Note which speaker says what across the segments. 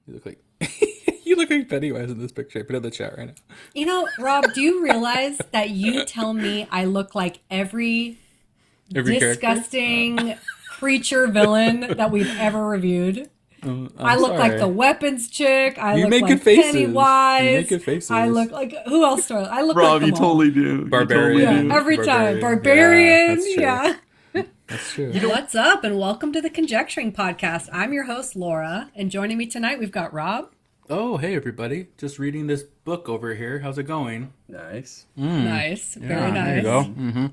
Speaker 1: You look like you look like Pennywise in this picture. I put it in the chat right now.
Speaker 2: You know, Rob, do you realize that you tell me I look like every disgusting creature villain that we've ever reviewed? I look like the weapons chick. I look like Pennywise.
Speaker 1: You make good faces.
Speaker 2: I look like who else do I look
Speaker 3: Rob,
Speaker 2: like?
Speaker 3: you totally do.
Speaker 1: Barbarian.
Speaker 2: Every time. Barbarian. Yeah.
Speaker 1: That's true.
Speaker 2: What's up, and welcome to the Conjecturing Podcast. I'm your host, Laura, and joining me tonight, we've got Rob.
Speaker 1: Oh, hey, everybody. Just reading this book over here. How's it going?
Speaker 3: Nice.
Speaker 2: Nice.
Speaker 1: Yeah,
Speaker 2: Very nice.
Speaker 1: There you go. Mm-hmm.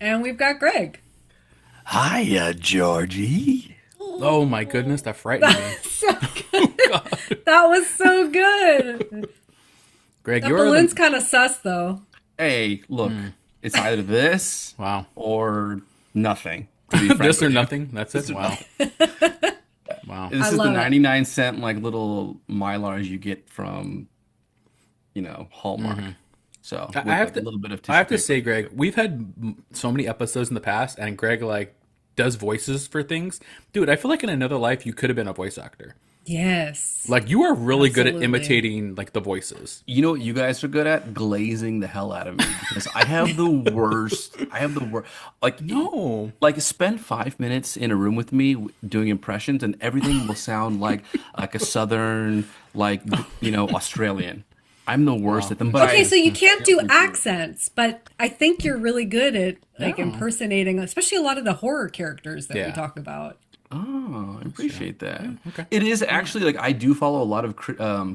Speaker 2: And we've got Greg.
Speaker 3: Hiya, Georgie.
Speaker 1: Oh, my goodness. That frightened me.
Speaker 2: So good. That was so good.
Speaker 1: Greg,
Speaker 2: That
Speaker 1: you're
Speaker 2: balloon's kind of sus, though.
Speaker 3: Hey, look. It's either this
Speaker 1: Wow.
Speaker 3: or nothing. To be frank
Speaker 1: This or
Speaker 3: with you.
Speaker 1: nothing? That's it? Wow. Wow.
Speaker 3: This is the 99-cent like little Mylars you get from, Hallmark.
Speaker 1: Mm-hmm.
Speaker 3: So
Speaker 1: I have
Speaker 3: a little bit of tissue
Speaker 1: I have to
Speaker 3: paper.
Speaker 1: say, Greg, we've had so many episodes in the past, and Greg does voices for things. Dude, I feel like in another life you could have been a voice actor.
Speaker 2: Yes.
Speaker 1: Like you are really good at
Speaker 2: Absolutely.
Speaker 1: imitating like the voices.
Speaker 3: You know what you guys are good at? Glazing the hell out of me because I have the worst. Like
Speaker 1: No.
Speaker 3: like spend 5 minutes in a room with me doing impressions, and everything will sound like a southern, Australian. I'm the worst at them. But
Speaker 2: Okay, so you can't do accents, but I think you're really good at impersonating, especially a lot of the horror characters that we
Speaker 1: Yeah.
Speaker 2: talk about.
Speaker 3: Oh, I appreciate that.
Speaker 1: okay.
Speaker 3: It is actually I do follow a lot of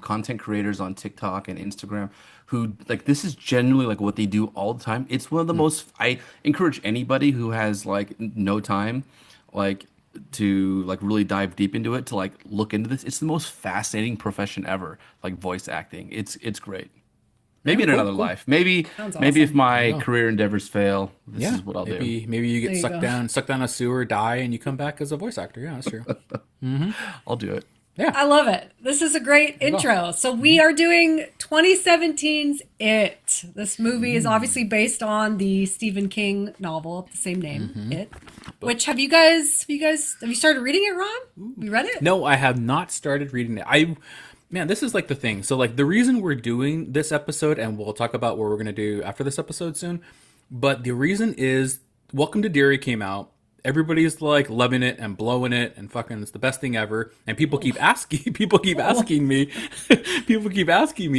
Speaker 3: content creators on TikTok and Instagram who this is generally what they do all the time. It's one of the most. I encourage anybody who has no time to really dive deep into it to look into this. It's the most fascinating profession ever. Voice acting. It's great. Maybe in another life. Maybe
Speaker 2: Sounds
Speaker 3: maybe if
Speaker 2: awesome.
Speaker 3: my career endeavors fail, this
Speaker 1: Yeah.
Speaker 3: is what I'll do.
Speaker 1: Maybe you
Speaker 2: There
Speaker 1: get
Speaker 2: you go.
Speaker 1: sucked down a sewer, die, and you come back as a voice actor. Yeah, that's true.
Speaker 3: I'll do it.
Speaker 2: I love it. This is a great intro. So we are doing 2017's It. This movie is obviously based on the Stephen King novel of the same name, It. Which have you started reading it, Ron? You read it?
Speaker 1: No, I have not started reading it. Man, this is the thing. So the reason we're doing this episode, and we'll talk about what we're going to do after this episode soon, but the reason is Welcome to Derry came out. Everybody's loving it and blowing it and fucking it's the best thing ever. And people keep asking me,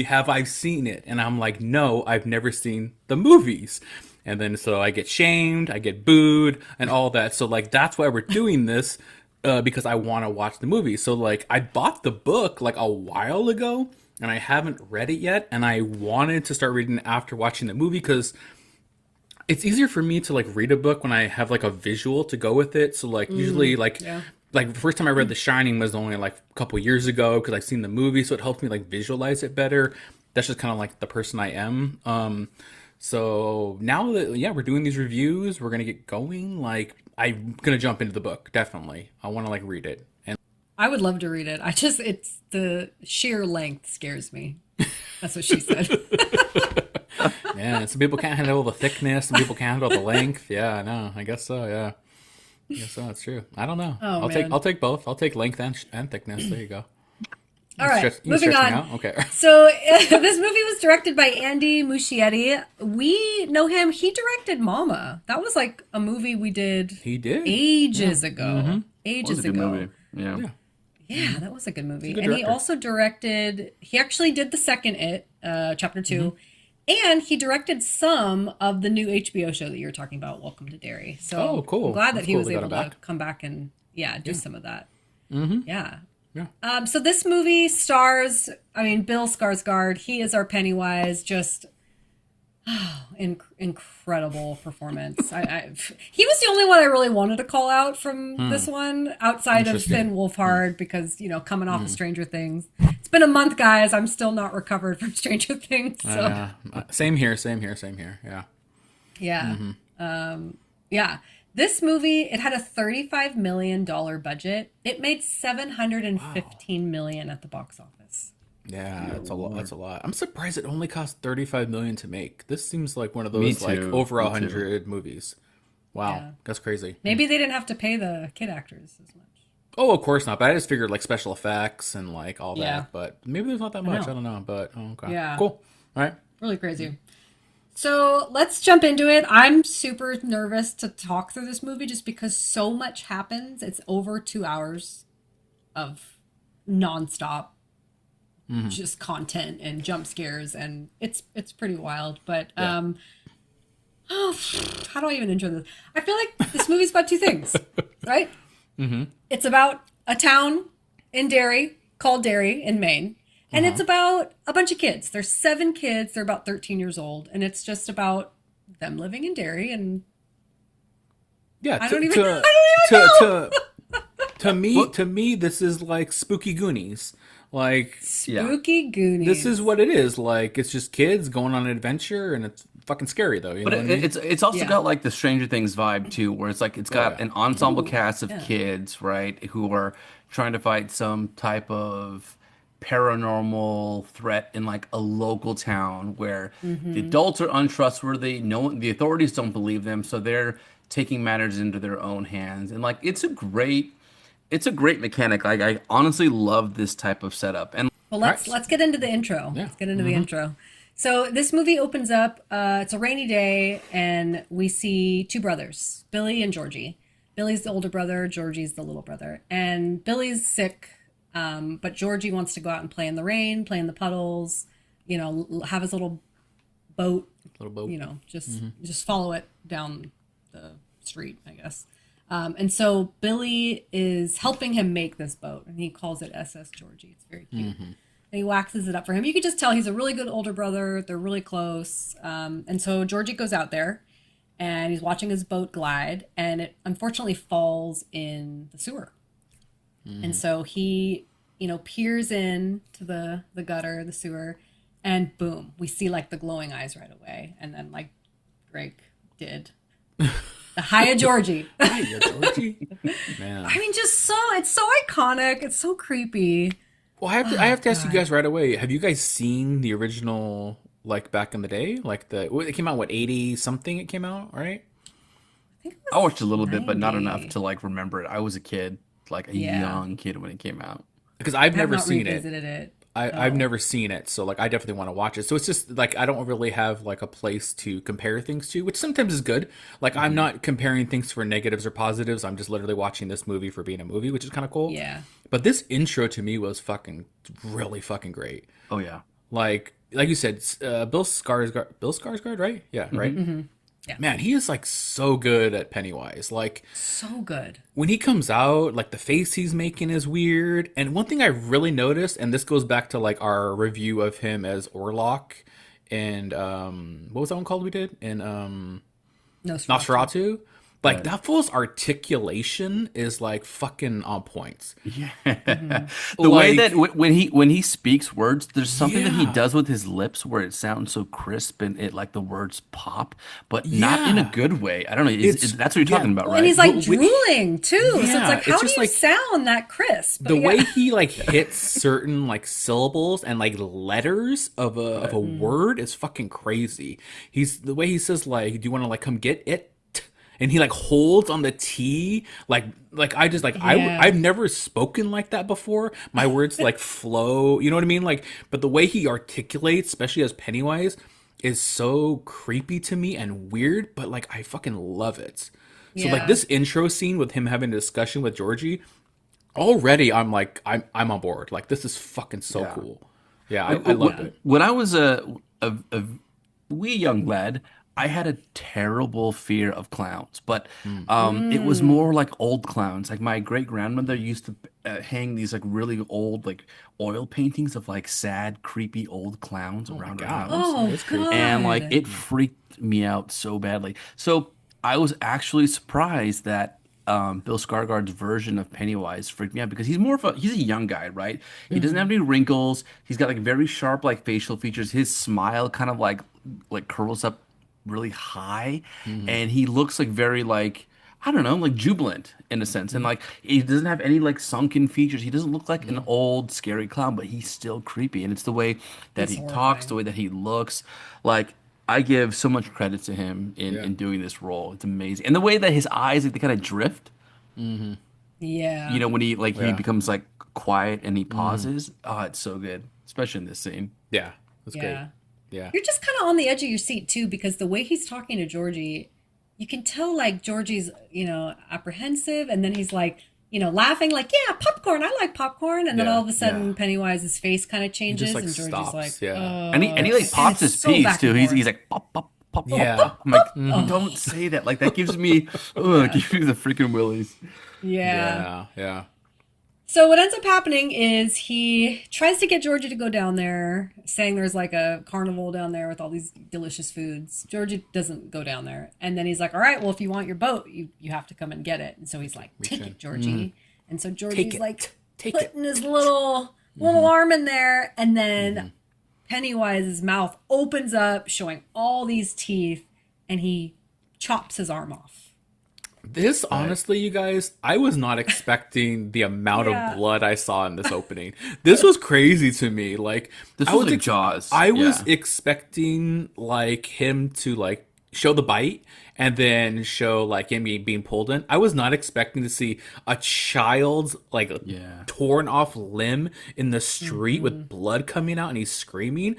Speaker 1: have I seen it? And I'm like, no, I've never seen the movies. And then so I get shamed, I get booed and all that. So that's why we're doing this. Because I want to watch the movie. So I bought the book a while ago and I haven't read it yet. And I wanted to start reading it after watching the movie because it's easier for me to read a book when I have a visual to go with it. So usually the first time I read The Shining was only a couple years ago because I've seen the movie. So it helps me visualize it better. That's just kind of the person I am. So now that, we're doing these reviews, we're going to get going. I'm going to jump into the book. Definitely. I want to read it. And
Speaker 2: I would love to read it. It's the sheer length scares me. That's what she said.
Speaker 1: yeah, some people can't handle the thickness. Some people can't handle the length. Yeah, no, I guess so. Yeah. I guess so. That's true. I don't know.
Speaker 2: Oh,
Speaker 1: I'll take both. I'll take length and thickness. There you go.
Speaker 2: All right,
Speaker 1: You can
Speaker 2: moving
Speaker 1: stretch me
Speaker 2: on.
Speaker 1: out? Okay.
Speaker 2: So this movie was directed by Andy Muschietti. We know him. He directed Mama. That was a movie we did
Speaker 1: He did.
Speaker 2: ages ago.
Speaker 3: It was
Speaker 2: Ages
Speaker 3: a good
Speaker 2: ago.
Speaker 3: movie. Yeah.
Speaker 2: Yeah, that was a good movie.
Speaker 1: He's a good
Speaker 2: And he
Speaker 1: director.
Speaker 2: also directed, he actually did the second It, chapter 2. And he directed some of the new HBO show that you were talking about, Welcome to Derry. So
Speaker 1: Oh, cool.
Speaker 2: I'm glad that
Speaker 1: That's
Speaker 2: he
Speaker 1: cool
Speaker 2: was
Speaker 1: they got
Speaker 2: able
Speaker 1: him
Speaker 2: to
Speaker 1: back.
Speaker 2: come back and, do some of that. Yeah.
Speaker 1: Yeah.
Speaker 2: So this movie stars, Bill Skarsgård. He is our Pennywise. Just incredible performance. He was the only one I really wanted to call out from this one, outside of
Speaker 1: Interesting.
Speaker 2: Finn Wolfhard, because coming off of Stranger Things. It's been a month, guys. I'm still not recovered from Stranger Things. So
Speaker 1: Same here. Yeah.
Speaker 2: yeah, yeah. This movie, it had a $35 million budget. It made $715 million at the box office.
Speaker 1: Yeah, that's a lot. That's a lot. I'm surprised it only cost $35 million to make. This seems like one of
Speaker 3: Me
Speaker 1: those
Speaker 3: too.
Speaker 1: over
Speaker 3: Me
Speaker 1: 100 movies. Wow,
Speaker 2: Yeah.
Speaker 1: that's crazy.
Speaker 2: Maybe they didn't have to pay the kid actors as much.
Speaker 1: Oh, of course not. But I just figured like special effects and like all
Speaker 2: Yeah,
Speaker 1: that. But maybe there's not that
Speaker 2: I
Speaker 1: much.
Speaker 2: know.
Speaker 1: I don't know. But okay,
Speaker 2: Yeah,
Speaker 1: cool. All right.
Speaker 2: really crazy. So let's jump into it. I'm super nervous to talk through this movie just because so much happens. It's over 2 hours of nonstop just content and jump scares, and it's pretty wild. But
Speaker 1: Yeah.
Speaker 2: oh, how do I even intro this? I feel like this movie's about two things, right? It's about a town in Derry called Derry in Maine. And it's about a bunch of kids. There's 7 kids. They're about 13 years old. And it's just about them living in Derry. And
Speaker 1: Yeah.
Speaker 2: I don't even know.
Speaker 1: To me, this is like Spooky Goonies. Like
Speaker 2: Spooky Goonies.
Speaker 1: this is what it is. Like it's just kids going on an adventure, and it's fucking scary though. You
Speaker 3: But
Speaker 1: know what I mean?
Speaker 3: it's also
Speaker 2: Yeah.
Speaker 3: got like the Stranger Things vibe too, where it's like it's got
Speaker 1: yeah.
Speaker 3: an ensemble
Speaker 2: Ooh,
Speaker 3: cast of
Speaker 2: yeah.
Speaker 3: kids, right, who are trying to fight some type of paranormal threat in like a local town where the adults are untrustworthy, no one, the authorities don't believe them, so they're taking matters into their own hands. And like it's a great mechanic. Like I honestly love this type of setup. And
Speaker 2: Well,
Speaker 1: All
Speaker 2: let's
Speaker 1: right.
Speaker 2: let's get into the intro.
Speaker 1: Yeah.
Speaker 2: Let's get into the intro. So this movie opens up. It's a rainy day, and we see 2 brothers, Billy and Georgie. Billy's the older brother. Georgie's the little brother. And Billy's sick, but Georgie wants to go out and play in the rain, play in the puddles. You know, have his little boat.
Speaker 1: Little boat.
Speaker 2: You know, just follow it down the street, I guess. And so Billy is helping him make this boat, and he calls it SS Georgie. It's very cute. And he waxes it up for him. You could just tell he's a really good older brother. They're really close. And so Georgie goes out there, and he's watching his boat glide, and it unfortunately falls in the sewer. And so he, peers in to the gutter, the sewer, and boom, we see like the glowing eyes right away. And then like Greg did. The Hiya Georgie.
Speaker 1: Hiya, Georgie. Man.
Speaker 2: I mean, it's so iconic. It's so creepy.
Speaker 1: Well, I have to ask you guys right away. Have you guys seen the original, like back in the day? Like it came out, what, 80 something? It came out, right?
Speaker 2: I think it
Speaker 3: I
Speaker 2: was
Speaker 3: watched a little bit, but not
Speaker 2: 90.
Speaker 3: enough to like remember it. I was a kid, like a
Speaker 2: Yeah.
Speaker 3: young kid when it came out.
Speaker 1: Because I've
Speaker 2: I have
Speaker 1: never
Speaker 2: not
Speaker 1: seen it.
Speaker 2: revisited it.
Speaker 1: I've never seen it, so like I definitely want to watch it. So it's just like I don't really have like a place to compare things to, which sometimes is good. Like I'm not comparing things for negatives or positives. I'm just literally watching this movie for being a movie, which is kind of cool.
Speaker 2: Yeah.
Speaker 1: But this intro to me was fucking really fucking great.
Speaker 3: Oh yeah.
Speaker 1: Like you said, Bill Skarsgård, right? Yeah, right.
Speaker 2: Yeah.
Speaker 1: Man, he is like so good at Pennywise. Like
Speaker 2: So good.
Speaker 1: when he comes out, like the face he's making is weird. And one thing I really noticed, and this goes back to like our review of him as Orlok and what was that one called we did? And Nosferatu. Like that fool's articulation is like fucking on points.
Speaker 3: Yeah. The way
Speaker 1: Like-
Speaker 3: that when he speaks words, there's something that he
Speaker 1: Yeah.
Speaker 3: does with his lips where it sounds so crisp and it like the words pop, but not in a
Speaker 1: Yeah.
Speaker 3: good way. I don't know.
Speaker 1: It's-
Speaker 3: That's what you're talking about,
Speaker 2: Well,
Speaker 3: right?
Speaker 2: and he's like
Speaker 1: Well,
Speaker 2: drooling too. So it's
Speaker 1: Yeah,
Speaker 2: like,
Speaker 1: it's
Speaker 2: how do
Speaker 1: just
Speaker 2: you
Speaker 1: like-
Speaker 2: sound that crisp?
Speaker 1: The
Speaker 2: But yeah.
Speaker 1: way he like hits certain like syllables and like letters of a word is fucking crazy. The way he says like, "Do you want to like come get it?" And he like holds on the T like I just like
Speaker 2: Yeah.
Speaker 1: I've never spoken like that before. My words like flow, you know what I mean? Like, but the way he articulates, especially as Pennywise, is so creepy to me and weird. But like I fucking love it. So
Speaker 2: Yeah.
Speaker 1: like this intro scene with him having a discussion with Georgie, already I'm like I'm on board. Like this is fucking so
Speaker 3: Yeah.
Speaker 1: cool. Yeah, I loved it.
Speaker 3: When I was a wee young lad, I had a terrible fear of clowns, but it was more like old clowns. Like my great grandmother used to hang these like really old like oil paintings of like sad, creepy old clowns around her
Speaker 1: God.
Speaker 3: house,
Speaker 2: Oh
Speaker 1: That's creepy.
Speaker 2: god.
Speaker 3: and like it freaked me out so badly. So I was actually surprised that Bill Skarsgård's version of Pennywise freaked me out because he's a young guy, right? He doesn't have any wrinkles. He's got like very sharp like facial features. His smile kind of like curls up really high, and he looks like very like I don't know, like jubilant in a sense, and like he doesn't have any like sunken features. He doesn't look like an old scary clown, but he's still creepy, and it's the way that
Speaker 2: He's
Speaker 3: he talks,
Speaker 2: horrifying.
Speaker 3: the way that he looks. Like I give so much credit to him in doing this role. It's amazing, and the way that his eyes like they kind of drift.
Speaker 2: Yeah.
Speaker 3: When he he
Speaker 1: Yeah.
Speaker 3: becomes like quiet and he pauses. Oh, it's so good, especially in this scene.
Speaker 1: Yeah. That's great.
Speaker 2: Yeah.
Speaker 1: Yeah.
Speaker 2: You're just kind of on the edge of your seat too, because the way he's talking to Georgie, you can tell like Georgie's, apprehensive, and then he's like, laughing like, yeah, popcorn. I like popcorn, and then
Speaker 1: Yeah,
Speaker 2: all of a sudden
Speaker 3: yeah.
Speaker 2: Pennywise's face kind of
Speaker 1: He
Speaker 2: changes,
Speaker 1: just like
Speaker 2: and Georgie's
Speaker 1: stops.
Speaker 2: like,
Speaker 1: Yeah.
Speaker 3: And he like pops
Speaker 2: it's
Speaker 3: his
Speaker 2: so
Speaker 3: piece
Speaker 2: back
Speaker 3: too.
Speaker 2: and
Speaker 3: He's
Speaker 2: forth.
Speaker 3: he's like pop pop pop pop
Speaker 1: Yeah.
Speaker 3: pop. I'm like, don't say that. Like that gives me gives me the freaking willies.
Speaker 2: yeah.
Speaker 1: Yeah. Yeah.
Speaker 2: So what ends up happening is he tries to get Georgie to go down there, saying there's like a carnival down there with all these delicious foods. Georgie doesn't go down there. And then he's like, all right, well, if you want your boat, you have to come and get it. And so he's like, take it, Georgie. And so Georgie's
Speaker 1: it.
Speaker 2: like
Speaker 1: Take
Speaker 2: putting his little arm in there. And then Pennywise's mouth opens up, showing all these teeth, and he chops his arm off.
Speaker 1: This, honestly, you guys, I was not expecting the amount
Speaker 2: Yeah.
Speaker 1: of blood I saw in this opening. This was crazy to me. Like,
Speaker 3: This
Speaker 1: I
Speaker 3: was
Speaker 1: was
Speaker 3: like Jaws.
Speaker 1: I was
Speaker 3: Yeah.
Speaker 1: expecting like him to like show the bite and then show like him being pulled in. I was not expecting to see a child's like
Speaker 3: Yeah.
Speaker 1: torn off limb in the street with blood coming out and he's screaming.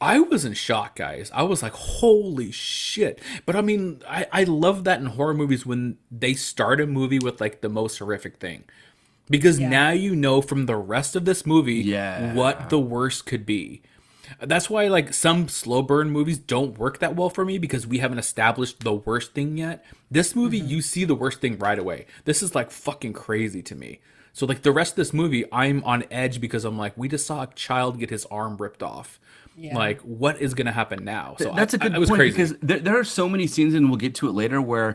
Speaker 1: I was in shock, guys. I was like, holy shit. But I mean, I love that in horror movies when they start a movie with like the most horrific thing. Because
Speaker 2: Yeah.
Speaker 1: now you know from the rest of this movie
Speaker 3: Yeah.
Speaker 1: what the worst could be. That's why like some slow burn movies don't work that well for me because we haven't established the worst thing yet. This movie, you see the worst thing right away. This is like fucking crazy to me. So like the rest of this movie, I'm on edge because I'm like, we just saw a child get his arm ripped off.
Speaker 2: Yeah.
Speaker 1: Like, what is gonna happen now? So
Speaker 3: That's a good
Speaker 1: it was
Speaker 3: point
Speaker 1: crazy.
Speaker 3: because there are so many scenes, and we'll get to it later, where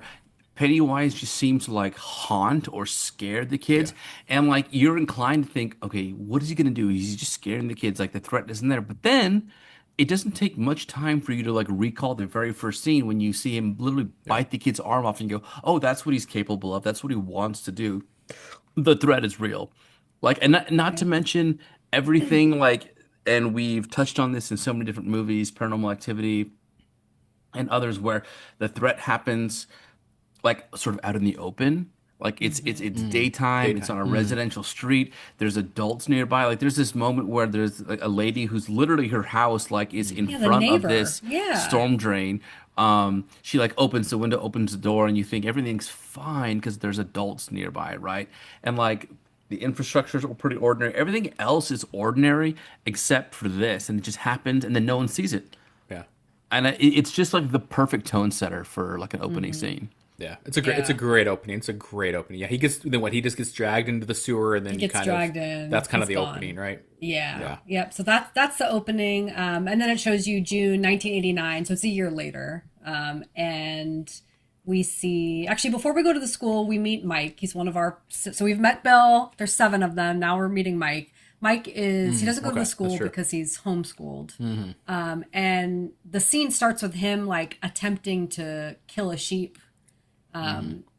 Speaker 3: Pennywise just seems to like haunt or scare the kids, and like you're inclined to think, okay, what is he gonna do? He's just scaring the kids, like the threat isn't there. But then it doesn't take much time for you to like recall the very first scene when you see him literally bite the kid's arm off and you go, oh, that's what he's capable of. That's what he wants to do. The threat is real. Like, and not to mention everything like, and we've touched on this in so many different movies, Paranormal Activity and others, where the threat happens like sort of out in the open. Like it's daytime, it's on a residential street, there's adults nearby. Like there's this moment where there's like a lady who's literally her house like is in
Speaker 2: Yeah, the
Speaker 3: front of
Speaker 2: neighbor.
Speaker 3: this
Speaker 2: Yeah.
Speaker 3: storm drain. She like opens the window, opens the door, and you think everything's fine because there's adults nearby, right? And like the infrastructure is pretty ordinary. Everything else is ordinary except for this, and it just happens, and then no one sees it.
Speaker 1: Yeah.
Speaker 3: And it's just like the perfect tone setter for like an opening scene.
Speaker 1: Yeah, it's a great opening. It's a great opening. Yeah, he just gets dragged into the sewer and then
Speaker 2: Gets
Speaker 1: kind
Speaker 2: dragged
Speaker 1: of
Speaker 2: in.
Speaker 1: that's kind of
Speaker 2: He's
Speaker 1: the
Speaker 2: gone.
Speaker 1: opening, right?
Speaker 2: Yeah.
Speaker 1: Yeah.
Speaker 2: Yep. So that's the opening, and then it shows you June 1989. So it's a year later, and we see actually before we go to the school, we meet Mike. He's one of our. So we've met Bill. There's 7 of them. Now we're meeting Mike. Mike is he doesn't go to
Speaker 1: okay,
Speaker 2: the school
Speaker 1: that's true.
Speaker 2: because he's homeschooled, and the scene starts with him like attempting to kill a sheep.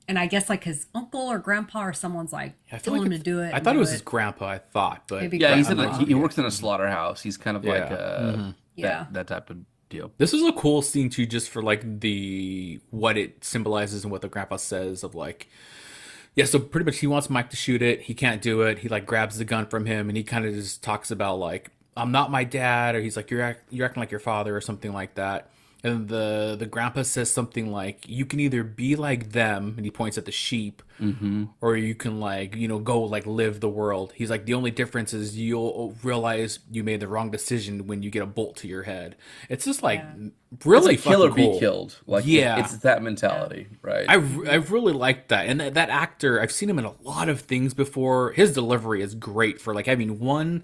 Speaker 2: And I guess like his uncle or grandpa or someone's like
Speaker 1: I feel
Speaker 2: telling
Speaker 1: like
Speaker 2: him to do it.
Speaker 1: I
Speaker 2: and
Speaker 1: thought it
Speaker 2: do
Speaker 1: was his grandpa. I thought, but
Speaker 2: Maybe
Speaker 3: Yeah, he's
Speaker 2: I'm
Speaker 3: in
Speaker 2: not-
Speaker 3: he works in a slaughterhouse. He's kind of like
Speaker 1: Yeah.
Speaker 2: Yeah.
Speaker 3: that type of deal.
Speaker 1: this is a cool scene too, just for like the what it symbolizes and what the grandpa says of like. Yeah, so pretty much he wants Mike to shoot it. He can't do it. He like grabs the gun from him and he kind of just talks about like, I'm not my dad, or he's like, you're acting like your father or something like that. And the grandpa says something like, you can either be like them, and he points at the sheep, or you can like, go like live the world. He's like, the only difference is you'll realize you made the wrong decision when you get a bolt to your head. It's just like really
Speaker 3: It's like kill or
Speaker 1: fucking cool.
Speaker 3: be killed. Like
Speaker 1: Yeah.
Speaker 3: it's that mentality, right?
Speaker 1: I really like that. And that actor, I've seen him in a lot of things before. His delivery is great for like having one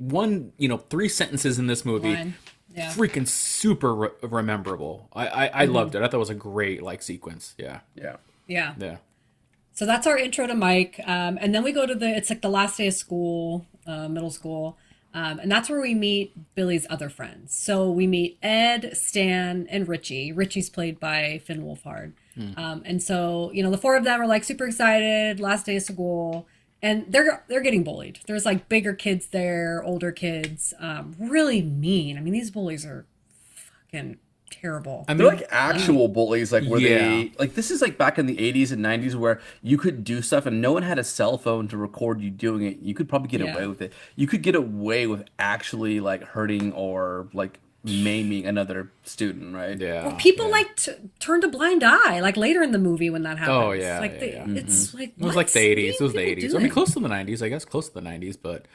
Speaker 1: 3 sentences in this movie.
Speaker 2: Line. Yeah.
Speaker 1: Freaking super rememberable. I loved it. I thought it was a great like sequence. Yeah.
Speaker 3: yeah.
Speaker 2: Yeah.
Speaker 1: Yeah.
Speaker 2: So that's our intro to Mike. And then we go to it's like the last day of school, middle school. And that's where we meet Billy's other friends. So we meet Ed, Stan, and Richie. Richie's played by Finn Wolfhard. And so, the 4 of them are like super excited, last day of school. And they're getting bullied. There's like bigger kids there, older kids, really mean. I mean, these bullies are fucking terrible.
Speaker 1: I
Speaker 3: They're
Speaker 1: mean,
Speaker 3: like actual bullies, like where
Speaker 1: Yeah.
Speaker 3: they like this is like back in the 80s and 90s where you could do stuff and no one had a cell phone to record you doing it. You could probably get
Speaker 2: Yeah.
Speaker 3: away with it. You could get away with actually like hurting or like maiming another student, right?
Speaker 1: yeah.
Speaker 2: Or people
Speaker 1: yeah.
Speaker 2: like turned a blind eye, like later in the movie when that happens.
Speaker 1: Oh, yeah,
Speaker 2: like
Speaker 1: yeah,
Speaker 2: it's like
Speaker 1: It was
Speaker 2: what?
Speaker 1: like the 80s.
Speaker 2: What
Speaker 1: It was the
Speaker 2: are people
Speaker 1: 80s. I mean,
Speaker 2: doing?
Speaker 1: close to the 90s, I guess. Close to the 90s, but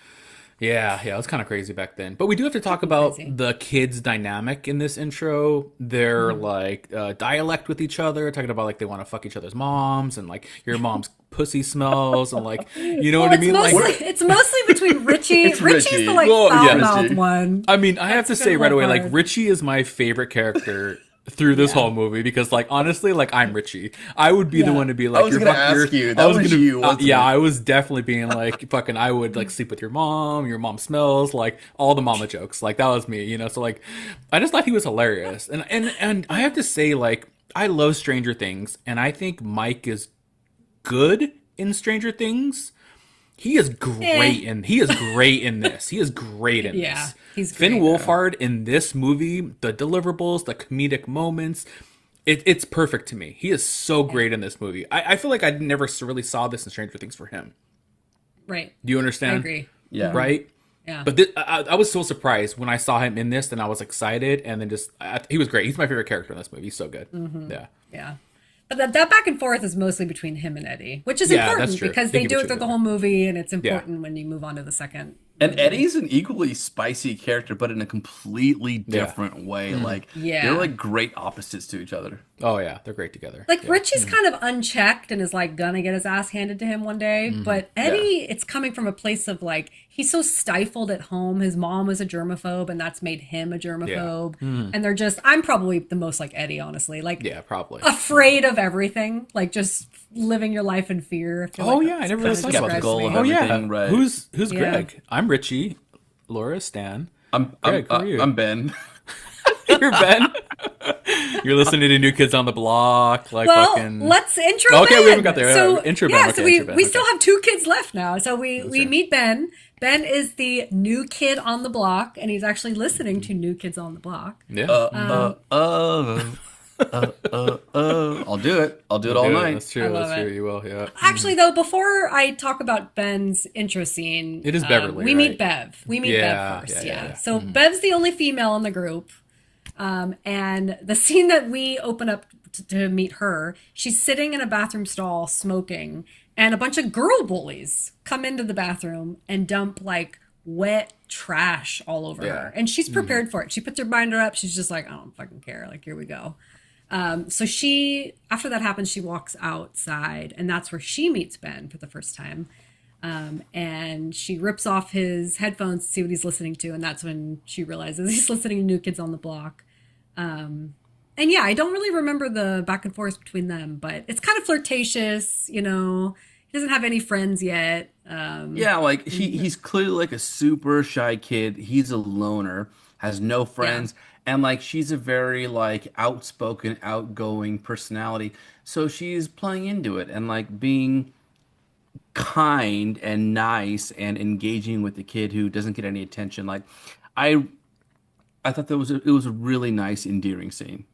Speaker 1: yeah, it was kind of crazy back then. But we do have to talk about
Speaker 2: crazy.
Speaker 1: the kids' dynamic in this intro. They're like dialect with each other, talking about like they want to fuck each other's moms and like your mom's pussy smells and like you know
Speaker 2: Well,
Speaker 1: what I
Speaker 2: it's
Speaker 1: mean?
Speaker 2: mostly
Speaker 1: Like,
Speaker 2: it's mostly between Richie.
Speaker 3: It's
Speaker 2: Richie's
Speaker 3: Richie.
Speaker 2: the like
Speaker 1: Well, yeah.
Speaker 2: foul-mouthed
Speaker 3: Richie.
Speaker 2: one.
Speaker 1: I mean, I have to
Speaker 2: That's
Speaker 1: say
Speaker 2: gonna
Speaker 1: right away,
Speaker 2: love
Speaker 1: like
Speaker 2: her.
Speaker 1: Richie is my favorite character through this whole movie because, like, honestly, like I'm Richie. I would be the
Speaker 2: Yeah.
Speaker 1: one to be like,
Speaker 3: was
Speaker 1: "You're
Speaker 3: gonna
Speaker 1: fuck- you're-"
Speaker 3: ask you.
Speaker 1: I
Speaker 3: That
Speaker 1: was
Speaker 3: was
Speaker 1: gonna,
Speaker 3: you, wasn't
Speaker 1: yeah,
Speaker 3: it?
Speaker 1: I was definitely being like, fucking, I would like sleep with your mom. Your mom smells like all the mama jokes. Like that was me, you know. So like, I just thought he was hilarious, and I have to say, like, I love Stranger Things, and I think Mike is good in Stranger Things. He is great in he is great in this. He is great in
Speaker 2: Yeah,
Speaker 1: this.
Speaker 2: he's
Speaker 1: Finn
Speaker 2: great.
Speaker 1: Wolfhard in this movie, the deliverables, the comedic moments, it's perfect to me. He is so great in this movie. I feel like I never really saw this in Stranger Things for him.
Speaker 2: Right.
Speaker 1: Do you
Speaker 2: I
Speaker 1: understand?
Speaker 2: agree.
Speaker 3: Yeah.
Speaker 1: Right?
Speaker 2: Yeah.
Speaker 1: But I was so surprised when I saw him in this, and I was excited, and then he was great. He's my favorite character in this movie. He's so good.
Speaker 2: Mm-hmm.
Speaker 1: Yeah.
Speaker 2: Yeah. But that back and forth is mostly between him and Eddie, which is
Speaker 1: Yeah, that's
Speaker 2: important
Speaker 1: true.
Speaker 2: because
Speaker 1: They
Speaker 2: they
Speaker 1: keep
Speaker 2: do
Speaker 1: it
Speaker 2: it through the
Speaker 1: together.
Speaker 2: whole movie, and it's important when you move on to the second.
Speaker 3: And Eddie's an equally spicy character, but in a completely different way. Like
Speaker 2: Yeah.
Speaker 3: they're like great opposites to each other.
Speaker 1: Oh yeah, they're great together.
Speaker 2: Like
Speaker 1: Yeah.
Speaker 2: Richie's kind of unchecked and is like gonna get his ass handed to him one day, but Eddie, it's coming from a place of like he's so stifled at home. His mom was a germaphobe, and that's made him a germaphobe. And they're just, I'm probably the most like Eddie, honestly. Like
Speaker 1: Yeah, probably.
Speaker 2: afraid of everything, like just living your life in fear. I feel
Speaker 1: Oh
Speaker 2: like
Speaker 1: yeah, I
Speaker 2: that's
Speaker 1: never
Speaker 2: kinda
Speaker 1: really thought about this.
Speaker 3: skeptical of
Speaker 1: Oh yeah,
Speaker 3: everything, right.
Speaker 1: who's
Speaker 2: Yeah.
Speaker 1: Greg? I'm Richie. Laura, Stan.
Speaker 3: I'm
Speaker 1: Greg, who are you?
Speaker 3: I'm Ben.
Speaker 1: You're Ben. You're listening to New Kids on the Block, like
Speaker 2: Well,
Speaker 1: fucking.
Speaker 2: let's intro
Speaker 1: Okay,
Speaker 2: Ben.
Speaker 1: we haven't got there.
Speaker 2: So,
Speaker 1: Intro Ben.
Speaker 2: yeah,
Speaker 1: Okay,
Speaker 2: so we,
Speaker 1: intro Ben.
Speaker 2: we
Speaker 1: Okay.
Speaker 2: still have 2 kids left now. So we
Speaker 1: right.
Speaker 2: meet Ben. Ben is the new kid on the block, and he's actually listening to New Kids on the Block.
Speaker 1: Yeah.
Speaker 3: I'll do it. I'll do it all
Speaker 1: Yeah,
Speaker 3: night.
Speaker 1: That's true.
Speaker 2: I love
Speaker 1: That's true.
Speaker 2: it.
Speaker 1: You will. Yeah.
Speaker 2: Actually, though, before I talk about Ben's intro scene,
Speaker 1: It is Beverly,
Speaker 2: we
Speaker 1: right?
Speaker 2: meet Bev. We meet
Speaker 1: Yeah,
Speaker 2: Bev first,
Speaker 1: yeah,
Speaker 2: yeah.
Speaker 1: yeah.
Speaker 2: So Bev's the only female in the group. And the scene that we open up to meet her, she's sitting in a bathroom stall smoking, and a bunch of girl bullies come into the bathroom and dump like wet trash all over
Speaker 1: Yeah.
Speaker 2: her. And she's prepared for it. She puts her binder up. She's just like, I don't fucking care. Like, here we go. So she, after that happens, she walks outside, and that's where she meets Ben for the first time. And she rips off his headphones to see what he's listening to, and that's when she realizes he's listening to New Kids on the Block. And yeah, I don't really remember the back and forth between them, but it's kind of flirtatious, you know. He doesn't have any friends yet.
Speaker 3: Yeah, like he's clearly like a super shy kid. He's a loner, has no friends, and like she's a very like outspoken, outgoing personality. So she's playing into it and like being kind and nice and engaging with the kid who doesn't get any attention. Like I thought it was a really nice, endearing scene.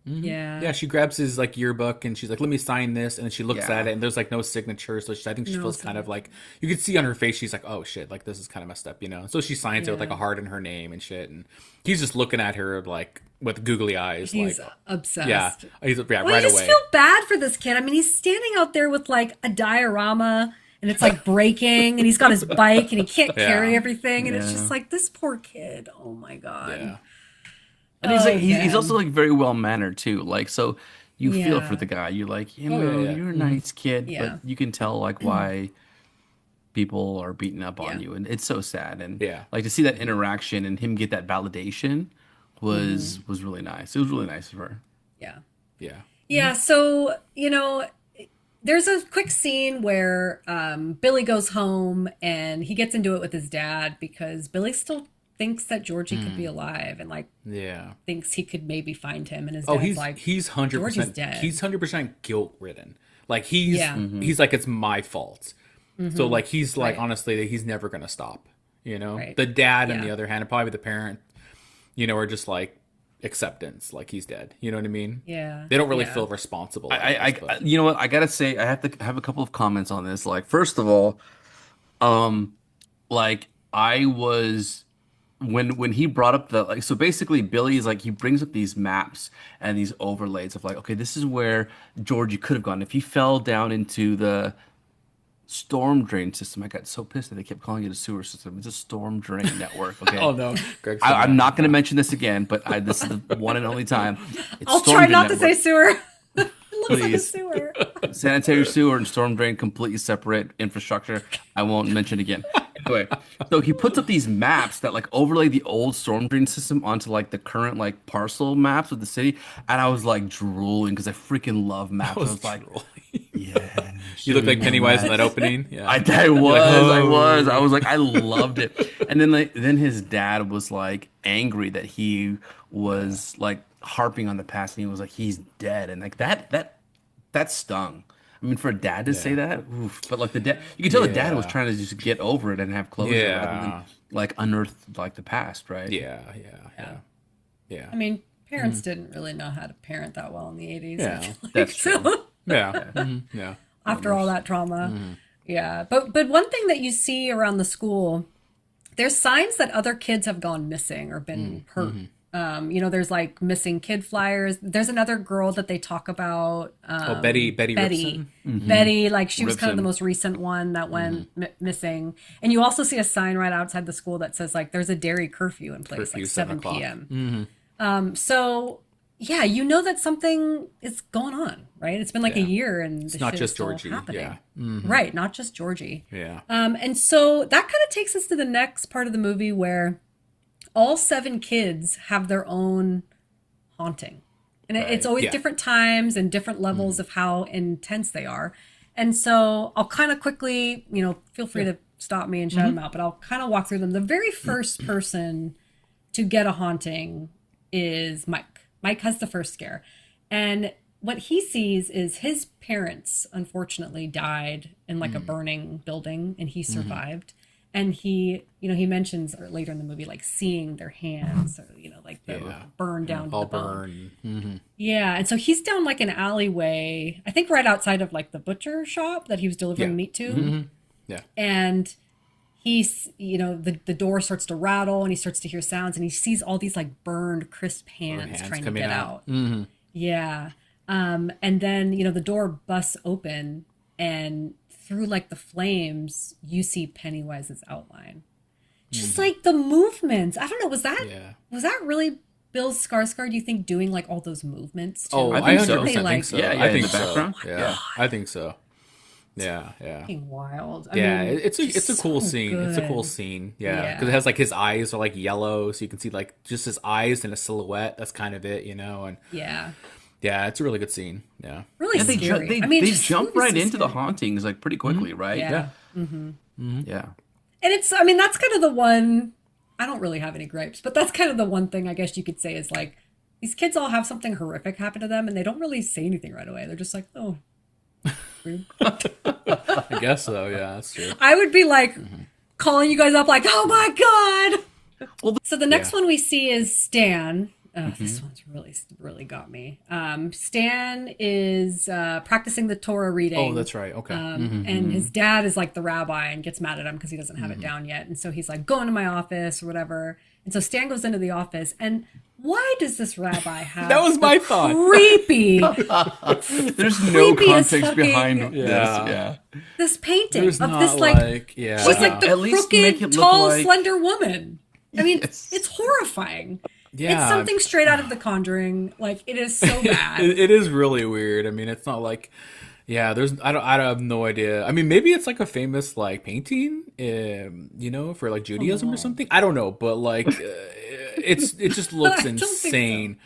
Speaker 2: Yeah.
Speaker 1: Yeah, she grabs his like yearbook and she's like, "Let me sign this," and then she looks
Speaker 3: Yeah.
Speaker 1: at it and there's like no signature, so I think she
Speaker 2: No
Speaker 1: feels kind of like you could see on her face she's like, "Oh shit, like this is kind of messed up," you know. So she signs it with like a heart in her name and shit, and he's just looking at her like with googly eyes,
Speaker 2: He's
Speaker 1: like
Speaker 2: obsessed.
Speaker 1: yeah,
Speaker 2: Well,
Speaker 1: right
Speaker 2: I just
Speaker 1: away.
Speaker 2: feel bad for this kid. I mean, he's standing out there with like a diorama, and it's like breaking, and he's got his bike, and he can't
Speaker 1: Yeah.
Speaker 2: carry everything, and it's
Speaker 3: Yeah.
Speaker 2: just like this poor kid. Oh my god.
Speaker 1: Yeah.
Speaker 3: And he's
Speaker 2: Oh,
Speaker 3: like he's
Speaker 2: man.
Speaker 3: also like very well mannered too. Like so you feel
Speaker 2: Yeah.
Speaker 3: for the guy. You're like, you
Speaker 1: Oh,
Speaker 3: know,
Speaker 1: yeah, yeah.
Speaker 3: you're a nice kid,
Speaker 2: Yeah.
Speaker 3: but you can tell like why people are beating up on
Speaker 2: Yeah.
Speaker 3: you, and it's so sad. And
Speaker 1: Yeah.
Speaker 3: like to see that interaction and him get that validation was really nice. It was really nice of her.
Speaker 2: Yeah.
Speaker 1: Yeah.
Speaker 2: Yeah, so, you know, there's a quick scene where Billy goes home and he gets into it with his dad because Billy still thinks that Georgie could be alive and like
Speaker 1: Yeah.
Speaker 2: thinks he could maybe find him, and his
Speaker 1: Oh,
Speaker 2: dad's
Speaker 1: he's
Speaker 2: like,
Speaker 1: he's
Speaker 2: Georgie's
Speaker 1: 100%.
Speaker 2: dead.
Speaker 1: He's 100% guilt ridden. Like he's
Speaker 2: Yeah.
Speaker 1: he's like it's my fault. So like he's like
Speaker 2: Right.
Speaker 1: honestly that he's never gonna stop. You know,
Speaker 2: Right.
Speaker 1: the dad on
Speaker 2: Yeah.
Speaker 1: the other hand, and probably the parent, you know, are just like acceptance, like he's dead. You know what I mean?
Speaker 2: Yeah.
Speaker 1: They don't really
Speaker 2: Yeah.
Speaker 1: feel responsible.
Speaker 3: You know what? I gotta say, I have to have a couple of comments on this. Like, first of all, um, like I was when he brought up the like, so basically Billy's like he brings up these maps and these overlays of like, okay, this is where Georgie could have gone if he fell down into the storm drain system. I got so pissed that they kept calling it a sewer system. It's a storm drain network. Okay.
Speaker 1: Oh no, Greg.
Speaker 3: I'm not going to mention this again, but this is the one and only time. It's
Speaker 2: I'll
Speaker 3: storm
Speaker 2: try
Speaker 3: drain
Speaker 2: not to say
Speaker 3: network.
Speaker 2: sewer. It looks like a
Speaker 3: Please.
Speaker 2: sewer.
Speaker 3: Sanitary sewer and storm drain, completely separate infrastructure. I won't mention again. Anyway, so he puts up these maps that like overlay the old storm drain system onto like the current like parcel maps of the city, and I was like drooling because I freaking love maps. I was like, yeah,
Speaker 1: You look like
Speaker 3: show me
Speaker 1: Pennywise in
Speaker 3: maps.
Speaker 1: that opening. Yeah.
Speaker 3: I was like, I loved it. And then his dad was like angry that he was like harping on the past, and he was like, he's dead, and like that stung. I mean, for a dad to say that, oof. But like the dad, you can tell the dad was trying to just get over it and have closure rather than like unearth like the past, right?
Speaker 1: Yeah.
Speaker 2: I mean, parents didn't really know how to parent that well in the 80s. I
Speaker 1: Yeah,
Speaker 2: feel like.
Speaker 3: that's true.
Speaker 2: So,
Speaker 1: Yeah.
Speaker 2: after all that trauma. Yeah. But one thing that you see around the school, there's signs that other kids have gone missing or been hurt. There's like missing kid flyers. There's another girl that they talk about.
Speaker 1: Betty Ripson.
Speaker 2: Betty, like she was kind of the
Speaker 3: Ripson.
Speaker 2: most recent one that went missing. And you also see a sign right outside the school that says like there's a dairy curfew in place,
Speaker 1: Curfew,
Speaker 2: like
Speaker 1: 7
Speaker 2: 7 p.m. So yeah, you know that something is going on, right? It's been like a year and
Speaker 1: It's not just Georgie.
Speaker 2: happening.
Speaker 1: Yeah.
Speaker 2: Right, not just Georgie.
Speaker 1: Yeah.
Speaker 2: And so that kind of takes us to the next part of the movie where all 7 kids have their own haunting. And it's always different times and different levels of how intense they are. And so I'll kind of quickly, feel free to stop me and shout them out, but I'll kind of walk through them. The very first person to get a haunting is Mike. Mike has the first scare. And what he sees is his parents, unfortunately, died in like a burning building and he survived. And he mentions later in the movie, like seeing their hands, or, like they were burned down to
Speaker 1: All
Speaker 2: the bone.
Speaker 1: burn.
Speaker 2: Yeah. And so he's down like an alleyway, I think right outside of like the butcher shop that he was delivering meat to.
Speaker 1: Yeah.
Speaker 2: And he's, the door starts to rattle and he starts to hear sounds and he sees all these like burned, crisp hands trying to
Speaker 1: coming
Speaker 2: get
Speaker 1: out.
Speaker 2: out. Yeah. And then, the door busts open and through like the flames, you see Pennywise's outline. Just like the movements. I don't know. Was that really Bill Skarsgård, do you think, doing like all those movements too?
Speaker 1: Oh,
Speaker 3: I think so.
Speaker 1: 100% think so.
Speaker 3: Yeah,
Speaker 1: I think
Speaker 3: in the
Speaker 1: so.
Speaker 3: background.
Speaker 1: Yeah, I think so. Yeah.
Speaker 2: Fucking wild. I
Speaker 1: Yeah,
Speaker 2: mean,
Speaker 1: it's a cool
Speaker 2: so
Speaker 1: scene. It's a cool
Speaker 2: good.
Speaker 1: scene. Yeah,
Speaker 2: Yeah.
Speaker 1: because it has like his eyes are like yellow, so you can see like just his eyes and a silhouette. That's kind of it, And
Speaker 2: Yeah.
Speaker 1: yeah, it's a really good scene. Yeah.
Speaker 2: Really
Speaker 3: Yeah,
Speaker 2: scary.
Speaker 3: they
Speaker 2: just
Speaker 3: jump
Speaker 2: movies
Speaker 3: right
Speaker 2: so
Speaker 3: into the
Speaker 2: scary.
Speaker 3: hauntings like pretty quickly, right?
Speaker 2: Yeah.
Speaker 3: Yeah.
Speaker 2: And that's kind of the one, I don't really have any gripes, but that's kind of the one thing I guess you could say is like, these kids all have something horrific happen to them and they don't really say anything right away. They're just like, oh, weird.
Speaker 1: I guess so. Yeah, that's true.
Speaker 2: I would be like calling you guys up like, oh my God. So the next one we see is Stan. Oh, this one's really got me. Stan is practicing the Torah reading.
Speaker 1: Oh, that's right. Okay.
Speaker 2: And his dad is like the rabbi and gets mad at him because he doesn't have it down yet. And so he's like, go into my office or whatever. And so Stan goes into the office. And why does this rabbi have
Speaker 1: That was my thought.
Speaker 2: creepy,
Speaker 3: There's no
Speaker 2: Creepy as
Speaker 3: context
Speaker 2: fucking-
Speaker 3: behind this.
Speaker 1: Yeah.
Speaker 3: Yeah.
Speaker 2: this painting
Speaker 1: There's
Speaker 2: of
Speaker 1: not
Speaker 2: this like
Speaker 1: yeah.
Speaker 2: she's like the
Speaker 3: At least make
Speaker 2: crooked,
Speaker 3: it look
Speaker 2: tall,
Speaker 3: like-
Speaker 2: slender woman. I mean,
Speaker 3: Yes.
Speaker 2: it's horrifying.
Speaker 1: Yeah.
Speaker 2: It's something straight out of The Conjuring. Like, it is so bad.
Speaker 1: It is really weird. I mean, it's not like, I have no idea. I mean, maybe it's like a famous like painting, for like Judaism or something. I don't know, but like, it just looks
Speaker 2: I don't think so.
Speaker 1: insane.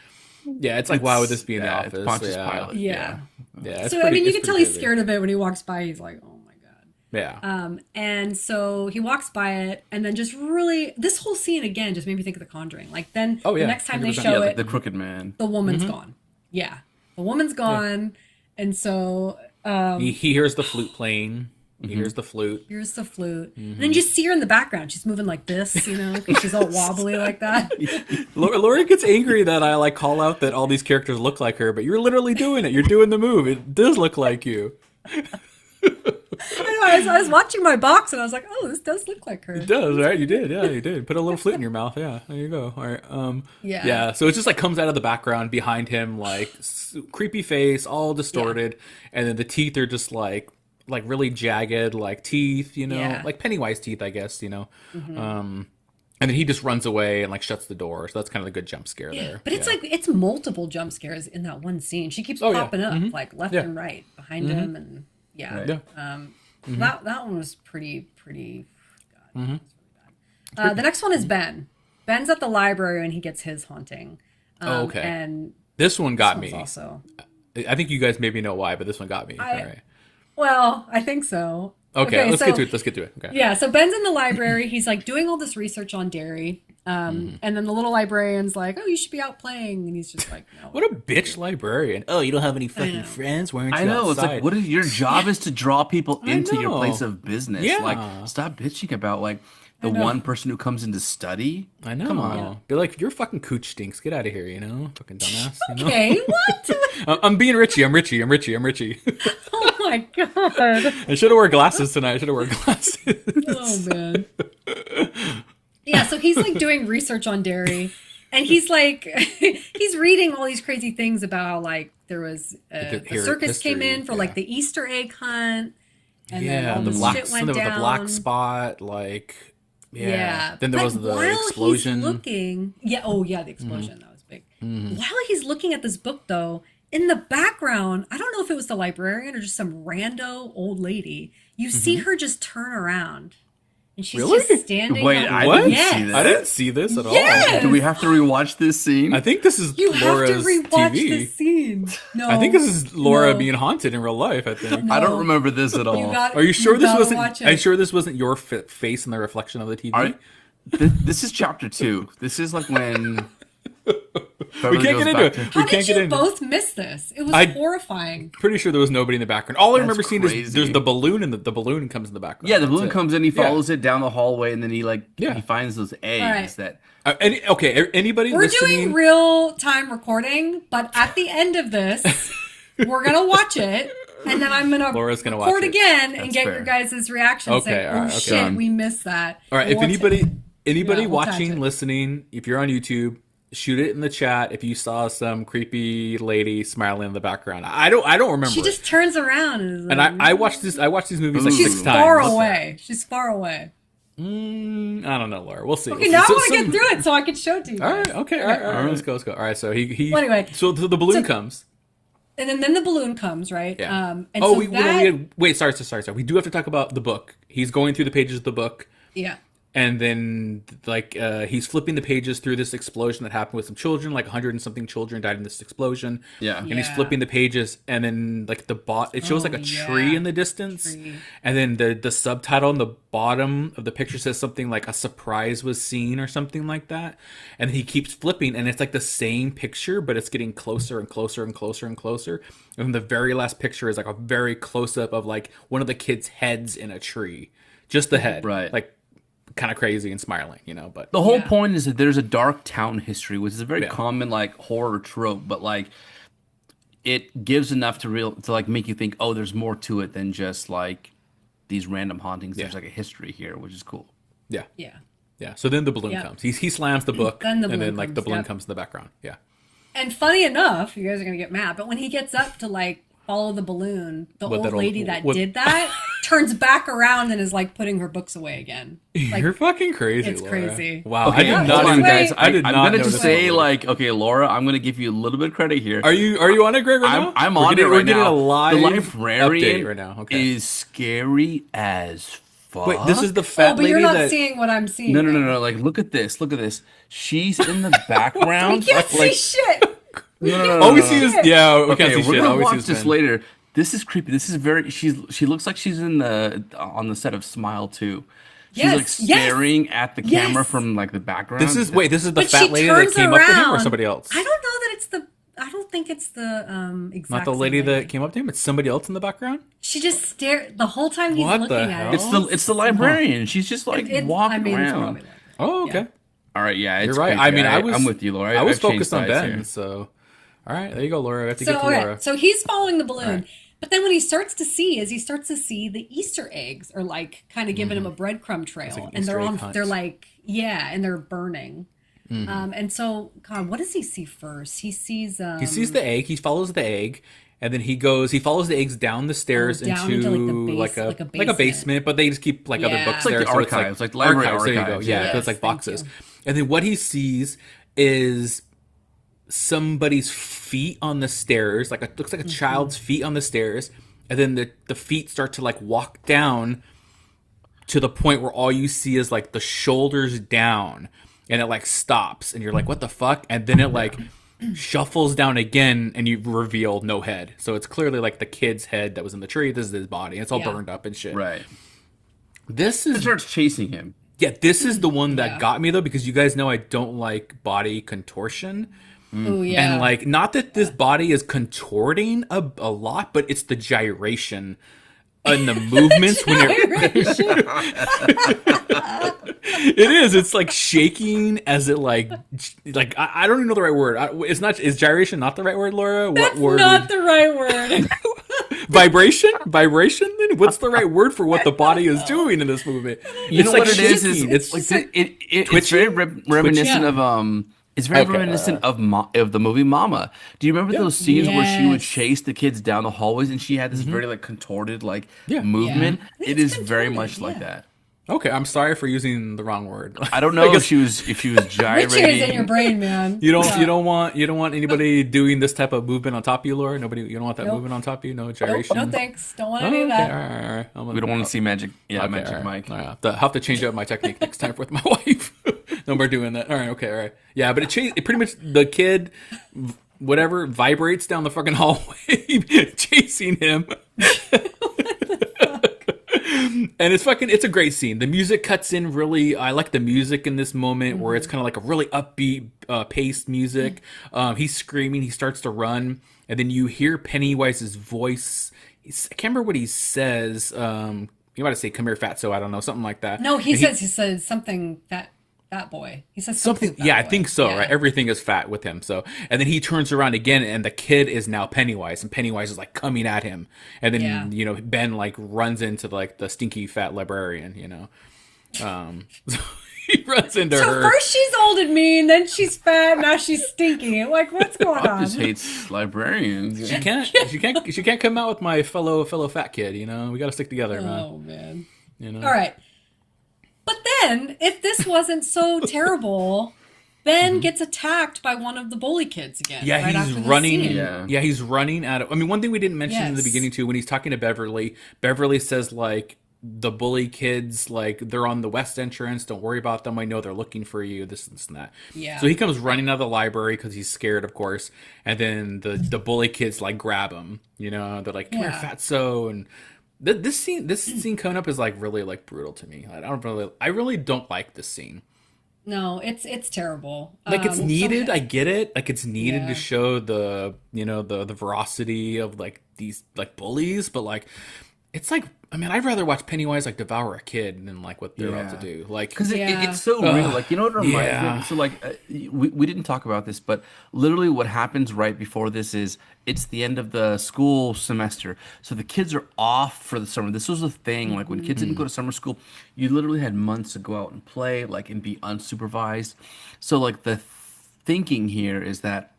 Speaker 1: Yeah, it's like, why would this be in the
Speaker 3: Yeah, it's
Speaker 1: office?
Speaker 3: Pontius
Speaker 1: Yeah,
Speaker 3: Pilate.
Speaker 2: Yeah.
Speaker 1: it's
Speaker 2: So,
Speaker 1: pretty-
Speaker 2: you
Speaker 1: it's
Speaker 2: can tell
Speaker 1: pretty
Speaker 2: he's
Speaker 1: crazy.
Speaker 2: scared of it when he walks by. He's like, oh my God.
Speaker 1: Yeah.
Speaker 2: And so he walks by it, and then just really, this whole scene again just made me think of The Conjuring. Like, then
Speaker 1: Oh, yeah,
Speaker 2: the next time they
Speaker 1: 100%.
Speaker 2: show
Speaker 3: Yeah,
Speaker 2: it,
Speaker 3: the crooked man.
Speaker 2: the woman's gone. Yeah. The woman's gone. And so,
Speaker 1: He hears the flute playing. He hears the flute.
Speaker 2: Here's the flute. And then you see her in the background. She's moving like this, you know, because she's all wobbly like that.
Speaker 1: Laura gets angry that I like call out that all these characters look like her, but you're literally doing it. You're doing the move. It does look like you.
Speaker 2: I know. I was watching my box and I was like, oh, this does look like her.
Speaker 1: It does, right? You did. Yeah, you did. Put a little flute in your mouth. Yeah, there you go. All right. Yeah. So it just like comes out of the background behind him, like creepy face, all distorted, and then the teeth are just like really jagged, like teeth, you know, like Pennywise teeth, I guess, you know. And then he just runs away and like shuts the door. So that's kind of a good jump scare there.
Speaker 2: But it's like it's multiple jump scares in that one scene. She keeps popping up like left and right behind him, and that one was pretty. God, the next one is Ben. Ben's at the library and he gets his haunting.
Speaker 1: Okay.
Speaker 2: And
Speaker 1: this one got me.
Speaker 2: Also,
Speaker 1: I think you guys maybe know why, but this one got me. All right.
Speaker 2: Well, I think so.
Speaker 1: Okay, let's get to it. Okay.
Speaker 2: Yeah, so Ben's in the library. He's like doing all this research on Derry. And then the little librarian's like, oh, you should be out playing. And he's just like, no.
Speaker 1: What a bitch librarian. Oh, you don't have any fucking friends? Why aren't you
Speaker 3: I know.
Speaker 1: outside?
Speaker 3: It's like, your job is to draw people into your place of business.
Speaker 1: Yeah.
Speaker 3: Like, stop bitching about like the one person who comes in to study.
Speaker 1: I know.
Speaker 3: Come on.
Speaker 1: Be like, your fucking cooch stinks. Get out of here, you know? Fucking dumbass. You know?
Speaker 2: Okay, what?
Speaker 1: I'm being Richie. I'm Richie.
Speaker 2: Oh my God.
Speaker 1: I should have worn glasses tonight.
Speaker 2: Oh, man. Yeah, so he's like doing research on Derry, and he's like, he's reading all these crazy things about how like there was a circus came in for like the Easter egg hunt, and then all this shit went down.
Speaker 1: The black spot, like,
Speaker 2: yeah.
Speaker 1: Then there was the explosion.
Speaker 2: He's looking, the explosion, that was big. While he's looking at this book, though, in the background, I don't know if it was the librarian or just some rando old lady, you see her just turn around. And she's just standing.
Speaker 3: Wait, I didn't see this.
Speaker 1: I didn't see this at all.
Speaker 3: Do we have to rewatch this scene?
Speaker 1: I think this is Laura's
Speaker 2: have to rewatch
Speaker 1: TV.
Speaker 2: this scene. No,
Speaker 1: I think this is Laura being haunted in real life. I think.
Speaker 3: I don't remember this at all.
Speaker 1: Are you sure this wasn't? Are you sure this wasn't your face in the reflection of the TV?
Speaker 3: This is chapter 2. This is like when.
Speaker 1: We can't get into it.
Speaker 2: How did you both miss this? It was horrifying.
Speaker 1: Pretty sure there was nobody in the background. All I remember seeing is there's the balloon, and the balloon comes in the background.
Speaker 3: Yeah, the balloon comes in, he follows it down the hallway, and then he finds those eggs that.
Speaker 1: Anybody
Speaker 2: We're
Speaker 1: listening?
Speaker 2: doing real time recording, but at the end of this, we're gonna watch it, and then I'm gonna record again and get your guys' reaction.
Speaker 1: Okay,
Speaker 2: shit, we missed that.
Speaker 1: All right, if anybody watching, listening, if you're on YouTube, shoot it in the chat if you saw some creepy lady smiling in the background. I don't remember.
Speaker 2: She just turns around and
Speaker 1: I watched these movies like 6 times.
Speaker 2: She's far away. She's far away.
Speaker 1: I don't know, Laura. We'll see.
Speaker 2: Okay, now I want to get through it so I can show it to you.
Speaker 1: All right. Okay. All right. Let's go. All right. So he.
Speaker 2: Well, anyway,
Speaker 1: so the balloon comes.
Speaker 2: And then the balloon comes, right?
Speaker 1: Yeah.
Speaker 2: And
Speaker 1: wait. Sorry. We do have to talk about the book. He's going through the pages of the book.
Speaker 2: Yeah.
Speaker 1: And then, he's flipping the pages through this explosion that happened with some children, like 100 and something children died in this explosion.
Speaker 3: Yeah.
Speaker 1: And he's flipping the pages, and then, it shows, a tree in the distance. And then the subtitle on the bottom of the picture says something like, a surprise was seen, or something like that. And he keeps flipping, and it's, the same picture, but it's getting closer and closer and closer and closer. And then the very last picture is, a very close-up of, one of the kids' heads in a tree. Just the head.
Speaker 3: Right.
Speaker 1: Kind of crazy and smiling, but
Speaker 3: the whole point is that there's a dark town history, which is a very common horror trope, but it gives enough to make you think, oh, there's more to it than just these random hauntings. There's a history here, which is cool.
Speaker 1: Yeah. So then the balloon comes. He slams the book, and then the balloon comes in the background. Yeah.
Speaker 2: And funny enough, you guys are gonna get mad, but when he gets up to follow the balloon, the old lady that did that turns back around and is putting her books away again.
Speaker 1: You're fucking crazy.
Speaker 2: It's
Speaker 1: Laura.
Speaker 2: Crazy.
Speaker 1: Wow.
Speaker 3: Okay,
Speaker 1: I did not,
Speaker 3: guys.
Speaker 1: I'm
Speaker 3: gonna just say okay, Laura, I'm gonna give you a little bit of credit here.
Speaker 1: Are you on it, Greg? Right now?
Speaker 3: I'm on it right now.
Speaker 1: We're getting a live
Speaker 3: the librarian
Speaker 1: right now. Okay.
Speaker 3: Is scary as fuck.
Speaker 1: Wait, this is the fat lady.
Speaker 2: But you're not seeing what I'm seeing.
Speaker 3: No. Look at this. She's in the background.
Speaker 2: We can't see shit.
Speaker 3: No.
Speaker 1: All we see is we can't see
Speaker 3: we're
Speaker 1: shit.
Speaker 3: gonna
Speaker 1: All we see
Speaker 3: watch
Speaker 1: is
Speaker 3: this later. This is creepy. This is very. She looks like she's on the set of Smile 2. She's staring at the camera from the background.
Speaker 1: This is the fat lady that came up to him, or somebody else?
Speaker 2: I don't know that it's I don't think it's the exact
Speaker 1: Not the
Speaker 2: same
Speaker 1: lady
Speaker 2: lady.
Speaker 1: that came up to him. It's somebody else in the background.
Speaker 2: She just stared the whole time he's
Speaker 1: What the
Speaker 2: looking
Speaker 1: hell?
Speaker 2: at it.
Speaker 3: It's the librarian. She's just like walking
Speaker 2: I mean, it's
Speaker 3: around.
Speaker 2: probably like that.
Speaker 1: Oh, okay.
Speaker 2: Yeah.
Speaker 3: All right, yeah, it's
Speaker 1: You're right.
Speaker 3: creepy.
Speaker 1: I mean,
Speaker 3: I'm with you, Laura.
Speaker 1: I was
Speaker 3: I've changed
Speaker 1: focused on
Speaker 3: sides
Speaker 1: Ben.
Speaker 3: here.
Speaker 1: So, all right, there you go, Laura. I have to
Speaker 2: So,
Speaker 1: get to
Speaker 2: okay,
Speaker 1: Laura.
Speaker 2: so he's following the balloon.
Speaker 1: Right.
Speaker 2: But then what he starts to see is the Easter eggs are like kind of giving him a breadcrumb trail.
Speaker 1: like an
Speaker 2: And
Speaker 1: Easter egg hunt.
Speaker 2: they're like, yeah, and they're burning.
Speaker 1: Mm-hmm.
Speaker 2: And so, God, what does he see first? He sees
Speaker 1: He sees the egg. He follows the egg, and then he follows the eggs down the stairs
Speaker 2: down
Speaker 1: into
Speaker 2: like the
Speaker 1: like a
Speaker 2: basement.
Speaker 1: basement. But they just keep like other
Speaker 2: Yeah.
Speaker 1: books
Speaker 2: It's
Speaker 3: like
Speaker 1: there.
Speaker 3: the
Speaker 1: so
Speaker 3: archives, like library
Speaker 1: There you go.
Speaker 3: archives,
Speaker 1: Yeah,
Speaker 3: yeah.
Speaker 1: so it's like
Speaker 2: Yes, thank
Speaker 1: boxes.
Speaker 2: you.
Speaker 1: And then what he sees is somebody's feet on the stairs. Looks like a child's feet on the stairs, and then the feet start to like walk down to the point where all you see is like the shoulders down, and it like stops, and you're like, what the fuck? And then it like shuffles down again, and you reveal no head. So it's clearly like the kid's head that was in the tree. This is his body. It's all
Speaker 2: Yeah.
Speaker 1: burned up and shit.
Speaker 3: Right.
Speaker 1: This
Speaker 3: It
Speaker 1: is
Speaker 3: starts chasing him.
Speaker 1: this is the one that
Speaker 2: Yeah.
Speaker 1: got me though, because you guys know I don't like body contortion.
Speaker 2: Oh, yeah.
Speaker 1: And like, not that this body is contorting a lot, but it's the gyration and the movements when it is. It's like shaking as it like I don't even know the right word. It's not. Is gyration not the right word, Laura? What
Speaker 2: That's
Speaker 1: word?
Speaker 2: not the right word.
Speaker 1: Vibration? Vibration? Then what's the right word for what the body is doing in this movement?
Speaker 3: You know
Speaker 1: like
Speaker 3: what it is?
Speaker 1: shaking.
Speaker 3: It's
Speaker 1: It's
Speaker 3: like it's very reminiscent
Speaker 2: Yeah.
Speaker 3: of It's very
Speaker 1: Okay,
Speaker 3: reminiscent of the movie Mama. Do you remember those scenes where she would
Speaker 2: Yes.
Speaker 3: chase the kids down the hallways and she had this very like contorted like
Speaker 1: Yeah.
Speaker 3: movement?
Speaker 2: Yeah.
Speaker 3: It
Speaker 2: It's
Speaker 3: is very
Speaker 2: contorted,
Speaker 3: much like
Speaker 2: yeah.
Speaker 3: that.
Speaker 1: Okay, I'm sorry for using the wrong word.
Speaker 3: I don't know if she was gyrating.
Speaker 2: Which is in your brain, man.
Speaker 1: You don't want anybody doing this type of movement on top of you, Laura. You don't want that
Speaker 2: Nope.
Speaker 1: movement on top of you. No
Speaker 2: Nope,
Speaker 1: gyration.
Speaker 2: no thanks. Don't want
Speaker 1: Oh,
Speaker 2: any of
Speaker 1: okay,
Speaker 2: that.
Speaker 1: all right. I'm
Speaker 3: We don't want to see magic. Yeah,
Speaker 1: Okay,
Speaker 3: magic
Speaker 1: all right.
Speaker 3: Mike.
Speaker 1: All right. I'll have to change up my technique next time with my wife. No more doing that. All right. Okay. All right. Yeah, but it pretty much the kid, whatever, vibrates down the fucking hallway, chasing him. And it's a great scene. The music cuts in really. I like the music in this moment where it's kind of like a really upbeat, paced music. He's screaming. He starts to run, and then you hear Pennywise's voice. I can't remember what he says. You might have say "Come here, fatso." I don't know, something like that.
Speaker 2: No, he
Speaker 1: And
Speaker 2: says something fat boy. He says
Speaker 1: something.
Speaker 2: fat
Speaker 1: Yeah, I
Speaker 2: boy.
Speaker 1: think so.
Speaker 2: Yeah.
Speaker 1: Right, everything is fat with him. So, and then he turns around again, and the kid is now Pennywise, and Pennywise is like coming at him, and then
Speaker 2: Yeah.
Speaker 1: Ben like runs into like the stinky fat librarian. So he runs into
Speaker 2: So
Speaker 1: her.
Speaker 2: first she's old and mean, then she's fat, now she's stinky. Like, what's going
Speaker 3: Bob
Speaker 2: on?
Speaker 3: just hates librarians.
Speaker 1: She can't come out with my fellow fat kid. We got to stick together, man.
Speaker 2: Oh man.
Speaker 1: All
Speaker 2: All right. But then, if this wasn't so terrible, Ben gets attacked by one of the bully kids again.
Speaker 1: Yeah,
Speaker 2: right
Speaker 1: he's
Speaker 2: after this
Speaker 1: running.
Speaker 2: scene.
Speaker 3: Yeah.
Speaker 1: He's running out of. I mean, one thing we didn't mention in the
Speaker 2: Yes.
Speaker 1: beginning too, when he's talking to Beverly, Beverly says like the bully kids, like they're on the west entrance. Don't worry about them. I know they're looking for you. This and that.
Speaker 2: Yeah.
Speaker 1: So he comes running out of the library because he's scared, of course. And then the bully kids like grab him. They're like, "Come here,
Speaker 2: Yeah.
Speaker 1: fatso!" And this scene coming up is like really like brutal to me. I really don't like this scene.
Speaker 2: No, it's terrible.
Speaker 1: Like it's
Speaker 2: So-
Speaker 1: needed, I get it. Like it's needed
Speaker 2: Yeah.
Speaker 1: to show the the veracity of like these like bullies, but like it's like I'd rather watch Pennywise like devour a kid than like what they're about to do. Like
Speaker 3: Because
Speaker 2: Yeah.
Speaker 3: it's so real. Like, you know what it reminds me
Speaker 1: Yeah.
Speaker 3: of? So, like, we didn't talk about this, but literally what happens right before this is it's the end of the school semester. So the kids are off for the summer. This was a thing. Like, when kids didn't go to summer school, you literally had months to go out and play, like, and be unsupervised. So, like, the thinking here is that,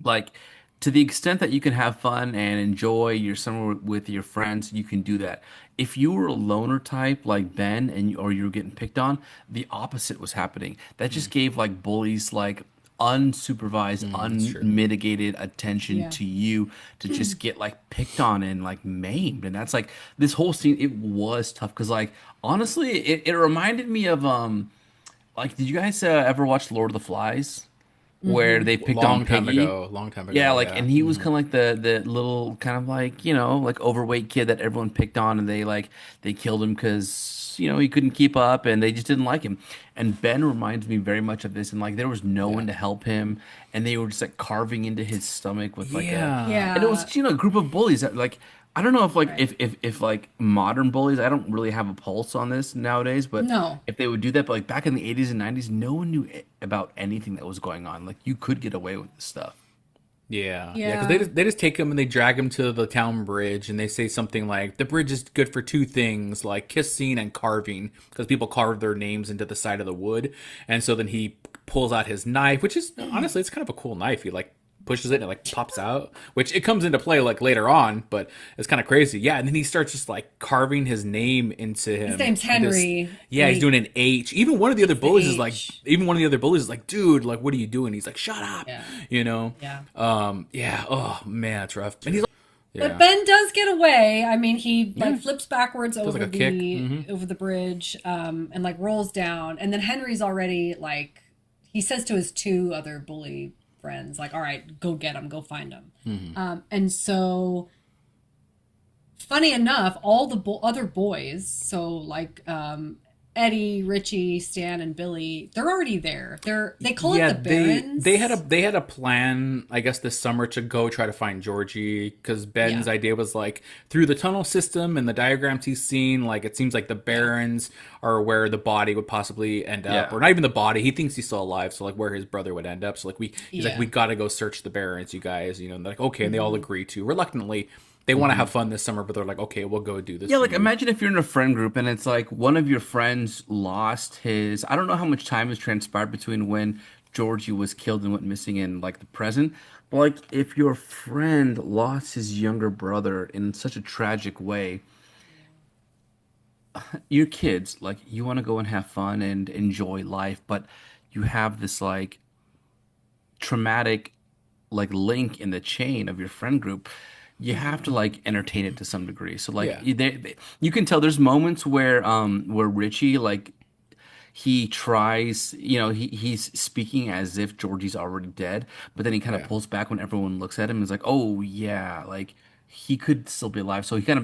Speaker 3: like, to the extent that you can have fun and enjoy your summer with your friends, you can do that. If you were a loner type like Ben or you were getting picked on, the opposite was happening. That just gave like bullies like unsupervised, unmitigated attention
Speaker 2: Yeah.
Speaker 3: to you to just get like picked on and like maimed. And that's like this whole scene, it was tough because like honestly, it reminded me of like did you guys ever watch Lord of the Flies? where they picked on Piggy.
Speaker 1: Long time
Speaker 3: Yeah,
Speaker 1: ago.
Speaker 3: like,
Speaker 1: Yeah.
Speaker 3: and he was kind of like the little kind of like, like overweight kid that everyone picked on, and they killed him because he couldn't keep up, and they just didn't like him. And Ben reminds me very much of this, and like there was no
Speaker 1: Yeah.
Speaker 3: one to help him, and they were just like carving into his stomach with like
Speaker 1: Yeah.
Speaker 3: and it was
Speaker 2: Yeah.
Speaker 3: a group of bullies that like. I don't know if like
Speaker 2: Right.
Speaker 3: if like modern bullies, I don't really have a pulse on this nowadays, but
Speaker 2: No.
Speaker 3: if they would do that, but like back in the 80s and 90s, no one knew about anything that was going on. Like you could get away with this stuff.
Speaker 1: Yeah, yeah, because
Speaker 2: Yeah.
Speaker 1: they just take him and they drag him to the town bridge, and they say something like the bridge is good for two things, like kissing and carving, because people carve their names into the side of the wood, and so then he pulls out his knife, which is honestly it's kind of a cool knife. He like pushes it and it like pops out, which it comes into play like later on, but it's kind of crazy. Yeah, and then he starts just like carving his name into him.
Speaker 2: His name's
Speaker 1: And this-
Speaker 2: Henry.
Speaker 1: yeah, he's doing an H. Even one of the other bullies is like,
Speaker 2: H.
Speaker 1: dude, like, what are you doing? He's like, shut up,
Speaker 2: Yeah.
Speaker 1: you know.
Speaker 2: Yeah.
Speaker 1: Yeah. Oh man, it's rough. And he's
Speaker 2: But
Speaker 1: yeah,
Speaker 2: Ben does get away. I mean, he like flips backwards over
Speaker 1: like a kick.
Speaker 2: over the bridge, and like rolls down. And then Henry's already like, he says to his two other bully friends, like, "All right, go get him, go find him." And so, funny enough, all the other boys, so like Eddie, Richie, Stan, and Billy, they're already there. They call it the Barons.
Speaker 1: they had a plan, I guess, this summer to go try to find Georgie, because Ben's
Speaker 2: Yeah.
Speaker 1: idea was like through the tunnel system and the diagrams he's seen, like it seems like the Barons are where the body would possibly end up,
Speaker 3: Yeah.
Speaker 1: or not even the body. He thinks he's still alive, so like where his brother would end up. So like he's like,
Speaker 2: Yeah.
Speaker 1: we got to go search the Barons, you guys, and they're like, okay, and they all agree to reluctantly. They want to have fun this summer, but they're like, okay, we'll go do this.
Speaker 3: Yeah, like imagine if you're in a friend group and it's like one of your friends lost his. I don't know how much time has transpired between when Georgie was killed and went missing in like the present. But like if your friend lost his younger brother in such a tragic way, your kids, like you want to go and have fun and enjoy life, but you have this like traumatic like link in the chain of your friend group. You have to like entertain it to some degree. So like
Speaker 1: Yeah.
Speaker 3: you can tell there's moments where Richie like he tries, he's speaking as if Georgie's already dead, but then he kind of
Speaker 1: Yeah.
Speaker 3: pulls back when everyone looks at him and is like, "Oh yeah, like he could still be alive." So he kind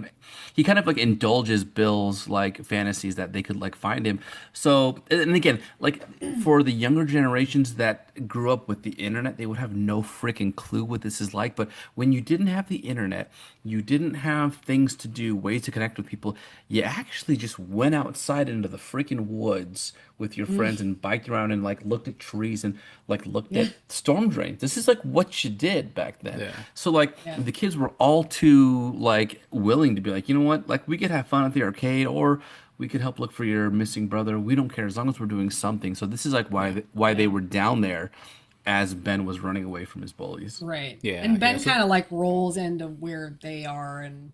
Speaker 3: of like indulges Bill's like fantasies that they could like find him. So and again, like for the younger generations that grew up with the internet, they would have no freaking clue what this is like. But when you didn't have the internet, you didn't have things to do, ways to connect with people. You actually just went outside into the freaking woods with your friends and biked around and like looked at trees and like looked at storm drains. This is like what you did back then.
Speaker 1: Yeah.
Speaker 3: So like the kids were all too like willing to be like, you know what, like we could have fun at the arcade or we could help look for your missing brother. We don't care as long as we're doing something. So this is like why they were down there as Ben was running away from his bullies.
Speaker 2: Right.
Speaker 1: Yeah,
Speaker 2: And Ben
Speaker 1: yeah, so-
Speaker 2: kind of like rolls into where they are, and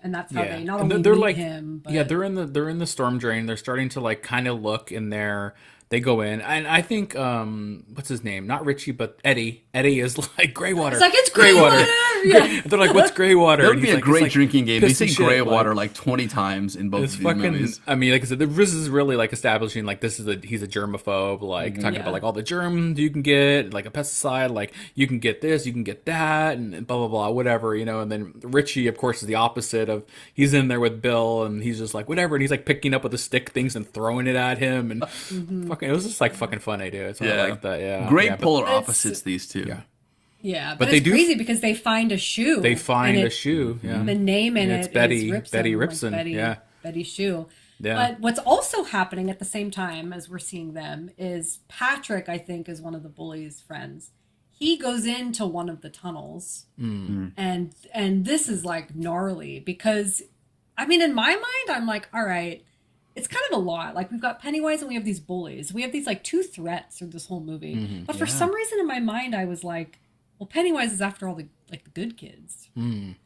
Speaker 2: that's how they not
Speaker 1: And
Speaker 2: only
Speaker 1: they're
Speaker 2: meet
Speaker 1: like,
Speaker 2: him, but
Speaker 1: yeah, they're in the storm drain. They're starting to like kind of look in there. They go in, and I think what's his name? Not Richie, but Eddie. Eddie is like Greywater.
Speaker 2: it's like it's Greywater. Yeah.
Speaker 1: They're like, what's Greywater?
Speaker 3: That
Speaker 1: And
Speaker 3: would be
Speaker 1: he's
Speaker 3: a
Speaker 1: like-
Speaker 3: great
Speaker 1: he's like
Speaker 3: drinking game. They
Speaker 1: pissed
Speaker 3: say
Speaker 1: and shit,
Speaker 3: gray
Speaker 1: like-
Speaker 3: water like 20 times in both
Speaker 1: It's
Speaker 3: of these
Speaker 1: fucking.
Speaker 3: movies.
Speaker 1: I mean, like I said, this is really like establishing like he's a germaphobe, like talking
Speaker 2: Yeah.
Speaker 1: about like all the germs you can get, like a pesticide, like you can get this, you can get that, and blah blah blah, whatever, And then Richie, of course, is the opposite of. He's in there with Bill, and he's just like whatever, and he's like picking up with the stick things and throwing it at him, and fucking. It was just like fucking funny, dude. So I like that. Yeah,
Speaker 3: Great
Speaker 1: yeah, but
Speaker 3: polar
Speaker 2: It's-
Speaker 3: opposites, these two.
Speaker 1: Yeah.
Speaker 2: Yeah,
Speaker 1: But
Speaker 2: but
Speaker 1: they
Speaker 2: it's
Speaker 1: do-
Speaker 2: crazy because they find a shoe.
Speaker 1: They find
Speaker 2: and
Speaker 1: a shoe. Yeah.
Speaker 2: The name in
Speaker 1: Yeah,
Speaker 2: it
Speaker 1: it's
Speaker 2: is
Speaker 1: Betty-
Speaker 2: Ripson,
Speaker 1: Betty
Speaker 2: like
Speaker 1: Ripson,
Speaker 2: Betty,
Speaker 1: yeah.
Speaker 2: Betty's shoe.
Speaker 1: Yeah.
Speaker 2: But what's also happening at the same time as we're seeing them is Patrick, I think, is one of the bullies' friends. He goes into one of the tunnels, and this is like gnarly because, I mean, in my mind, I'm like, all right, it's kind of a lot. Like we've got Pennywise and we have these bullies. We have these like two threats through this whole movie. But for some reason in my mind, I was like, well, Pennywise is after all the good kids.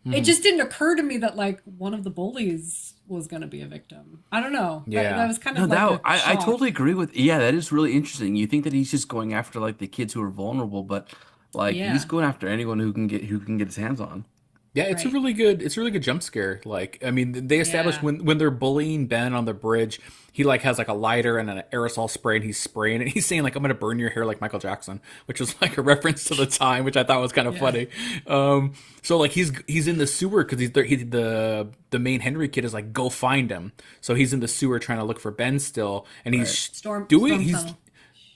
Speaker 2: It just didn't occur to me that like one of the bullies was going to be a victim. I don't know.
Speaker 1: Yeah.
Speaker 2: That was kind
Speaker 3: No,
Speaker 2: of like
Speaker 3: that
Speaker 2: a
Speaker 3: I
Speaker 2: shock.
Speaker 3: totally agree with. Yeah, that is really interesting. You think that he's just going after like the kids who are vulnerable, but like
Speaker 2: Yeah.
Speaker 3: he's going after anyone who can get his hands on.
Speaker 1: Yeah, it's a
Speaker 2: Right.
Speaker 1: really good jump scare. Like, I mean, they establish
Speaker 2: Yeah.
Speaker 1: when they're bullying Ben on the bridge, he like has like a lighter and an aerosol spray, and he's spraying it. He's saying like, "I'm gonna burn your hair like Michael Jackson," which is like a reference to the time, which I thought was kind of
Speaker 2: Yeah.
Speaker 1: funny. So like he's in the sewer because the main Henry kid is like, "Go find him." So he's in the sewer trying to look for Ben still, and
Speaker 3: Right.
Speaker 1: he's
Speaker 2: Storm
Speaker 1: he's
Speaker 2: tunnel.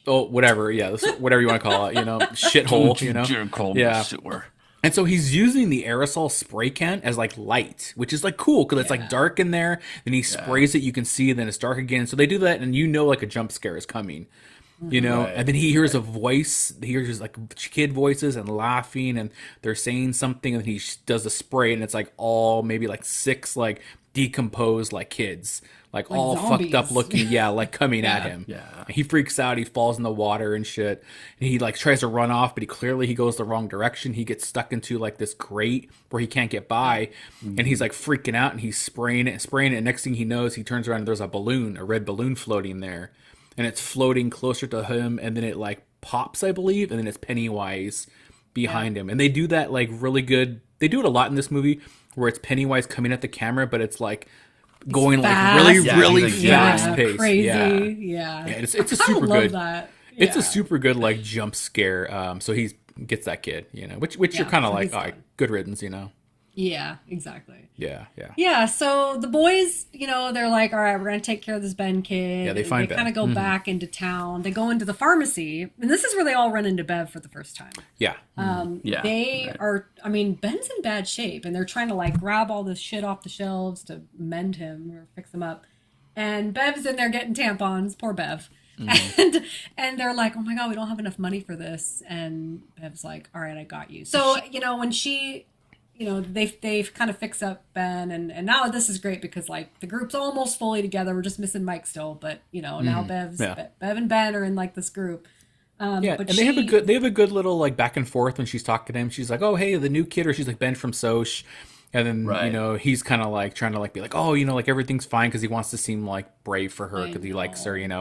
Speaker 1: oh whatever, yeah, whatever you want to call it, shithole, yeah.
Speaker 3: Sewer.
Speaker 1: And so he's using the aerosol spray can as like light, which is like cool because it's like
Speaker 2: Yeah.
Speaker 1: dark in there. Then he sprays it, you can see, then it's dark again. So they do that, and like a jump scare is coming,
Speaker 3: Right.
Speaker 1: And then he hears a voice. He hears like kid voices and laughing, and they're saying something, and he does a spray, and it's like all maybe like 6 like decomposed like kids, like all fucked up
Speaker 2: zombies.
Speaker 1: looking, yeah, like coming at him.
Speaker 3: Yeah.
Speaker 1: He freaks out. He falls in the water and shit. And he like tries to run off, but he goes the wrong direction. He gets stuck into like this grate where he can't get by, and he's like freaking out, and he's spraying it and spraying it. And next thing he knows, he turns around and there's a red balloon floating there, and it's floating closer to him, and then it like pops, I believe, and then it's Pennywise behind him. And they do that like really good. They do it a lot in this movie where it's Pennywise coming at the camera, but it's like going
Speaker 2: fast.
Speaker 1: like really,
Speaker 3: Yeah,
Speaker 1: really
Speaker 3: he's like,
Speaker 1: fast paced.
Speaker 2: Crazy.
Speaker 1: Yeah.
Speaker 2: Yeah.
Speaker 1: Yeah, it's
Speaker 2: I
Speaker 1: a
Speaker 2: kinda
Speaker 1: super
Speaker 2: love
Speaker 1: good.
Speaker 2: That.
Speaker 1: It's a
Speaker 2: Yeah.
Speaker 1: super good like jump scare. So he gets that kid, which you're
Speaker 2: Yeah,
Speaker 1: kind of
Speaker 2: so
Speaker 1: like,
Speaker 2: he's
Speaker 1: all right,
Speaker 2: fine.
Speaker 1: good riddance,
Speaker 2: Yeah, exactly.
Speaker 1: Yeah, yeah.
Speaker 2: Yeah, so the boys, they're like, all right, we're going to take care of this Ben kid.
Speaker 1: Yeah, they
Speaker 2: And
Speaker 1: find
Speaker 2: They kind of
Speaker 1: Ben.
Speaker 2: go back into town. They go into the pharmacy. And this is where they all run into Bev for the first time.
Speaker 1: Yeah.
Speaker 3: Yeah.
Speaker 2: They
Speaker 3: Right.
Speaker 2: are, Ben's in bad shape. And they're trying to like grab all this shit off the shelves to mend him or fix him up. And Bev's in there getting tampons. Poor Bev. And they're like, oh my God, we don't have enough money for this. And Bev's like, all right, I got you. So, when they've kind of fixed up Ben, and now this is great because like the group's almost fully together. We're just missing Mike still, but now
Speaker 1: Yeah.
Speaker 2: Bev and Ben are in like this group.
Speaker 1: Yeah,
Speaker 2: But
Speaker 1: and they have a good little like back and forth when she's talking to him. She's like, "Oh, hey, the new kid," or she's like Ben from Soch, and then
Speaker 3: Right.
Speaker 1: he's kind of like trying to like be like, "Oh, like everything's fine," because he wants to seem like brave for her
Speaker 2: I
Speaker 1: because he likes her,
Speaker 2: Yeah.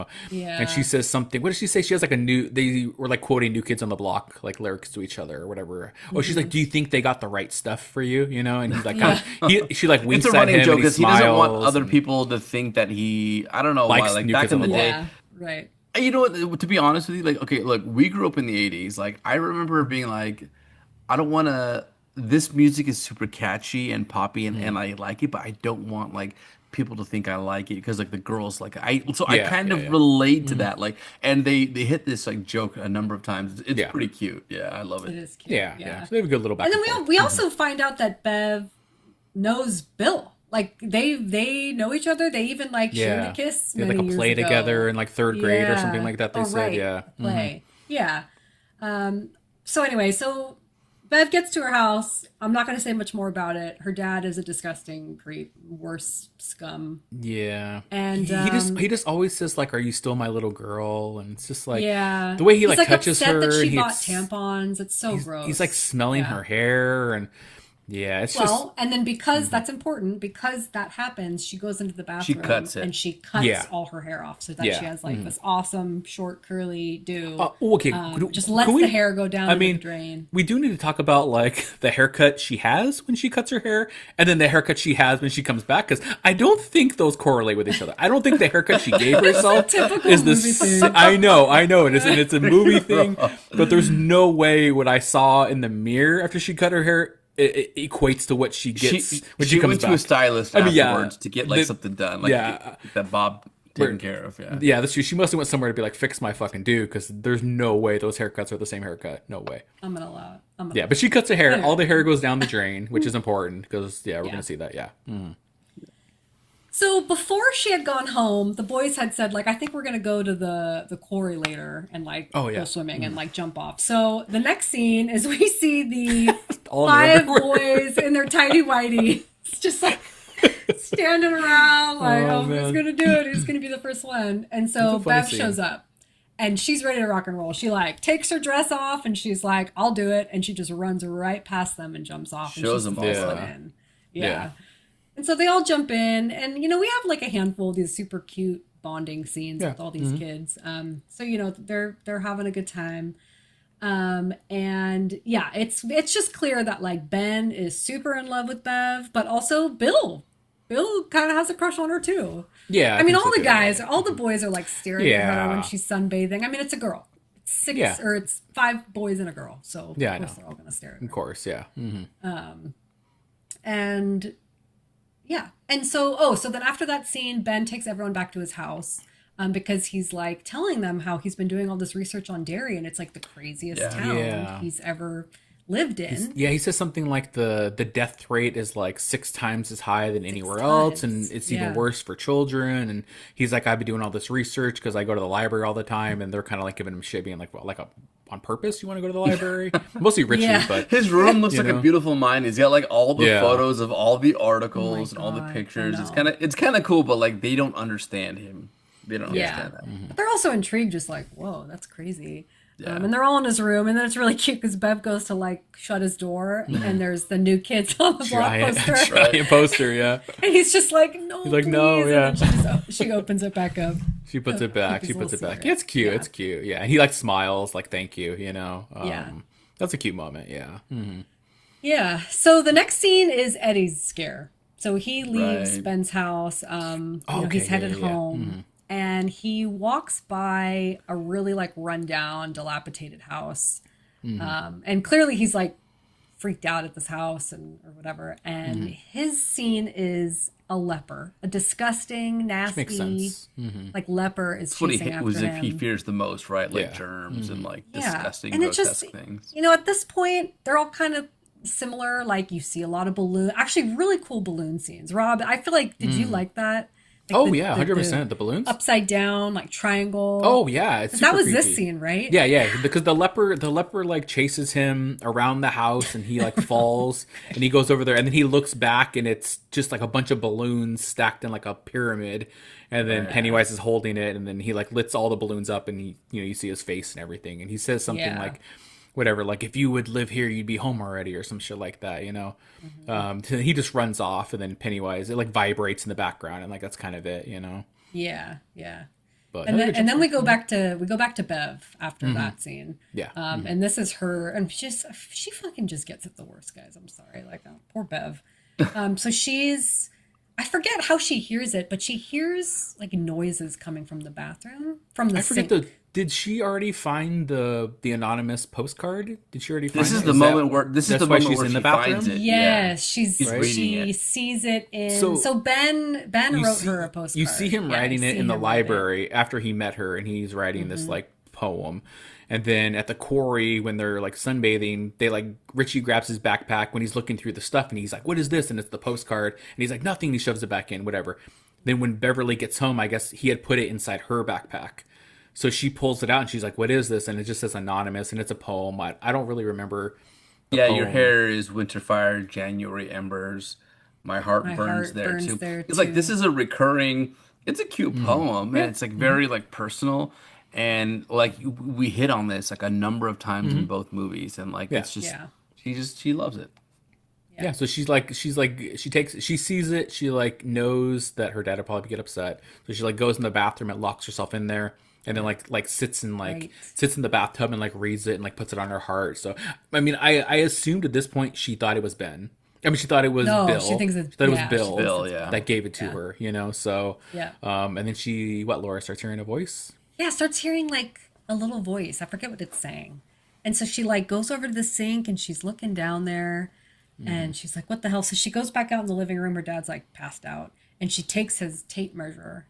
Speaker 1: And she says something. What does she say? She has like they were like quoting New Kids on the Block like lyrics to each other or whatever. Oh, she's like, "Do you think they got the right stuff for you?" And he's like, she like winks
Speaker 3: It's a
Speaker 1: at
Speaker 3: running
Speaker 1: him
Speaker 3: joke
Speaker 1: and he
Speaker 3: because he doesn't want
Speaker 1: smiles
Speaker 3: other
Speaker 1: and-
Speaker 3: people to think that he. I don't know why.
Speaker 1: Likes
Speaker 3: Like
Speaker 1: New
Speaker 3: back
Speaker 1: Kids
Speaker 3: in
Speaker 1: on
Speaker 3: the
Speaker 1: the
Speaker 3: day,
Speaker 2: Yeah, right.
Speaker 3: you know what? To be honest with you, like okay, look, we grew up in the '80s. Like I remember being like, I don't want to. This music is super catchy and poppy, and I like it, but I don't want like people to think I like it because like the girls like I. So I
Speaker 1: Yeah,
Speaker 3: kind
Speaker 1: yeah,
Speaker 3: of
Speaker 1: yeah.
Speaker 3: relate to that. Like, and they hit this like joke a number of times. It's
Speaker 1: Yeah.
Speaker 3: pretty cute. Yeah, I love
Speaker 2: It
Speaker 3: it.
Speaker 2: is cute.
Speaker 1: Yeah. So they have a good little back
Speaker 2: And
Speaker 1: and,
Speaker 2: then
Speaker 1: forth.
Speaker 2: we also find out that Bev knows Bill. Like they know each other. They even like shared a kiss.
Speaker 1: They had like
Speaker 2: many
Speaker 1: a
Speaker 2: years
Speaker 1: play
Speaker 2: ago.
Speaker 1: together in like third grade or
Speaker 2: Yeah.
Speaker 1: something like that. They
Speaker 2: Oh,
Speaker 1: said,
Speaker 2: right.
Speaker 1: yeah.
Speaker 2: A play. Yeah. So anyway, so Bev gets to her house. I'm not going to say much more about it. Her dad is a disgusting creep, worse scum.
Speaker 1: Yeah.
Speaker 2: And,
Speaker 1: he just always says like, "Are you still my little girl?" And it's just like
Speaker 2: Yeah,
Speaker 1: the way he
Speaker 2: He's,
Speaker 1: like touches
Speaker 2: upset
Speaker 1: her.
Speaker 2: that she
Speaker 1: and
Speaker 2: bought
Speaker 1: he's,
Speaker 2: tampons. It's so gross.
Speaker 1: he's like smelling
Speaker 2: Yeah.
Speaker 1: her hair and yeah, it's
Speaker 2: Well, and then because that's important, because that happens, she goes into the bathroom
Speaker 3: cuts it.
Speaker 2: and she cuts
Speaker 1: Yeah.
Speaker 2: all her hair off so that
Speaker 1: Yeah.
Speaker 2: she has like this awesome short curly do.
Speaker 1: okay.
Speaker 2: Just
Speaker 1: Can
Speaker 2: lets
Speaker 1: we-
Speaker 2: the hair go down
Speaker 1: I
Speaker 2: into
Speaker 1: mean,
Speaker 2: the drain.
Speaker 1: we do need to talk about like the haircut she has when she cuts her hair, and then the haircut she has when she comes back. Because I don't think those correlate with each other. I don't think the haircut she gave herself
Speaker 2: typical
Speaker 1: is the.
Speaker 2: movie thing.
Speaker 1: I know, and it's a movie thing. But there's no way what I saw in the mirror after she cut her hair it equates to what she gets when she comes
Speaker 3: went
Speaker 1: back.
Speaker 3: to a stylist
Speaker 1: I mean, yeah,
Speaker 3: afterwards to get like something done, like that Bob taken care of. Yeah.
Speaker 1: Yeah, that's true. She must have went somewhere to be like, fix my fucking do, because there's no way those haircuts are the same haircut. No way.
Speaker 2: I'm gonna allow it.
Speaker 1: Yeah, but she cuts her hair. All the hair goes down the drain, which is important because we're gonna see that. Yeah.
Speaker 2: So before she had gone home, the boys had said like, I think we're gonna go to the quarry later and like
Speaker 1: Oh, yeah.
Speaker 2: go swimming and like jump off. So the next scene is we see the
Speaker 1: All in their
Speaker 2: 5
Speaker 1: underwear.
Speaker 2: boys in their tidy whities, just like standing around like,
Speaker 1: Oh,
Speaker 2: oh, who's
Speaker 1: man.
Speaker 2: gonna do it? Who's gonna be the first one? And so
Speaker 1: It's a funny
Speaker 2: Bev
Speaker 1: scene.
Speaker 2: shows up. And she's ready to rock and roll. She like takes her dress off and she's like, I'll do it. And she just runs right past them and jumps off.
Speaker 3: Shows
Speaker 2: and she's
Speaker 3: them
Speaker 2: the first
Speaker 3: all.
Speaker 2: one
Speaker 1: Yeah.
Speaker 2: in.
Speaker 1: Yeah.
Speaker 2: Yeah. And so they all jump in, and we have like a handful of these super cute bonding scenes
Speaker 1: Yeah.
Speaker 2: with all these kids. So they're having a good time. And yeah, it's just clear that like Ben is super in love with Bev, but also Bill kind of has a crush on her too.
Speaker 1: Yeah,
Speaker 2: I mean,
Speaker 1: think
Speaker 2: all
Speaker 1: so
Speaker 2: the
Speaker 1: too.
Speaker 2: guys, all the boys are like staring at her when
Speaker 1: Yeah.
Speaker 2: she's sunbathing. I mean, it's a girl. It's six
Speaker 1: Yeah.
Speaker 2: or it's 5 boys and a girl, so
Speaker 1: Yeah, I
Speaker 2: of course
Speaker 1: know.
Speaker 2: they're all gonna stare at
Speaker 1: Of
Speaker 2: her.
Speaker 1: course, yeah.
Speaker 2: And yeah, and so then after that scene, Ben takes everyone back to his house. Because he's like telling them how he's been doing all this research on Derry, and it's like the craziest
Speaker 3: Yeah.
Speaker 2: town
Speaker 1: Yeah.
Speaker 2: he's ever lived in.
Speaker 1: Yeah, he says something like the death rate is like 6 times as high than anywhere else, and
Speaker 2: times.
Speaker 1: it's
Speaker 2: Yeah.
Speaker 1: even worse for children. And he's like, I've been doing all this research because I go to the library all the time, and they're kind of like giving him shit, being like, well, like on purpose, you want to go to the library? Mostly Richie,
Speaker 2: Yeah.
Speaker 1: but
Speaker 3: His room looks
Speaker 1: You
Speaker 3: like
Speaker 1: know?
Speaker 3: a beautiful mind. He's got like all the
Speaker 1: Yeah.
Speaker 3: photos of all the articles and all the
Speaker 2: God, I
Speaker 3: pictures. It's
Speaker 2: know.
Speaker 3: kind of cool, but like they don't understand him. They don't
Speaker 2: Yeah.
Speaker 3: understand that.
Speaker 2: But they're also intrigued, just like, whoa, that's crazy.
Speaker 3: Yeah.
Speaker 2: And they're all in his room, and then it's really cute because Bev goes to like shut his door, and there's the new kids on the block
Speaker 1: giant,
Speaker 2: poster,
Speaker 1: giant poster. Yeah,
Speaker 2: and he's just like, no,
Speaker 1: He's like, no,
Speaker 2: please.
Speaker 1: yeah.
Speaker 2: And then she opens it back up.
Speaker 1: she puts it back.
Speaker 2: Keep
Speaker 1: She
Speaker 2: his
Speaker 1: puts it
Speaker 2: little
Speaker 1: back.
Speaker 2: secret.
Speaker 1: Yeah, it's cute.
Speaker 2: Yeah.
Speaker 1: It's cute. Yeah, and he like smiles, like thank you.
Speaker 2: Yeah.
Speaker 1: That's a cute moment. Yeah.
Speaker 2: Yeah. So the next scene is Eddie's scare. So he leaves
Speaker 3: Right.
Speaker 2: Ben's house.
Speaker 1: Okay,
Speaker 2: He's headed
Speaker 1: yeah, yeah.
Speaker 2: home, and he walks by a really like rundown, dilapidated house. And clearly he's like freaked out at this house or whatever. And his scene is a leper, a disgusting, nasty,
Speaker 1: Makes sense.
Speaker 2: like leper is
Speaker 3: That's what
Speaker 2: chasing after him.
Speaker 3: he fears the most, right? Like
Speaker 1: Yeah.
Speaker 3: germs and like
Speaker 2: Yeah.
Speaker 3: disgusting,
Speaker 2: And it just-
Speaker 3: grotesque things.
Speaker 2: At this point, they're all kind of similar. Like you see a lot of actually really cool balloon scenes. Rob, I feel like, did you like that? Like
Speaker 1: Oh yeah, 100%. The balloons.
Speaker 2: upside down, like triangle.
Speaker 1: Oh yeah, it's
Speaker 2: that
Speaker 1: super
Speaker 2: was this
Speaker 1: creepy.
Speaker 2: scene, right?
Speaker 1: Yeah, because the leper like chases him around the house, and he like falls, and he goes over there, and then he looks back, and it's just like a bunch of balloons stacked in like a pyramid, and then Pennywise is holding it, and then he like lifts all the balloons up, and he you see his face and everything, and he says something
Speaker 2: Yeah.
Speaker 1: like, whatever, like if you would live here, you'd be home already, or some shit like that, So he just runs off, and then Pennywise, it like vibrates in the background, and like that's kind of it,
Speaker 2: Yeah.
Speaker 1: But
Speaker 2: And then we go back to Bev after that scene.
Speaker 1: yeah.
Speaker 2: And this is her, and she fucking just gets it the worst, guys. I'm sorry, like poor Bev. So I forget how she hears it, but she hears like noises coming from the bathroom, from the
Speaker 1: I forget
Speaker 2: sink.
Speaker 1: did she already find the anonymous postcard? Did she already find
Speaker 3: This
Speaker 1: it?
Speaker 3: is the
Speaker 1: Is
Speaker 3: moment
Speaker 1: that-
Speaker 3: where this is
Speaker 1: that's
Speaker 3: the
Speaker 1: why
Speaker 3: moment
Speaker 1: she's
Speaker 3: where
Speaker 1: in
Speaker 3: she
Speaker 1: the bathroom?
Speaker 3: finds it.
Speaker 2: Yes,
Speaker 3: He's reading
Speaker 2: she
Speaker 3: it.
Speaker 2: sees it in.
Speaker 1: So-
Speaker 2: So Ben
Speaker 1: You
Speaker 2: wrote
Speaker 1: see-
Speaker 2: her a postcard.
Speaker 1: You see him
Speaker 2: Yeah,
Speaker 1: writing
Speaker 2: I
Speaker 1: it
Speaker 2: see
Speaker 1: in the
Speaker 2: him write it.
Speaker 1: library after he met her, and he's writing this like poem. And then at the quarry, when they're like sunbathing, Richie grabs his backpack when he's looking through the stuff, and he's like, "What is this?" And it's the postcard, and he's like, "Nothing." He shoves it back in, whatever. Then when Beverly gets home, I guess he had put it inside her backpack. So she pulls it out, and she's like, "What is this?" And it just says anonymous, and it's a poem. I don't really remember.
Speaker 3: Yeah, your
Speaker 1: poem.
Speaker 3: hair is winter fire, January embers. My heart
Speaker 2: My
Speaker 3: burns
Speaker 2: heart
Speaker 3: there
Speaker 2: burns
Speaker 3: too.
Speaker 2: there
Speaker 3: It's like
Speaker 2: too.
Speaker 3: this is a recurring. It's a cute
Speaker 1: Mm-hmm.
Speaker 3: poem, and it's like very like personal, and like we hit on this like a number of times in both movies, and like
Speaker 1: Mm-hmm. Yeah.
Speaker 3: it's just
Speaker 2: Yeah.
Speaker 3: she loves it.
Speaker 1: Yeah, so she sees it, she like knows that her dad will probably get upset. So she like goes in the bathroom and locks herself in there, and then like sits in
Speaker 2: Right.
Speaker 1: the bathtub and like reads it and like puts it on her heart. So I mean, I assumed at this point she thought it was Ben. I mean, she thought it was
Speaker 2: No,
Speaker 1: Bill.
Speaker 2: she thinks it's-
Speaker 1: She thought it
Speaker 2: yeah,
Speaker 1: was
Speaker 2: she
Speaker 1: Bill,
Speaker 2: thinks
Speaker 3: Bill, yeah.
Speaker 1: that gave it to her, So
Speaker 2: Yeah.
Speaker 1: and then Laura starts hearing a voice.
Speaker 2: Yeah, starts hearing like a little voice. I forget what it's saying. And so she like goes over to the sink and she's looking down there and she's like, what the hell? So she goes back out in the living room. Her dad's like passed out and she takes his tape measure.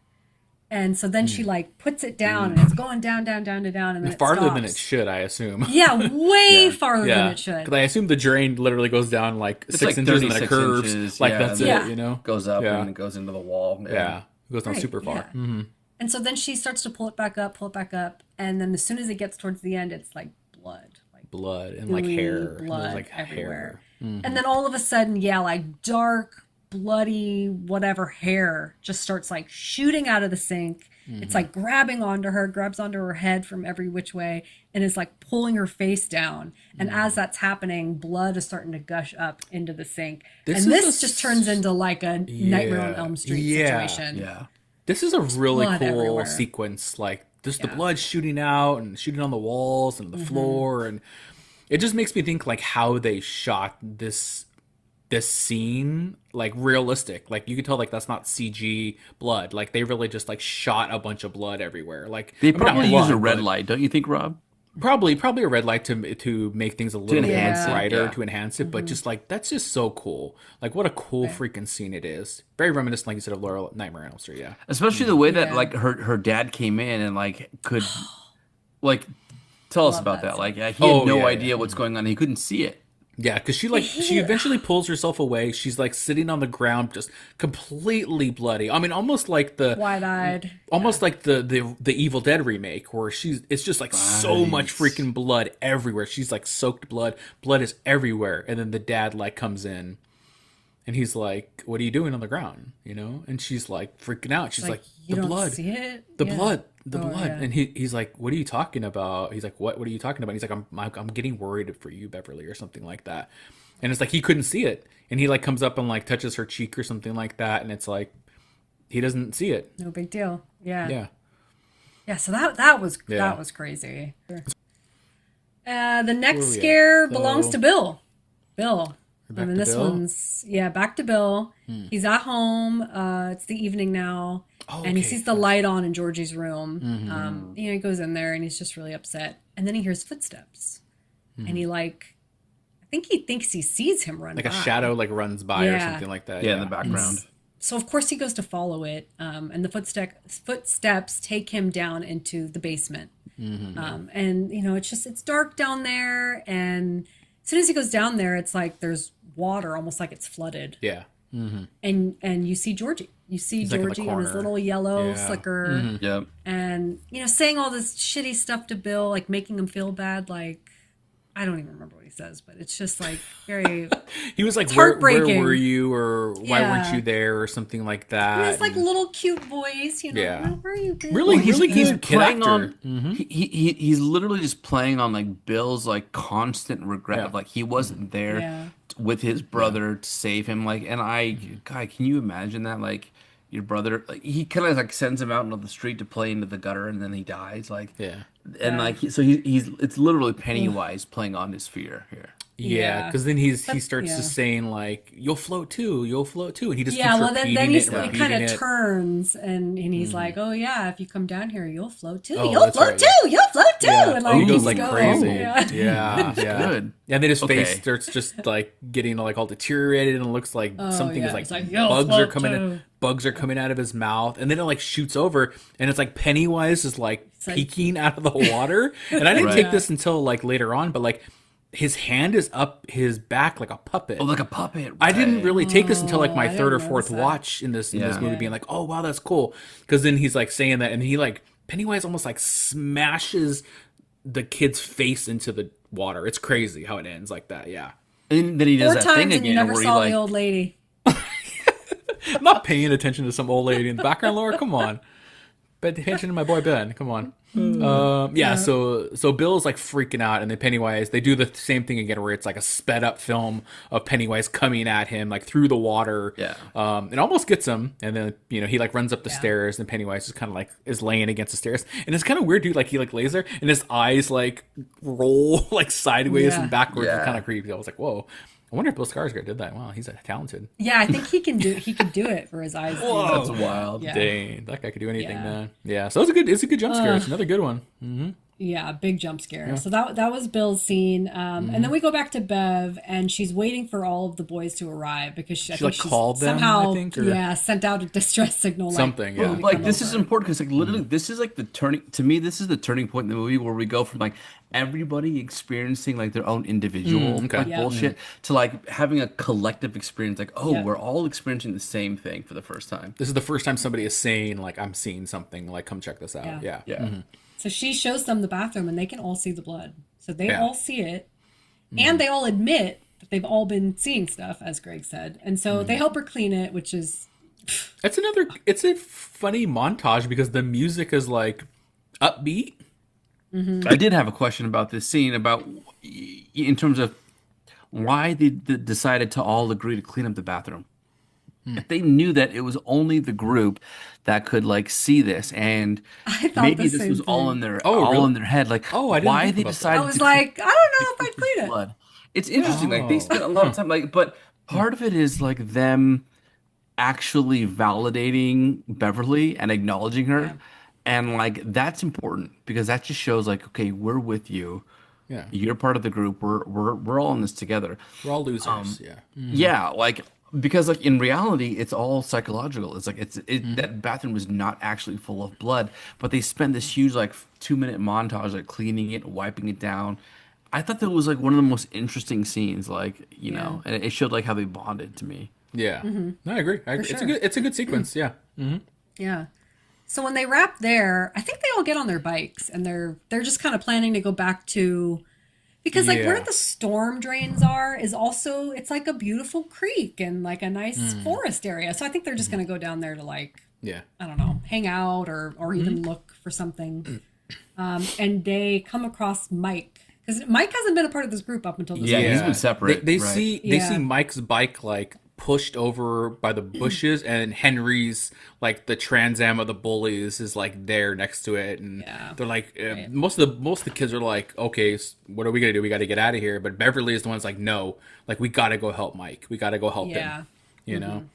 Speaker 2: And so then she like puts it down and it's going down, down, down, to down. And then it
Speaker 1: Farther than it
Speaker 2: stops.
Speaker 1: should, I assume.
Speaker 2: Yeah, way farther than
Speaker 1: Yeah,
Speaker 2: it should.
Speaker 1: because I assume the drain literally goes down like
Speaker 3: It's
Speaker 1: 6
Speaker 3: like
Speaker 1: inches and then it
Speaker 3: 36
Speaker 1: curves.
Speaker 3: inches,
Speaker 1: Like
Speaker 3: yeah,
Speaker 1: that's
Speaker 3: and
Speaker 1: it,
Speaker 2: then
Speaker 1: you know?
Speaker 3: Goes up
Speaker 1: Yeah.
Speaker 3: and it goes into the wall.
Speaker 1: Yeah, it goes down
Speaker 2: Right,
Speaker 1: super far.
Speaker 2: yeah. And so then she starts to pull it back up. And then as soon as it gets towards the end, it's like blood. Like
Speaker 1: Blood and like
Speaker 2: gooey
Speaker 1: hair. There's,
Speaker 2: blood
Speaker 1: like
Speaker 2: everywhere.
Speaker 1: hair.
Speaker 2: And then all of a sudden, yeah, like dark, bloody, whatever hair just starts like shooting out of the sink. It's like grabbing onto her, grabs onto her head from every which way, and is like pulling her face down. And as that's happening, blood is starting to gush up into the sink.
Speaker 1: This
Speaker 2: and
Speaker 1: is
Speaker 2: this just turns into like a Nightmare on Elm Street
Speaker 1: Yeah.
Speaker 2: situation.
Speaker 3: Yeah.
Speaker 1: This is a really
Speaker 2: blood
Speaker 1: cool
Speaker 2: everywhere.
Speaker 1: sequence, like just the blood shooting out and shooting on the walls and the floor, and it just makes me think like how they shot this scene, like realistic. Like you could tell like that's not CG blood. Like they really just like shot a bunch of blood everywhere. Like
Speaker 3: They
Speaker 1: I mean, not
Speaker 3: probably
Speaker 1: blood,
Speaker 3: use a red
Speaker 1: but
Speaker 3: light, don't you think, Rob?
Speaker 1: Probably a red light to make things a little bit
Speaker 3: enhance
Speaker 2: it,
Speaker 1: brighter,
Speaker 3: yeah.
Speaker 1: to enhance it. But just like that's just so cool. Like what a cool freaking scene it is. Very reminiscent, like you said, of Laura Nightmare on Elm Street. Yeah.
Speaker 3: Especially the way that
Speaker 2: Yeah.
Speaker 3: like her dad came in and like could like tell us
Speaker 2: Love
Speaker 3: about
Speaker 2: that
Speaker 3: that. Like he had
Speaker 1: Oh,
Speaker 3: no
Speaker 1: yeah,
Speaker 3: idea
Speaker 1: yeah.
Speaker 3: what's going on. He couldn't see it.
Speaker 1: Yeah, because she eventually pulls herself away. She's like sitting on the ground, just completely bloody. I mean, almost like
Speaker 2: Wide-eyed.
Speaker 1: like the Evil Dead remake, where it's just like so much freaking blood everywhere. She's like soaked blood. Blood is everywhere. And then the dad like comes in and he's like, "What are you doing on the ground?" You know? And she's like freaking out. She's like,
Speaker 2: you
Speaker 1: "The
Speaker 2: don't
Speaker 1: blood.
Speaker 2: see it?
Speaker 1: The
Speaker 2: Yeah.
Speaker 1: blood.
Speaker 2: Oh,
Speaker 1: Blood."
Speaker 2: yeah.
Speaker 1: And he's like, "What are you talking about?" He's like, What are you talking about?" And he's like, I'm getting worried for you, Beverly, or something like that. And it's like he couldn't see it. And he like comes up and like touches her cheek or something like that, and it's like he doesn't see it.
Speaker 2: No big deal. Yeah.
Speaker 1: Yeah.
Speaker 2: Yeah, so that was
Speaker 1: Yeah.
Speaker 2: crazy. The next
Speaker 1: Where are we at?
Speaker 2: scare
Speaker 1: So-
Speaker 2: belongs to Bill. Bill.
Speaker 1: Back
Speaker 2: And then
Speaker 1: to
Speaker 2: this
Speaker 1: Bill?
Speaker 2: one's back to Bill. He's at home. It's the evening now, and he
Speaker 1: okay.
Speaker 2: sees the light on in Georgie's room. He goes in there and he's just really upset. And then he hears footsteps, and I think he thinks he sees him run
Speaker 1: Like
Speaker 2: by.
Speaker 1: a shadow like runs by or
Speaker 2: Yeah.
Speaker 1: something like that.
Speaker 3: Yeah, in the background.
Speaker 2: So of course he goes to follow it, and the footsteps take him down into the basement. And it's dark down there, and as soon as he goes down there, it's like there's water, almost like it's flooded.
Speaker 1: Yeah.
Speaker 2: And you see Georgie. You see
Speaker 1: He's, like, in the
Speaker 2: Georgie in his
Speaker 1: corner.
Speaker 2: little yellow
Speaker 1: Yeah.
Speaker 2: slicker,
Speaker 3: Yep.
Speaker 2: and saying all this shitty stuff to Bill, like making him feel bad. Like I don't even remember what he says, but it's just like very.
Speaker 1: He was like,
Speaker 2: It's
Speaker 1: where
Speaker 2: heartbreaking.
Speaker 1: were you, or why weren't
Speaker 2: Yeah.
Speaker 1: you there, or something like that.
Speaker 2: And it's like little cute voice,
Speaker 1: Yeah.
Speaker 2: Where are you, Bill?
Speaker 1: Really,
Speaker 3: He's
Speaker 1: he's a kid
Speaker 3: playing
Speaker 1: actor.
Speaker 3: on. He's literally just playing on like Bill's like constant regret
Speaker 1: Yeah.
Speaker 3: of like he wasn't there
Speaker 2: Yeah.
Speaker 3: with his brother to save him. Like, and God, can you imagine that? Like your brother, like he kind of like sends him out into the street to play into the gutter, and then he dies. Like,
Speaker 1: Yeah.
Speaker 3: and like he's it's literally Pennywise playing on his fear here.
Speaker 1: Yeah,
Speaker 2: Yeah.
Speaker 1: because then he starts
Speaker 2: yeah.
Speaker 1: just saying like, "You'll float too, and he just
Speaker 2: Yeah,
Speaker 1: keeps
Speaker 2: well, then
Speaker 1: repeating
Speaker 2: he
Speaker 1: it and
Speaker 2: kind
Speaker 1: repeating
Speaker 2: of
Speaker 1: it.
Speaker 2: turns and he's like, "Oh yeah, if you come down here, you'll float too.
Speaker 1: Oh,
Speaker 2: You'll
Speaker 1: that's
Speaker 2: float
Speaker 1: right,
Speaker 2: too. You'll float too."
Speaker 1: Yeah.
Speaker 2: And
Speaker 1: Oh, he goes
Speaker 2: keeps
Speaker 1: like
Speaker 2: going.
Speaker 1: crazy.
Speaker 2: Yeah.
Speaker 1: Yeah, yeah.
Speaker 3: Good.
Speaker 1: And then his face
Speaker 3: Okay.
Speaker 1: starts just like getting like all deteriorated, and it looks like something
Speaker 2: yeah.
Speaker 1: is like,
Speaker 2: It's like, "You'll
Speaker 1: bugs are
Speaker 2: float
Speaker 1: coming
Speaker 2: too."
Speaker 1: bugs are coming out of his mouth, and then it like shoots over, and it's like Pennywise is like
Speaker 2: like-
Speaker 1: peeking out of the water. And I didn't
Speaker 3: Right.
Speaker 1: take this until like later on, but like his hand is up his back like a puppet.
Speaker 3: Oh, like a puppet.
Speaker 1: I didn't
Speaker 3: right.
Speaker 1: really take this until like my
Speaker 2: I
Speaker 1: third or
Speaker 2: didn't
Speaker 1: fourth
Speaker 2: notice that.
Speaker 1: watch in this
Speaker 3: Yeah.
Speaker 1: movie, being like, "Oh wow, that's cool." Because then he's like saying that, and he like Pennywise almost like smashes the kid's face into the water. It's crazy how it ends like that. Yeah,
Speaker 3: And then he does
Speaker 2: 4
Speaker 3: that thing
Speaker 2: times and you
Speaker 3: again
Speaker 2: never
Speaker 3: where he
Speaker 2: saw
Speaker 3: like
Speaker 2: the old lady.
Speaker 1: I'm not paying attention to some old lady in the background, Laura. Come on, pay attention to my boy Ben. Come on. Yeah. So Bill's like freaking out, and then Pennywise, they do the same thing again, where it's like a sped up film of Pennywise coming at him like through the water.
Speaker 3: Yeah.
Speaker 1: It almost gets him, and then he like runs up the stairs, and Pennywise is kind of like is laying against the stairs, and it's kind of weird, dude. Like he like lays there, and his eyes like roll like sideways
Speaker 2: Yeah.
Speaker 1: and backwards.
Speaker 3: Yeah.
Speaker 1: It's kind of creepy. I was like, whoa. I wonder if Bill Skarsgård did that. Wow, he's talented.
Speaker 2: Yeah, I think he can do it for his eyes.
Speaker 3: that's wild.
Speaker 2: Yeah.
Speaker 1: Dang, that guy could do anything,
Speaker 2: Yeah.
Speaker 1: man. Yeah, so it's a good jump scare. It's another good one.
Speaker 2: Yeah, big jump scare. So that was Bill's scene, and then we go back to Bev, and she's waiting for all of the boys to arrive because I think
Speaker 1: like,
Speaker 2: she's
Speaker 1: called them,
Speaker 2: somehow
Speaker 1: I think, or-
Speaker 2: sent out a distress signal.
Speaker 1: Something,
Speaker 2: like,
Speaker 1: yeah.
Speaker 2: "Please
Speaker 3: Like
Speaker 2: come
Speaker 3: this is
Speaker 2: over."
Speaker 3: important because like literally this is like the turning to me this is the turning point in the movie where we go from like everybody experiencing like their own individual
Speaker 1: okay.
Speaker 3: like
Speaker 2: Yeah.
Speaker 3: bullshit to like having a collective experience like
Speaker 2: Yeah.
Speaker 3: we're all experiencing the same thing for the first time.
Speaker 1: This is the first time somebody is saying like, "I'm seeing something." Like, come check this out.
Speaker 2: Yeah.
Speaker 1: Yeah.
Speaker 2: So she shows them the bathroom, and they can all see the blood. So they
Speaker 1: Yeah.
Speaker 2: all see it, and they all admit that they've all been seeing stuff, as Greg said. And so they help her clean it, which is
Speaker 1: It's a funny montage because the music is like upbeat.
Speaker 3: I did have a question about this scene about in terms of why they decided to all agree to clean up the bathroom. They knew that it was only the group that could like see this, and
Speaker 2: I thought the
Speaker 3: maybe this
Speaker 2: same
Speaker 3: was
Speaker 2: thing.
Speaker 1: Oh,
Speaker 3: all
Speaker 1: really?
Speaker 3: in their head, like
Speaker 1: Oh, I didn't
Speaker 3: why
Speaker 1: think
Speaker 3: they
Speaker 1: about that.
Speaker 2: I
Speaker 3: decided
Speaker 2: was
Speaker 3: to
Speaker 2: like, I don't know if I'd clean it.
Speaker 3: blood. It's interesting. Like they
Speaker 1: Oh.
Speaker 3: spent a lot of time, like, but part of it is like them actually validating Beverly and acknowledging her,
Speaker 2: Yeah.
Speaker 3: and like that's important because that just shows like, okay, we're with you.
Speaker 1: Yeah.
Speaker 3: You're part of the group. We're all in this together.
Speaker 1: We're all losers. Yeah.
Speaker 3: Yeah, like because like in reality, it's all psychological. It's like that bathroom was not actually full of blood, but they spent this huge like 2 minute montage like cleaning it, wiping it down. I thought that was like one of the most interesting scenes, like
Speaker 2: Yeah.
Speaker 3: and it showed like how they bonded to me.
Speaker 1: Yeah. No, I agree.
Speaker 2: For
Speaker 1: It's a
Speaker 2: sure.
Speaker 1: good sequence. Yeah.
Speaker 2: Yeah. So when they wrap there, I think they all get on their bikes and they're just kind of planning to go back to because like where
Speaker 1: Yeah.
Speaker 2: the storm drains are is also it's like a beautiful creek and like a nice forest area. So I think they're just going to go down there to like
Speaker 1: Yeah.
Speaker 2: I don't know, hang out or even look for something. And they come across Mike because Mike hasn't been a part of this group up until this
Speaker 3: Yeah,
Speaker 2: point.
Speaker 3: he's been separate,
Speaker 1: They
Speaker 3: right.
Speaker 1: see
Speaker 2: Yeah.
Speaker 1: Mike's bike like pushed over by the bushes, and Henry's like the Trans Am of the bullies is like there next to it, and
Speaker 2: Yeah.
Speaker 1: they're like
Speaker 2: Right.
Speaker 1: most of the kids are like, okay, what are we gonna do? We got to get out of here. But Beverly is the one's like, no, like we got to go help Mike. We got to go help
Speaker 2: Yeah.
Speaker 1: him. You know.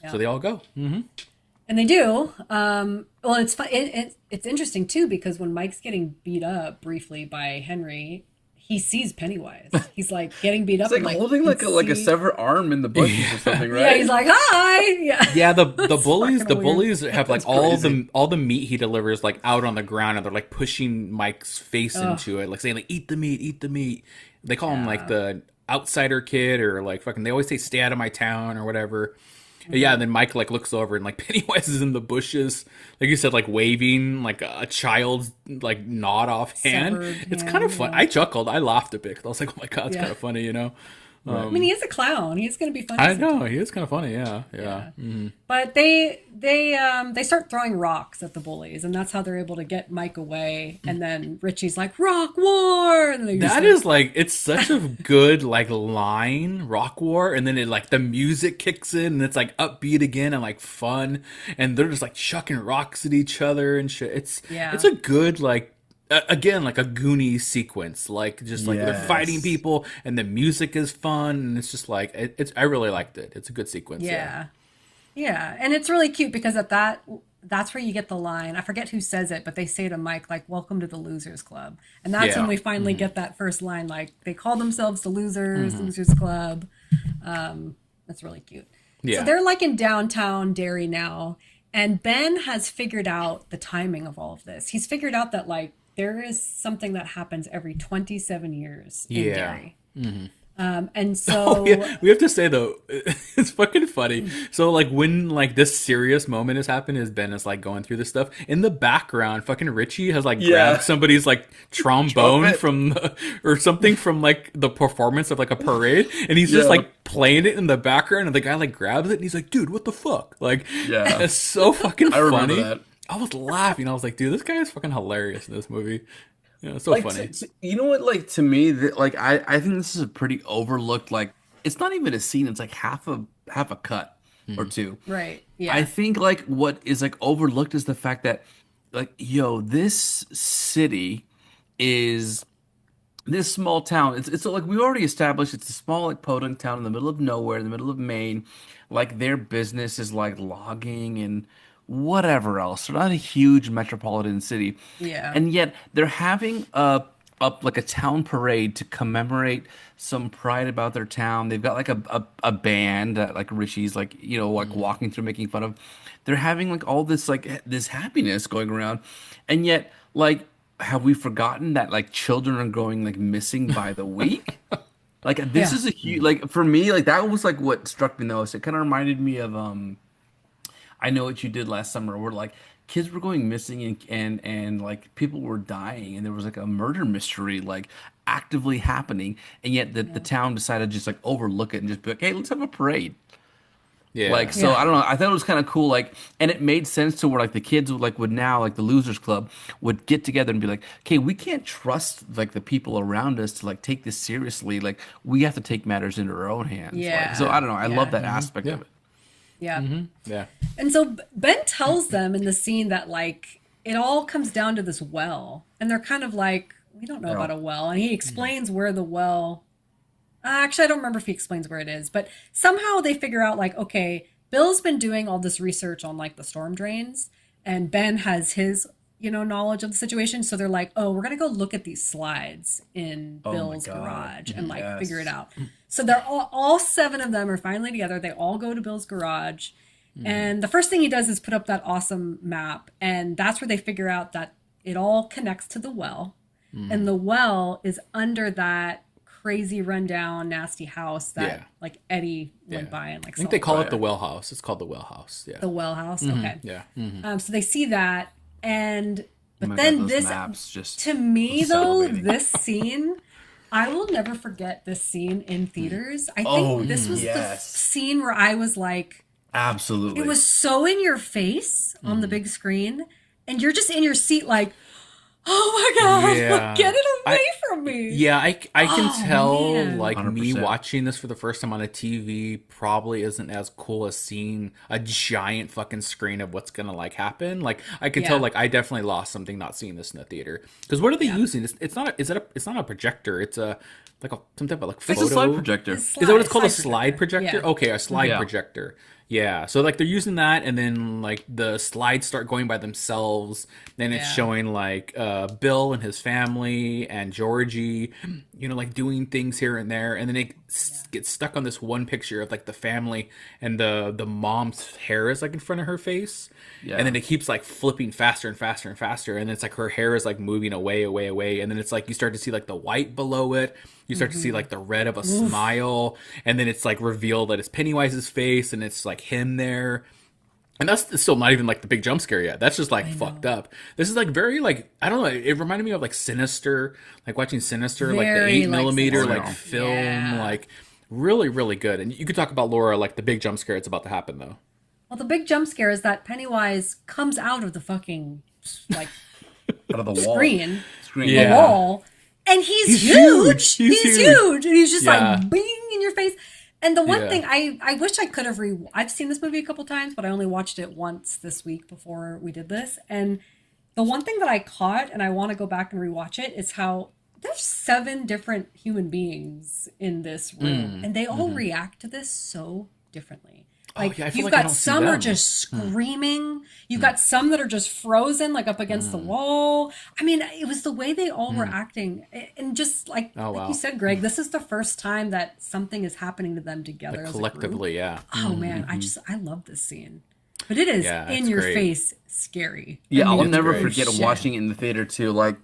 Speaker 1: So they all go.
Speaker 2: And they do. Well, it's fun. It's interesting too because when Mike's getting beat up briefly by Henry, he sees Pennywise. He's like getting beat up.
Speaker 3: It's like
Speaker 2: and,
Speaker 3: holding
Speaker 2: you
Speaker 3: like
Speaker 2: can
Speaker 3: a
Speaker 2: see-
Speaker 3: severed arm in the bushes or something, right?
Speaker 2: Yeah, he's like, hi. Yeah.
Speaker 1: Yeah, the bullies
Speaker 2: fucking weird.
Speaker 1: have like
Speaker 3: That's crazy.
Speaker 1: all the meat he delivers like out on the ground, and they're like pushing Mike's face into it, like saying like eat the meat, eat the meat. They call him like the outsider kid, or like fucking they always say stay out of my town or whatever. Yeah, and then Mike like looks over and like Pennywise is in the bushes, like you said, like waving like a child's like nod off hand.
Speaker 2: Severed
Speaker 1: It's
Speaker 2: hand,
Speaker 1: kind of fun.
Speaker 2: yeah.
Speaker 1: I chuckled. I laughed a bit 'cause I was like, oh my god, it's
Speaker 2: Yeah.
Speaker 1: kind of funny, you know.
Speaker 2: I mean, he is a clown. He's going to be funny.
Speaker 1: I
Speaker 2: sometimes.
Speaker 1: know he is kind of funny. Yeah.
Speaker 2: But they start throwing rocks at the bullies, and that's how they're able to get Mike away. And then Richie's like, "Rock war!" And they just
Speaker 1: That is like it's such a good like line, rock war, and then it like the music kicks in and it's like upbeat again and like fun, and they're just like chucking rocks at each other and shit.
Speaker 2: Yeah.
Speaker 1: It's a good like again like a Goonies sequence, like just like they're fighting
Speaker 3: Yes.
Speaker 1: people and the music is fun and it's just like it's I really liked it. It's a good sequence.
Speaker 2: Yeah, and it's really cute because that's where you get the line. I forget who says it, but they say to Mike like, "Welcome to the Losers Club," and that's
Speaker 1: Yeah.
Speaker 2: when we finally get that first line. Like they call themselves the Losers Club. That's really cute.
Speaker 1: Yeah.
Speaker 2: So they're like in downtown Derry now, and Ben has figured out the timing of all of this. He's figured out that like there is something that happens every 27 years in
Speaker 1: Yeah.
Speaker 2: Derry. And so
Speaker 1: Oh, yeah. We have to say though, it's fucking funny. So like when like this serious moment has happened, is Ben is like going through this stuff in the background. Fucking Richie has like
Speaker 3: Yeah.
Speaker 1: grabbed somebody's like trombone
Speaker 3: Trumpet.
Speaker 1: from or something from like the performance of like a parade, and he's just
Speaker 3: Yeah.
Speaker 1: like playing it in the background, and the guy like grabs it and he's like, "Dude, what the fuck?" Like,
Speaker 3: Yeah.
Speaker 1: it's so fucking
Speaker 3: I remember
Speaker 1: funny.
Speaker 3: that.
Speaker 1: I was laughing. I was like, "Dude, this guy is fucking hilarious in this movie." Yeah, it's so
Speaker 3: Like
Speaker 1: funny.
Speaker 3: you know what, like to me like I think this is a pretty overlooked, like it's not even a scene, it's like half a cut or two.
Speaker 2: right, yeah,
Speaker 3: I think like what is like overlooked is the fact that like this city is this small town. It's like we already established it's a small like podunk town in the middle of nowhere, in the middle of Maine. Like their business is like logging and whatever else. They're not a huge metropolitan city.
Speaker 2: Yeah.
Speaker 3: And yet they're having like a town parade to commemorate some pride about their town. They've got like a band that like Richie's like, like walking through making fun of. They're having like all this like this happiness going around. And yet like have we forgotten that like children are going like missing by the week? Like this
Speaker 2: Yeah.
Speaker 3: is a huge like for me like that was like what struck me the most. It kind of reminded me of I Know What You Did Last Summer, where like kids were going missing and like people were dying and there was like a murder mystery like actively happening, and yet the town decided to just like overlook it and just be like, hey, let's have a parade.
Speaker 1: Yeah.
Speaker 3: Like so
Speaker 2: Yeah.
Speaker 3: I don't know. I thought it was kind of cool, like, and it made sense to where like the kids would now like the Losers Club would get together and be like, okay, we can't trust like the people around us to like take this seriously. Like we have to take matters into our own hands.
Speaker 2: Yeah.
Speaker 3: Like, so I don't know. I
Speaker 2: Yeah.
Speaker 3: love that aspect
Speaker 1: Yeah.
Speaker 3: of it.
Speaker 2: Yeah.
Speaker 1: Yeah.
Speaker 2: And so Ben tells them in the scene that like it all comes down to this well, and they're kind of like, we don't know about a well, and he explains where the well. Actually, I don't remember if he explains where it is, but somehow they figure out like, okay, Bill's been doing all this research on like the storm drains, and Ben has his knowledge of the situation. So they're like, oh, we're gonna go look at these slides in Bill's garage and like figure it out. So they're all 7 of them are finally together. They all go to Bill's garage. And the first thing he does is put up that awesome map. And that's where they figure out that it all connects to the well. And the well is under that crazy rundown, nasty house that like Eddie went by and like
Speaker 1: I think they call it the well house. It's called the well house. Yeah.
Speaker 2: The well house. Okay.
Speaker 1: Yeah.
Speaker 2: So they see that. And but
Speaker 3: my
Speaker 2: then
Speaker 3: God, those
Speaker 2: this
Speaker 3: maps just
Speaker 2: to me though,
Speaker 3: salivating.
Speaker 2: this scene, I will never forget this scene in theaters. I think this was the scene where I was like,
Speaker 3: Absolutely.
Speaker 2: it was so in your face on the big screen, and you're just in your seat like, oh my God,
Speaker 1: Yeah.
Speaker 2: get it away from me.
Speaker 1: Yeah, I can tell,
Speaker 2: man.
Speaker 1: like, me
Speaker 3: 100%.
Speaker 1: watching this for the first time on a TV probably isn't as cool as seeing a giant fucking screen of what's gonna, like, happen. Like, I can tell, like, I definitely lost something not seeing this in the theater. Because what are they using? It's not a projector. It's some type of, like, photo.
Speaker 3: It's a slide projector.
Speaker 1: Is that what it's called? A slide projector?
Speaker 2: Yeah.
Speaker 1: Okay, a slide
Speaker 3: Yeah.
Speaker 1: projector. Yeah. So like they're using that, and then like the slides start going by themselves. Then it's showing like Bill and his family and Georgie, like doing things here and there, and then it gets stuck on this one picture of like the family, and the mom's hair is like in front of her face.
Speaker 3: Yeah.
Speaker 1: And then it keeps like flipping faster and faster and faster, and it's like her hair is like moving away, and then it's like you start to see like the white below it. You start to see like the red of a smile, and then it's like revealed that it's Pennywise's face, and it's like him there. And that's still not even like the big jump scare yet. That's just like fucked up. This is like very like, I don't know. It reminded me of like Sinister, like watching Sinister, like the
Speaker 2: Very
Speaker 1: 8mm
Speaker 2: like
Speaker 1: like
Speaker 2: Sinister.
Speaker 1: film,
Speaker 2: Yeah.
Speaker 1: like really, really good. And you could talk about Laura, like the big jump scare that's about to happen though.
Speaker 2: Well, the big jump scare is that Pennywise comes out of the fucking like
Speaker 3: Out of the wall.
Speaker 2: screen,
Speaker 1: Yeah.
Speaker 2: the wall, and he's
Speaker 1: huge.
Speaker 2: huge.
Speaker 1: He's
Speaker 2: He's
Speaker 1: huge.
Speaker 2: huge, and he's just
Speaker 1: Yeah.
Speaker 2: like bing in your face. And the one
Speaker 1: Yeah.
Speaker 2: thing I wish I could have I've seen this movie a couple times, but I only watched it once this week before we did this. And the one thing that I caught, and I want to go back and rewatch it, is how there's 7 different human beings in this room, and they all react to this so differently. Like
Speaker 1: yeah, I feel
Speaker 2: you've
Speaker 1: like I
Speaker 2: got
Speaker 1: don't see
Speaker 2: some are
Speaker 1: them.
Speaker 2: just screaming. You've got some that are just frozen, like up against the wall. I mean, it was the way they all were acting, and just like
Speaker 1: wow.
Speaker 2: you said, Greg, this is the first time that something is happening to them together
Speaker 1: Like
Speaker 2: as
Speaker 1: collectively,
Speaker 2: a group.
Speaker 1: yeah.
Speaker 2: Oh man, I love this scene, but it is
Speaker 1: Yeah,
Speaker 2: in
Speaker 1: it's
Speaker 2: your
Speaker 1: great.
Speaker 2: face scary.
Speaker 3: Yeah,
Speaker 2: I mean,
Speaker 3: I'll never
Speaker 1: great.
Speaker 3: forget
Speaker 2: Shit.
Speaker 3: watching it in the theater too. Like,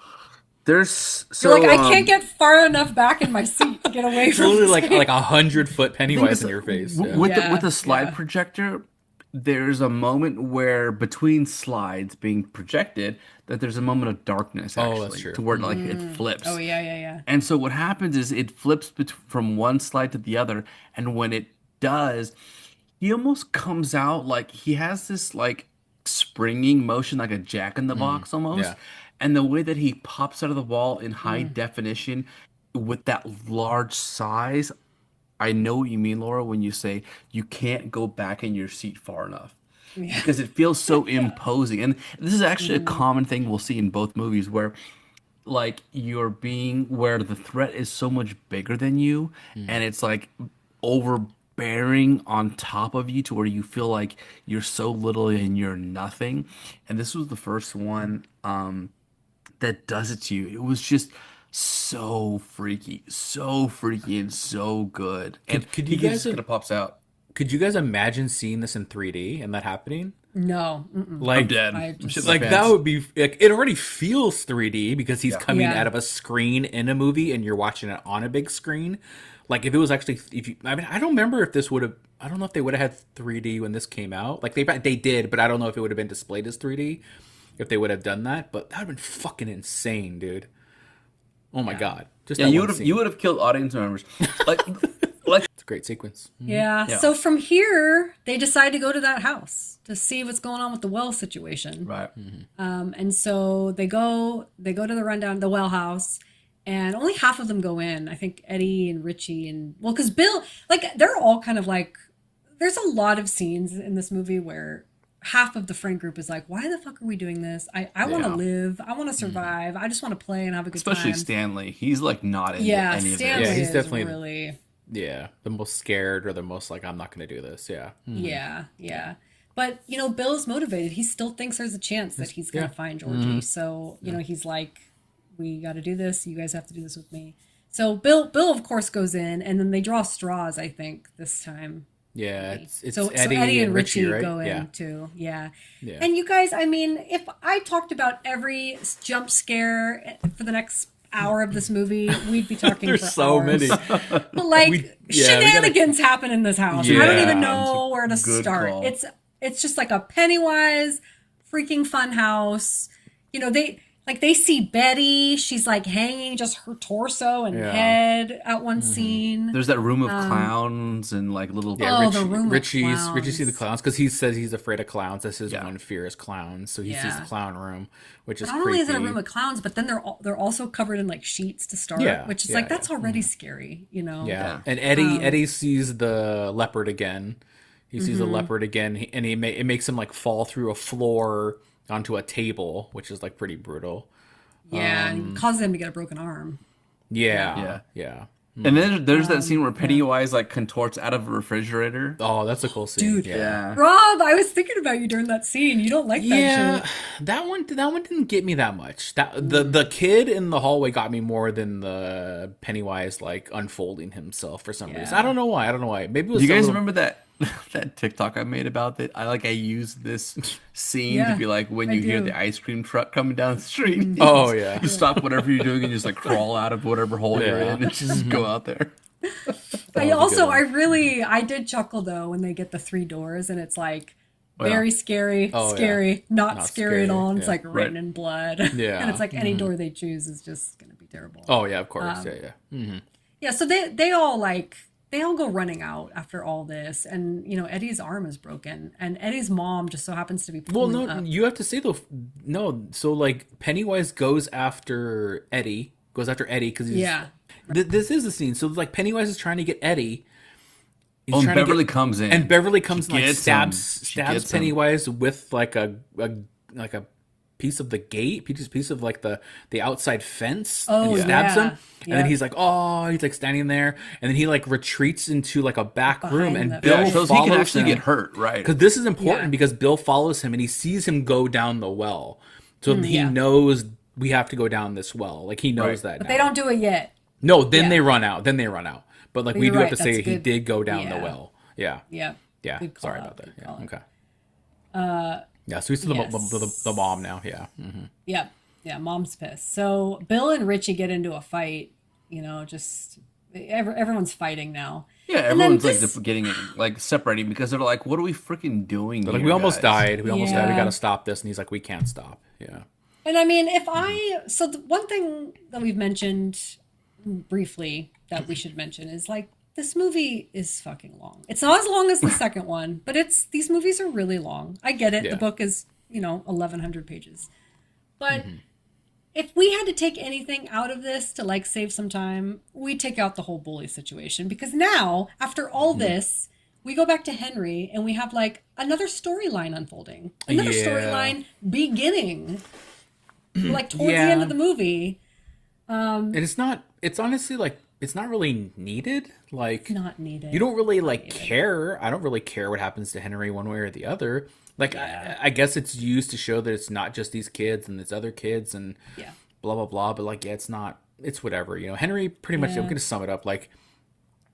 Speaker 3: there's so
Speaker 2: You're like, I can't get far enough back in my seat to get away from
Speaker 1: Literally
Speaker 2: this
Speaker 1: like 100-foot Pennywise in
Speaker 3: is,
Speaker 1: your face.
Speaker 3: With
Speaker 1: Yeah.
Speaker 3: with the slide
Speaker 2: Yeah.
Speaker 3: projector, there's a moment where between slides being projected, that there's a moment of darkness actually,
Speaker 1: that's true.
Speaker 3: to where like it flips.
Speaker 2: Oh yeah.
Speaker 3: And so what happens is it flips from one slide to the other, and when it does, he almost comes out like he has this like springing motion, like a Jack in the Box almost.
Speaker 1: yeah.
Speaker 3: And the way that he pops out of the wall in high definition with that large size, I know what you mean, Laura, when you say you can't go back in your seat far enough. Because it feels so imposing. And this is actually a common thing we'll see in both movies where like where the threat is so much bigger than you, and it's like overbearing on top of you to where you feel like you're so little and you're nothing. And this was the first one that does it to you. It was just so freaky and so good. And
Speaker 1: could
Speaker 3: he
Speaker 1: you
Speaker 3: just
Speaker 1: guys
Speaker 3: kind of pops out.
Speaker 1: Could you guys imagine seeing this in 3D and that happening?
Speaker 2: No,
Speaker 1: Like,
Speaker 3: I'm dead.
Speaker 2: I just-
Speaker 3: Shit
Speaker 1: like
Speaker 3: my
Speaker 1: that
Speaker 3: pants.
Speaker 1: would be like, it already feels 3D because he's coming
Speaker 2: Yeah.
Speaker 1: out of a screen in a movie and you're watching it on a big screen. Like if it was actually, I mean, I don't remember if this would have, I don't know if they would have had 3D when this came out. Like they did, but I don't know if it would have been displayed as 3D if they would have done that. But that would have been fucking insane, dude. Oh my God. Just
Speaker 3: Yeah,
Speaker 1: that
Speaker 3: you
Speaker 1: one
Speaker 3: would have
Speaker 1: scene.
Speaker 3: killed audience members. Like
Speaker 1: It's a great sequence.
Speaker 2: Yeah.
Speaker 3: Yeah.
Speaker 2: So from here, they decide to go to that house to see what's going on with the well situation.
Speaker 3: right.
Speaker 2: And so they go to the rundown, the well house, and only half of them go in. I think Eddie and Richie because Bill, like they're all kind of like there's a lot of scenes in this movie where half of the friend group is like, why the fuck are we doing this? I want to live. I want to survive. I just want to play and have a good
Speaker 3: Especially
Speaker 2: time.
Speaker 3: Stanley. He's like not into
Speaker 2: Yeah,
Speaker 3: any of
Speaker 2: Stanley
Speaker 3: this.
Speaker 1: he's
Speaker 2: is
Speaker 1: definitely-
Speaker 2: really...
Speaker 1: Yeah, the most scared or the most like, I'm not going to do this. Yeah.
Speaker 2: Yeah. But, you know, Bill's motivated. He still thinks there's a chance that he's going to find Georgie. So, you know, he's like, we got to do this. You guys have to do this with me. So Bill, of course, goes in, and then they draw straws, I think, this time.
Speaker 1: Yeah, it's
Speaker 2: So
Speaker 1: Eddie and Richie, right?
Speaker 2: go in
Speaker 1: Yeah.
Speaker 2: too. Yeah.
Speaker 1: Yeah.
Speaker 2: And you guys, I mean, if I talked about every jump scare for the next hour of this movie, we'd be talking
Speaker 1: There's
Speaker 2: for
Speaker 1: so
Speaker 2: hours.
Speaker 1: many.
Speaker 2: But like
Speaker 1: we gotta-
Speaker 2: shenanigans happen in this house. I don't even
Speaker 1: Yeah.
Speaker 2: know where to
Speaker 3: Good
Speaker 2: start.
Speaker 3: call.
Speaker 2: It's just like a Pennywise freaking fun house. You know, they see Betty. She's like hanging just her torso and
Speaker 1: Yeah.
Speaker 2: head at one scene.
Speaker 3: There's that room of clowns and like little.
Speaker 2: Oh,
Speaker 1: Richie,
Speaker 2: the room of
Speaker 1: Richie see the
Speaker 2: clowns.
Speaker 1: clowns because he says he's afraid of clowns. That's his
Speaker 3: Yeah.
Speaker 1: one fear is clowns. So he sees
Speaker 2: Yeah.
Speaker 1: the clown room, which is
Speaker 2: Not only is it a
Speaker 1: creepy.
Speaker 2: room of clowns, but then they're also covered in like sheets to start,
Speaker 1: Yeah,
Speaker 2: which is
Speaker 1: yeah,
Speaker 2: like that's already scary, you know.
Speaker 1: Yeah, and Eddie sees the leopard again. He sees the
Speaker 2: Mm-hmm.
Speaker 1: leopard again, and it makes him like fall through a floor onto a table, which is like pretty brutal.
Speaker 2: Yeah, and causes him to get a broken arm.
Speaker 1: Yeah.
Speaker 3: And then there's that scene where Pennywise like contorts out of a refrigerator.
Speaker 1: Oh, that's a cool scene.
Speaker 2: Dude.
Speaker 1: Yeah.
Speaker 2: Rob, I was thinking about you during that scene. You don't like that
Speaker 1: Yeah,
Speaker 2: shit.
Speaker 1: that one didn't get me that much. That the kid in the hallway got me more than the Pennywise like unfolding himself for some reason. I don't know why. Maybe it was
Speaker 3: Do you
Speaker 1: some
Speaker 3: guys
Speaker 1: little-
Speaker 3: remember that that TikTok I made about it? I used this scene
Speaker 2: Yeah,
Speaker 3: to be like when
Speaker 2: I
Speaker 3: you hear
Speaker 2: do.
Speaker 3: the ice cream truck coming down the street.
Speaker 1: Oh yeah.
Speaker 3: You stop whatever you're doing and just like crawl out of whatever hole you're
Speaker 1: Yeah.
Speaker 3: in and just go out there.
Speaker 2: I did chuckle though when they get the 3 doors and it's like very scary,
Speaker 1: Oh, yeah.
Speaker 2: scary, not,
Speaker 1: Not
Speaker 2: scary at
Speaker 1: scary,
Speaker 2: all. And it's
Speaker 1: yeah.
Speaker 2: like written in blood.
Speaker 1: Yeah.
Speaker 2: And it's like any door they choose is just going to be terrible.
Speaker 1: Oh yeah, of course. Yeah.
Speaker 2: Yeah, so they all go running out after all this, and you know Eddie's arm is broken, and Eddie's mom just so happens to be
Speaker 1: Well,
Speaker 2: pulling
Speaker 1: no,
Speaker 2: up.
Speaker 1: you have to say though. No, so like Pennywise goes after Eddie because he's
Speaker 2: Yeah.
Speaker 1: This is the scene. So like Pennywise is trying to get Eddie. He's
Speaker 3: Oh, and
Speaker 1: trying to
Speaker 3: Beverly
Speaker 1: get-
Speaker 3: comes in.
Speaker 1: and Beverly comes
Speaker 3: She
Speaker 1: and like
Speaker 3: gets him.
Speaker 1: stabs
Speaker 3: She gets him.
Speaker 1: Pennywise with like a piece of the gate, piece of like the outside fence, and he
Speaker 2: Oh,
Speaker 1: stabs
Speaker 2: yeah.
Speaker 1: him, and then
Speaker 2: Yep.
Speaker 1: he's like, oh, he's like standing there, and then he like retreats into like a back room,
Speaker 2: Behind
Speaker 1: and
Speaker 2: the-
Speaker 1: Bill
Speaker 3: Yeah, so he can
Speaker 1: follows
Speaker 3: actually
Speaker 1: him.
Speaker 3: get hurt, right?
Speaker 1: Because this is important
Speaker 2: Yeah.
Speaker 1: because Bill follows him and he sees him go down the well. So he
Speaker 2: yeah.
Speaker 1: knows we have to go down this well. Like he knows
Speaker 3: Right.
Speaker 1: that.
Speaker 2: But
Speaker 1: now.
Speaker 2: they don't do it yet.
Speaker 1: No, then
Speaker 2: yeah.
Speaker 1: they run out. But like
Speaker 2: But
Speaker 1: we
Speaker 2: you're
Speaker 1: do have
Speaker 2: right,
Speaker 1: to say
Speaker 2: that's
Speaker 1: he
Speaker 2: good.
Speaker 1: did go down the
Speaker 2: Yeah.
Speaker 1: well. Yeah.
Speaker 2: Yeah.
Speaker 1: Yeah.
Speaker 2: Good call
Speaker 1: Sorry
Speaker 2: out,
Speaker 1: about that.
Speaker 2: good
Speaker 1: Yeah.
Speaker 2: call out.
Speaker 1: Okay. Yeah, so we see
Speaker 2: yes.
Speaker 1: the mom now. Yeah.
Speaker 2: Yeah. Yeah. Mom's pissed. So Bill and Richie get into a fight. You know, just everyone's fighting now.
Speaker 3: Yeah,
Speaker 2: And then
Speaker 3: everyone's like
Speaker 2: this-
Speaker 3: getting like separating because they're like, "What are we freaking doing?"
Speaker 1: But like
Speaker 3: here,
Speaker 1: we almost
Speaker 3: guys?
Speaker 1: died. We almost died. We
Speaker 2: Yeah.
Speaker 1: got to stop this. And he's like, we can't stop. Yeah.
Speaker 2: And I mean, so the one thing that we've mentioned briefly that we should mention is like this movie is fucking long. It's not as long as the second one, but these movies are really long. I get it.
Speaker 1: Yeah.
Speaker 2: The book is, 1,100 pages. But if we had to take anything out of this to like save some time, we take out the whole bully situation because now, after all this, we go back to Henry and we have like another storyline unfolding, another
Speaker 1: Yeah.
Speaker 2: storyline beginning, like towards the
Speaker 1: Yeah.
Speaker 2: end of the movie.
Speaker 1: And it's honestly like, it's not really needed. Like,
Speaker 2: Not needed.
Speaker 1: you don't really like care. I don't really care what happens to Henry one way or the other. Like, I guess it's used to show that it's not just these kids and it's other kids and
Speaker 2: Yeah.
Speaker 1: blah, blah, blah. But like, yeah, it's whatever. Henry pretty much, I'm going to sum it up. Like,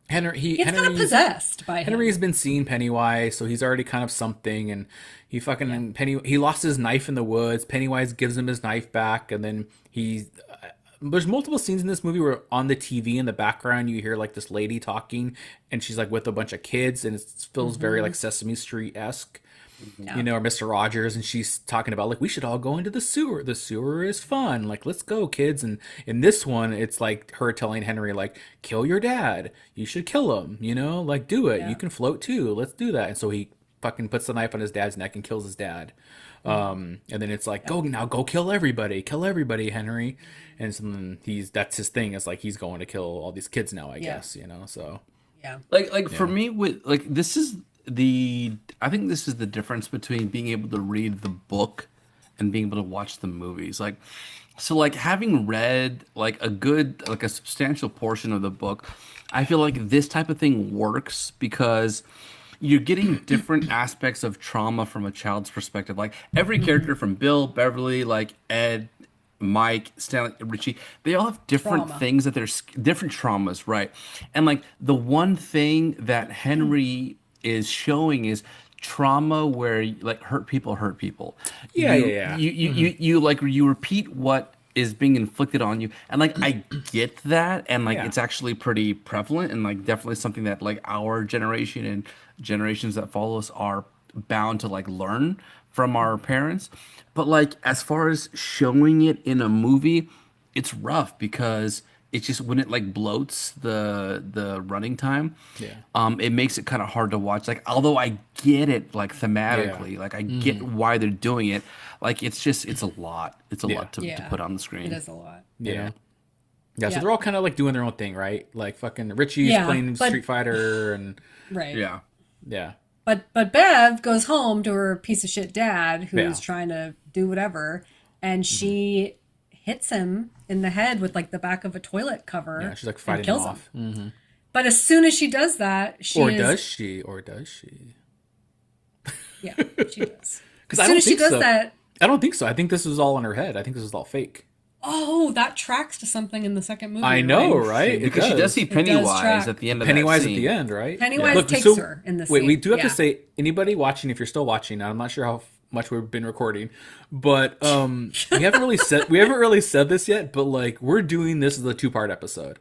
Speaker 2: It's kind of possessed by him.
Speaker 1: Henry's been seeing Pennywise, so he's already kind of something, and he fucking he lost his knife in the woods. Pennywise gives him his knife back, and then there's multiple scenes in this movie where on the TV in the background you hear like this lady talking, and she's like with a bunch of kids, and it feels very like Sesame Street-esque. Or Mr. Rogers, and she's talking about like we should all go into the sewer. The sewer is fun. Like let's go, kids. And in this one, it's like her telling Henry like kill your dad. You should kill him. Like do it. You can float too. Let's do that. And so he fucking puts the knife on his dad's neck and kills his dad. And then it's like go kill everybody, Henry. And so then that's his thing. It's like he's going to kill all these kids now. I guess So
Speaker 2: Yeah.
Speaker 3: Like for me with like this is I think this is the difference between being able to read the book and being able to watch the movies. Like, so like having read like a substantial portion of the book, I feel like this type of thing works because you're getting different aspects of trauma from a child's perspective. Like every character from Bill, Beverly, like Ed, Mike, Stanley, Richie, they all have different
Speaker 2: Trauma.
Speaker 3: things that different traumas, right? And like the one thing that Henry is showing is trauma where like hurt people.
Speaker 1: Yeah, yeah, yeah.
Speaker 3: You repeat what is being inflicted on you, and like I get that, and like
Speaker 1: Yeah.
Speaker 3: it's actually pretty prevalent, and like definitely something that like our generation and generations that follow us are bound to like learn from our parents. But like as far as showing it in a movie, it's rough because it's just when it like bloats the running time,
Speaker 1: Yeah.
Speaker 3: it makes it kind of hard to watch. Like although I get it like thematically,
Speaker 1: Yeah.
Speaker 3: like I get why they're doing it, like it's a lot. It's a
Speaker 1: Yeah.
Speaker 3: lot to
Speaker 2: Yeah.
Speaker 3: put on the screen.
Speaker 2: It is a lot.
Speaker 1: Yeah. Yeah, so
Speaker 2: Yeah.
Speaker 1: they're all kind of like doing their own thing, right? Like fucking Richie's
Speaker 2: Yeah,
Speaker 1: playing
Speaker 2: but-
Speaker 1: Street Fighter and
Speaker 2: Right.
Speaker 3: Yeah.
Speaker 1: yeah.
Speaker 2: But Bev goes home to her piece of shit dad who's
Speaker 1: Yeah. Mm-hmm.
Speaker 2: trying to do whatever, and she hits him in the head with like the back of a toilet cover.
Speaker 1: Yeah, she's like
Speaker 2: and
Speaker 1: fighting him
Speaker 2: kills
Speaker 1: off.
Speaker 2: But as soon as she does that, she
Speaker 1: Or
Speaker 2: is,
Speaker 1: does she? Or does she?
Speaker 2: yeah, she does.
Speaker 1: 'Cause
Speaker 2: As
Speaker 1: I
Speaker 2: soon
Speaker 1: don't
Speaker 2: as she
Speaker 1: think
Speaker 2: does
Speaker 1: so.
Speaker 2: that,
Speaker 1: I don't think so. I think this is all in her head. I think this is all fake.
Speaker 2: oh, that tracks to something in the second movie.
Speaker 1: I know,
Speaker 2: right?
Speaker 1: right? It
Speaker 3: Because she does see
Speaker 2: does
Speaker 3: Pennywise
Speaker 2: track.
Speaker 3: at the end of
Speaker 1: Pennywise
Speaker 3: that
Speaker 1: at
Speaker 3: scene.
Speaker 1: the end, right?
Speaker 2: Pennywise
Speaker 1: Look,
Speaker 2: takes
Speaker 1: so-
Speaker 2: her in the
Speaker 1: Wait, we
Speaker 2: scene.
Speaker 1: do have
Speaker 2: Yeah.
Speaker 1: to say, anybody watching, if you're still watching, I'm not sure how much we've been recording, but we haven't really said this yet, but like we're doing this as a 2-part episode.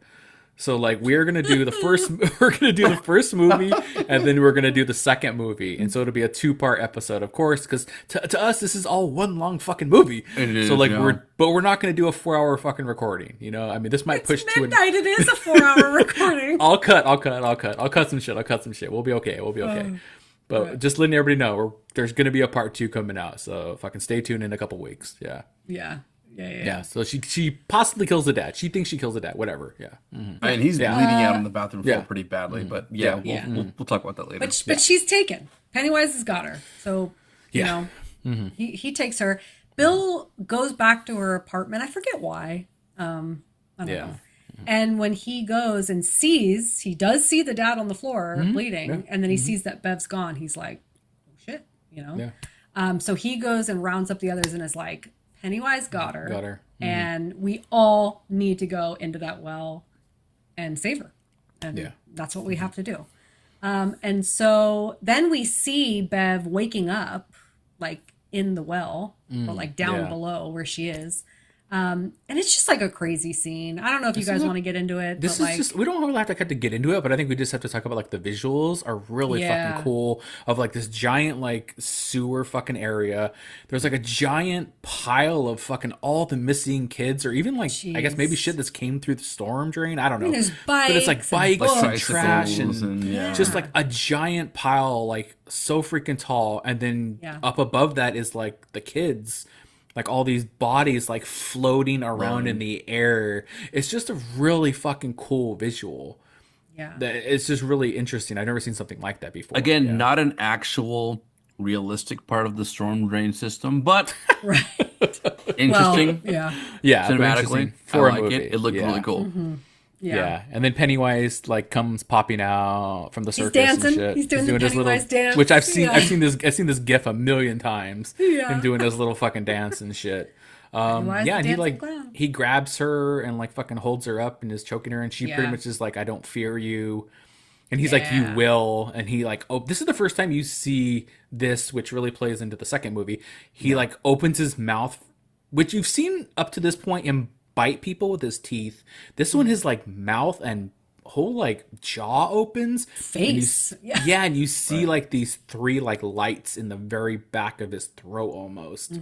Speaker 1: So like we're gonna do the first movie, and then we're gonna do the second movie, and so it'll be a 2-part episode, of course, because to us this is all one long fucking movie.
Speaker 3: It is,
Speaker 1: so like
Speaker 3: yeah.
Speaker 1: we're not gonna do a 4-hour fucking recording. You know, I mean this might push
Speaker 2: It's
Speaker 1: to an.
Speaker 2: midnight. It is a 4-hour recording.
Speaker 1: I'll cut some shit. We'll be okay. But just letting everybody know, there's gonna be a part 2 coming out, so fucking stay tuned in a couple weeks. Yeah.
Speaker 2: Yeah.
Speaker 1: So she possibly kills the dad. She thinks she kills the dad. Whatever. Yeah.
Speaker 3: And he's bleeding out on the bathroom floor
Speaker 1: yeah.
Speaker 3: pretty badly. But yeah,
Speaker 2: Yeah.
Speaker 3: we'll talk about that later.
Speaker 2: But she's taken. Pennywise has got her. So, you
Speaker 1: Yeah.
Speaker 2: know, he takes her. Bill goes back to her apartment. I forget why. I don't
Speaker 1: Yeah.
Speaker 2: know. And when he goes and he does see the dad on the floor bleeding.
Speaker 1: Yeah.
Speaker 2: And then he sees that Bev's gone. He's like, oh, shit, you know?
Speaker 1: Yeah.
Speaker 2: So he goes and rounds up the others and is like, Pennywise got her.
Speaker 1: Got her.
Speaker 2: And we all need to go into that well and save her. And
Speaker 1: Yeah.
Speaker 2: that's what we have to do. And so then we see Bev waking up, like in the well, or like down
Speaker 1: yeah.
Speaker 2: below where she is. And it's just like a crazy scene. I don't know if you guys want to get into it.
Speaker 1: This
Speaker 2: but
Speaker 1: is
Speaker 2: like,
Speaker 1: just, we don't really have to get into it, but I think we just have to talk about like the visuals are really
Speaker 2: Yeah.
Speaker 1: fucking cool of like this giant like sewer fucking area. There's like a giant pile of fucking all the missing kids, or even like, I guess maybe
Speaker 2: Jeez.
Speaker 1: shit that's came through the storm drain. I don't know.
Speaker 2: there's
Speaker 1: But it's like
Speaker 2: bikes and
Speaker 1: bikes and
Speaker 2: books
Speaker 1: trash
Speaker 3: and-
Speaker 1: and
Speaker 3: yeah.
Speaker 1: just like a giant pile, like so freaking tall. And then
Speaker 2: Yeah.
Speaker 1: up above that is like the kids. Like all these bodies like floating around in the air. It's just a really fucking cool visual.
Speaker 2: yeah.
Speaker 1: It's just really interesting. I've never seen something like that before.
Speaker 3: Again,
Speaker 1: Yeah.
Speaker 3: not an actual realistic part of the storm drain system, but
Speaker 2: Right.
Speaker 3: interesting.
Speaker 2: Well, yeah.
Speaker 1: Yeah, but
Speaker 3: Cinematically,
Speaker 1: interesting
Speaker 3: I
Speaker 1: for a
Speaker 3: like
Speaker 1: movie.
Speaker 3: it. It looked
Speaker 1: Yeah.
Speaker 3: really cool.
Speaker 1: Yeah. And then Pennywise like comes popping out from the circus
Speaker 2: dancing.
Speaker 1: and shit.
Speaker 2: He's doing the Pennywise dance.
Speaker 1: which I've seen.
Speaker 2: Yeah.
Speaker 1: I've seen this gif a million times.
Speaker 2: Yeah.
Speaker 1: Him doing his little fucking dance and shit.
Speaker 2: Pennywise
Speaker 1: Yeah,
Speaker 2: the
Speaker 1: and he
Speaker 2: dancing
Speaker 1: like
Speaker 2: clown.
Speaker 1: he grabs her and like fucking holds her up and is choking her, and she pretty
Speaker 2: Yeah.
Speaker 1: much is like, "I don't fear you." And he's like, "You
Speaker 2: Yeah.
Speaker 1: will." And he like, oh, this is the first time you see this, which really plays into the second movie. He like opens his mouth, which you've seen up to this point him bite people with his teeth. This one, his like mouth and whole like jaw opens. And you
Speaker 2: Face.
Speaker 1: yeah, and you see like these 3 like lights in the very back of his throat almost.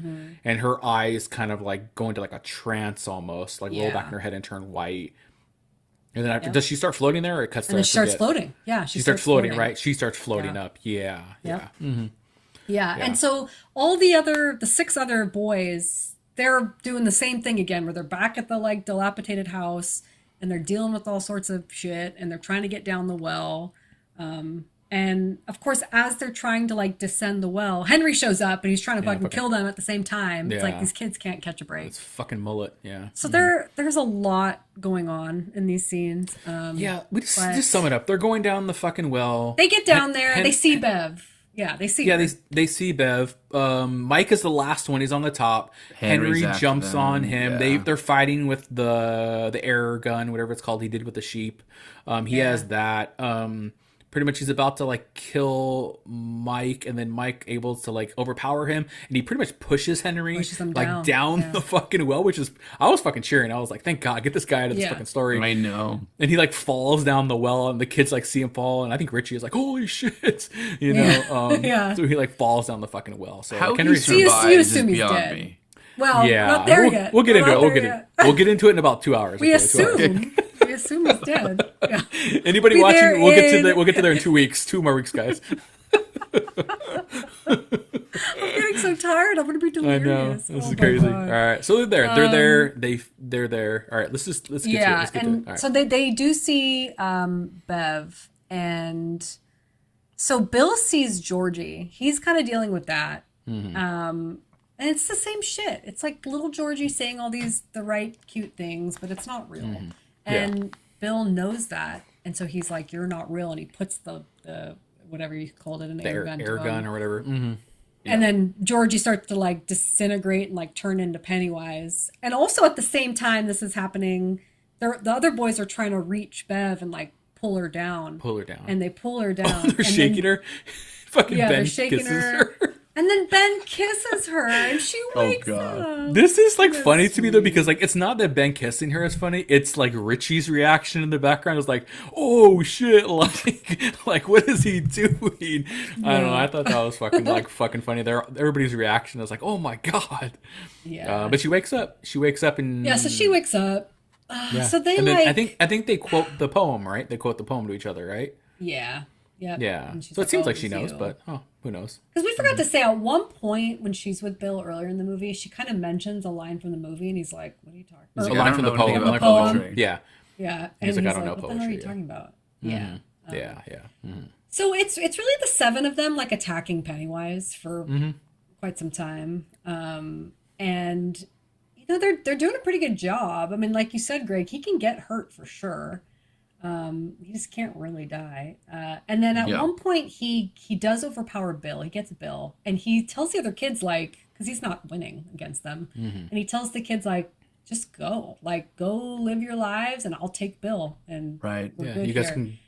Speaker 1: And her eyes kind of like go into like a trance almost, like roll
Speaker 2: Yeah.
Speaker 1: back in her head and turn white. And then after, does she start floating there, or it cuts to
Speaker 2: And
Speaker 1: her?
Speaker 2: then she starts
Speaker 1: forget?
Speaker 2: floating. Yeah.
Speaker 1: She starts floating, right? She starts floating
Speaker 2: Yeah.
Speaker 1: up. Yeah.
Speaker 2: Yep.
Speaker 1: Yeah.
Speaker 2: Yeah. And so all the 6 other boys, they're doing the same thing again, where they're back at the like dilapidated house and they're dealing with all sorts of shit and they're trying to get down the well. And of course, as they're trying to like descend the well, Henry shows up and he's trying to fucking kill them at the same time. It's like these kids can't catch a break.
Speaker 1: It's fucking mullet. Yeah.
Speaker 2: So there's a lot going on in these scenes.
Speaker 1: We just sum it up. They're going down the fucking well.
Speaker 2: They get down there. They see Bev. Yeah, they see.
Speaker 1: Yeah,
Speaker 2: her.
Speaker 1: they see Bev. Mike is the last one. He's on the top.
Speaker 3: Henry's
Speaker 1: Henry
Speaker 3: after
Speaker 1: jumps
Speaker 3: them.
Speaker 1: on him.
Speaker 3: Yeah.
Speaker 1: They're fighting with the air gun, whatever it's called. He did with the sheep. He has that. Pretty much he's about to like kill Mike, and then Mike able to like overpower him, and he pretty much pushes Henry
Speaker 2: him
Speaker 1: like down the fucking well, which is, I was fucking cheering. I was like, thank God, get this guy out of this fucking story.
Speaker 3: I know.
Speaker 1: And he like falls down the well, and the kids like see him fall, and I think Richie is like, holy shit, you know. So he like falls down the fucking well. So
Speaker 3: How
Speaker 1: like,
Speaker 3: he
Speaker 1: Henry's
Speaker 3: survives
Speaker 2: you
Speaker 3: is
Speaker 2: assume he's
Speaker 3: beyond
Speaker 2: dead.
Speaker 3: me.
Speaker 2: Well, not there yet.
Speaker 1: We'll get
Speaker 2: We're
Speaker 1: into
Speaker 2: not
Speaker 1: it.
Speaker 2: there
Speaker 1: We'll get into it in about 2 hours.
Speaker 2: We
Speaker 1: Okay, 2 hours.
Speaker 2: assume. We assume he's dead. Yeah.
Speaker 1: Anybody
Speaker 2: Be
Speaker 1: watching?
Speaker 2: there
Speaker 1: We'll get to there in 2 weeks. 2 more weeks, guys.
Speaker 2: I'm getting so tired. I'm gonna be
Speaker 1: I
Speaker 2: delirious.
Speaker 1: know, this is
Speaker 2: my
Speaker 1: crazy.
Speaker 2: God.
Speaker 1: All right, so they're there. They're there. All right, let's get to it. Let's get to it. All right.
Speaker 2: So they do see Bev, and so Bill sees Georgie. He's kind of dealing with that. And it's the same shit. It's like little Georgie saying all the right cute things, but it's not real. And Bill knows that, and so he's like, "You're not real," and he puts the whatever you called it, an air gun,
Speaker 1: air gun or whatever. Mm-hmm.
Speaker 2: And then Georgie starts to like disintegrate and like turn into Pennywise. And also at the same time this is happening, the other boys are trying to reach Bev and like pull her down. And they pull her down.
Speaker 1: They're shaking her. Fucking Ben
Speaker 2: they're shaking
Speaker 1: kisses her.
Speaker 2: And then Ben kisses her and she wakes up.
Speaker 1: This is like funny to me though, because like it's not that Ben kissing her is funny. It's like Richie's reaction in the background is like, oh shit, like what is he doing? I don't know. I thought that was fucking funny. There, everybody's reaction is like, oh my God.
Speaker 2: Yeah.
Speaker 1: But she wakes up. So she wakes up.
Speaker 2: So they
Speaker 1: and then
Speaker 2: like
Speaker 1: I think they quote the poem, right? They quote the poem to each other, right?
Speaker 2: Yeah. Yep.
Speaker 1: Yeah.
Speaker 2: And she's
Speaker 1: So it seems
Speaker 2: "Oh,
Speaker 1: like she
Speaker 2: it was
Speaker 1: knows,
Speaker 2: you."
Speaker 1: but who knows?
Speaker 2: Because we forgot to say at one point when she's with Bill earlier in the movie, she kind of mentions a line from the movie, and he's like, "What are you talking
Speaker 3: He's
Speaker 2: about?"
Speaker 3: like,
Speaker 1: A line
Speaker 3: "I
Speaker 1: from
Speaker 3: don't
Speaker 1: the
Speaker 3: know anything
Speaker 1: poem.
Speaker 3: about
Speaker 2: poem.
Speaker 3: poetry."
Speaker 1: Yeah.
Speaker 2: Yeah, and
Speaker 1: He's like, "I don't know
Speaker 2: "What the hell are you
Speaker 1: poetry,
Speaker 2: talking about?"
Speaker 1: Mm-hmm.
Speaker 2: Yeah.
Speaker 1: Yeah. Mm-hmm.
Speaker 2: So it's really the seven of them like attacking Pennywise for quite some time, and you know they're doing a pretty good job. I mean, like you said, Greg, he can get hurt for sure. He just can't really die. And then at one point he does overpower Bill. He gets Bill, and he tells the other kids like, because he's not winning against them, and he tells the kids like, just go live your lives, and I'll take Bill. And
Speaker 3: right,
Speaker 2: we're
Speaker 1: Yeah,
Speaker 2: good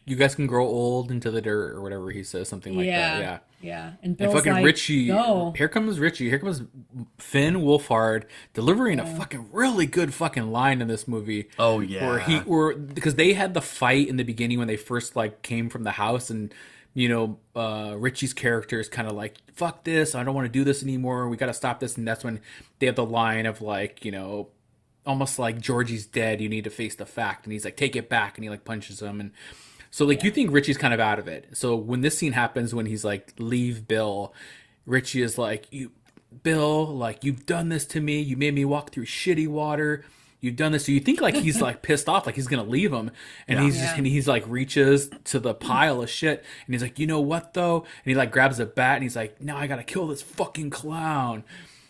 Speaker 1: you guys can grow old into the dirt or whatever he says, something like that.
Speaker 2: Yeah. And Bill's
Speaker 1: And fucking
Speaker 2: like,
Speaker 1: Richie,
Speaker 2: go.
Speaker 1: here comes Richie, here comes Finn Wolfhard delivering a fucking really good fucking line in this movie.
Speaker 3: Oh yeah,
Speaker 1: because they had the fight in the beginning when they first like came from the house, and you know, Richie's character is kind of like, fuck this, I don't want to do this anymore, we got to stop this. And that's when they have the line of like, you know, almost like Georgie's dead, you need to face the fact, and he's like, take it back, and he like punches him. And so like you think Richie's kind of out of it. So when this scene happens, when he's like, leave Bill, Richie is like, Bill, like, you've done this to me, you made me walk through shitty water, you've done this. So you think like he's like pissed off, like he's gonna leave him, and he's like reaches to the pile of shit, and he's like, you know what though, and he like grabs a bat, and he's like, now I gotta kill this fucking clown.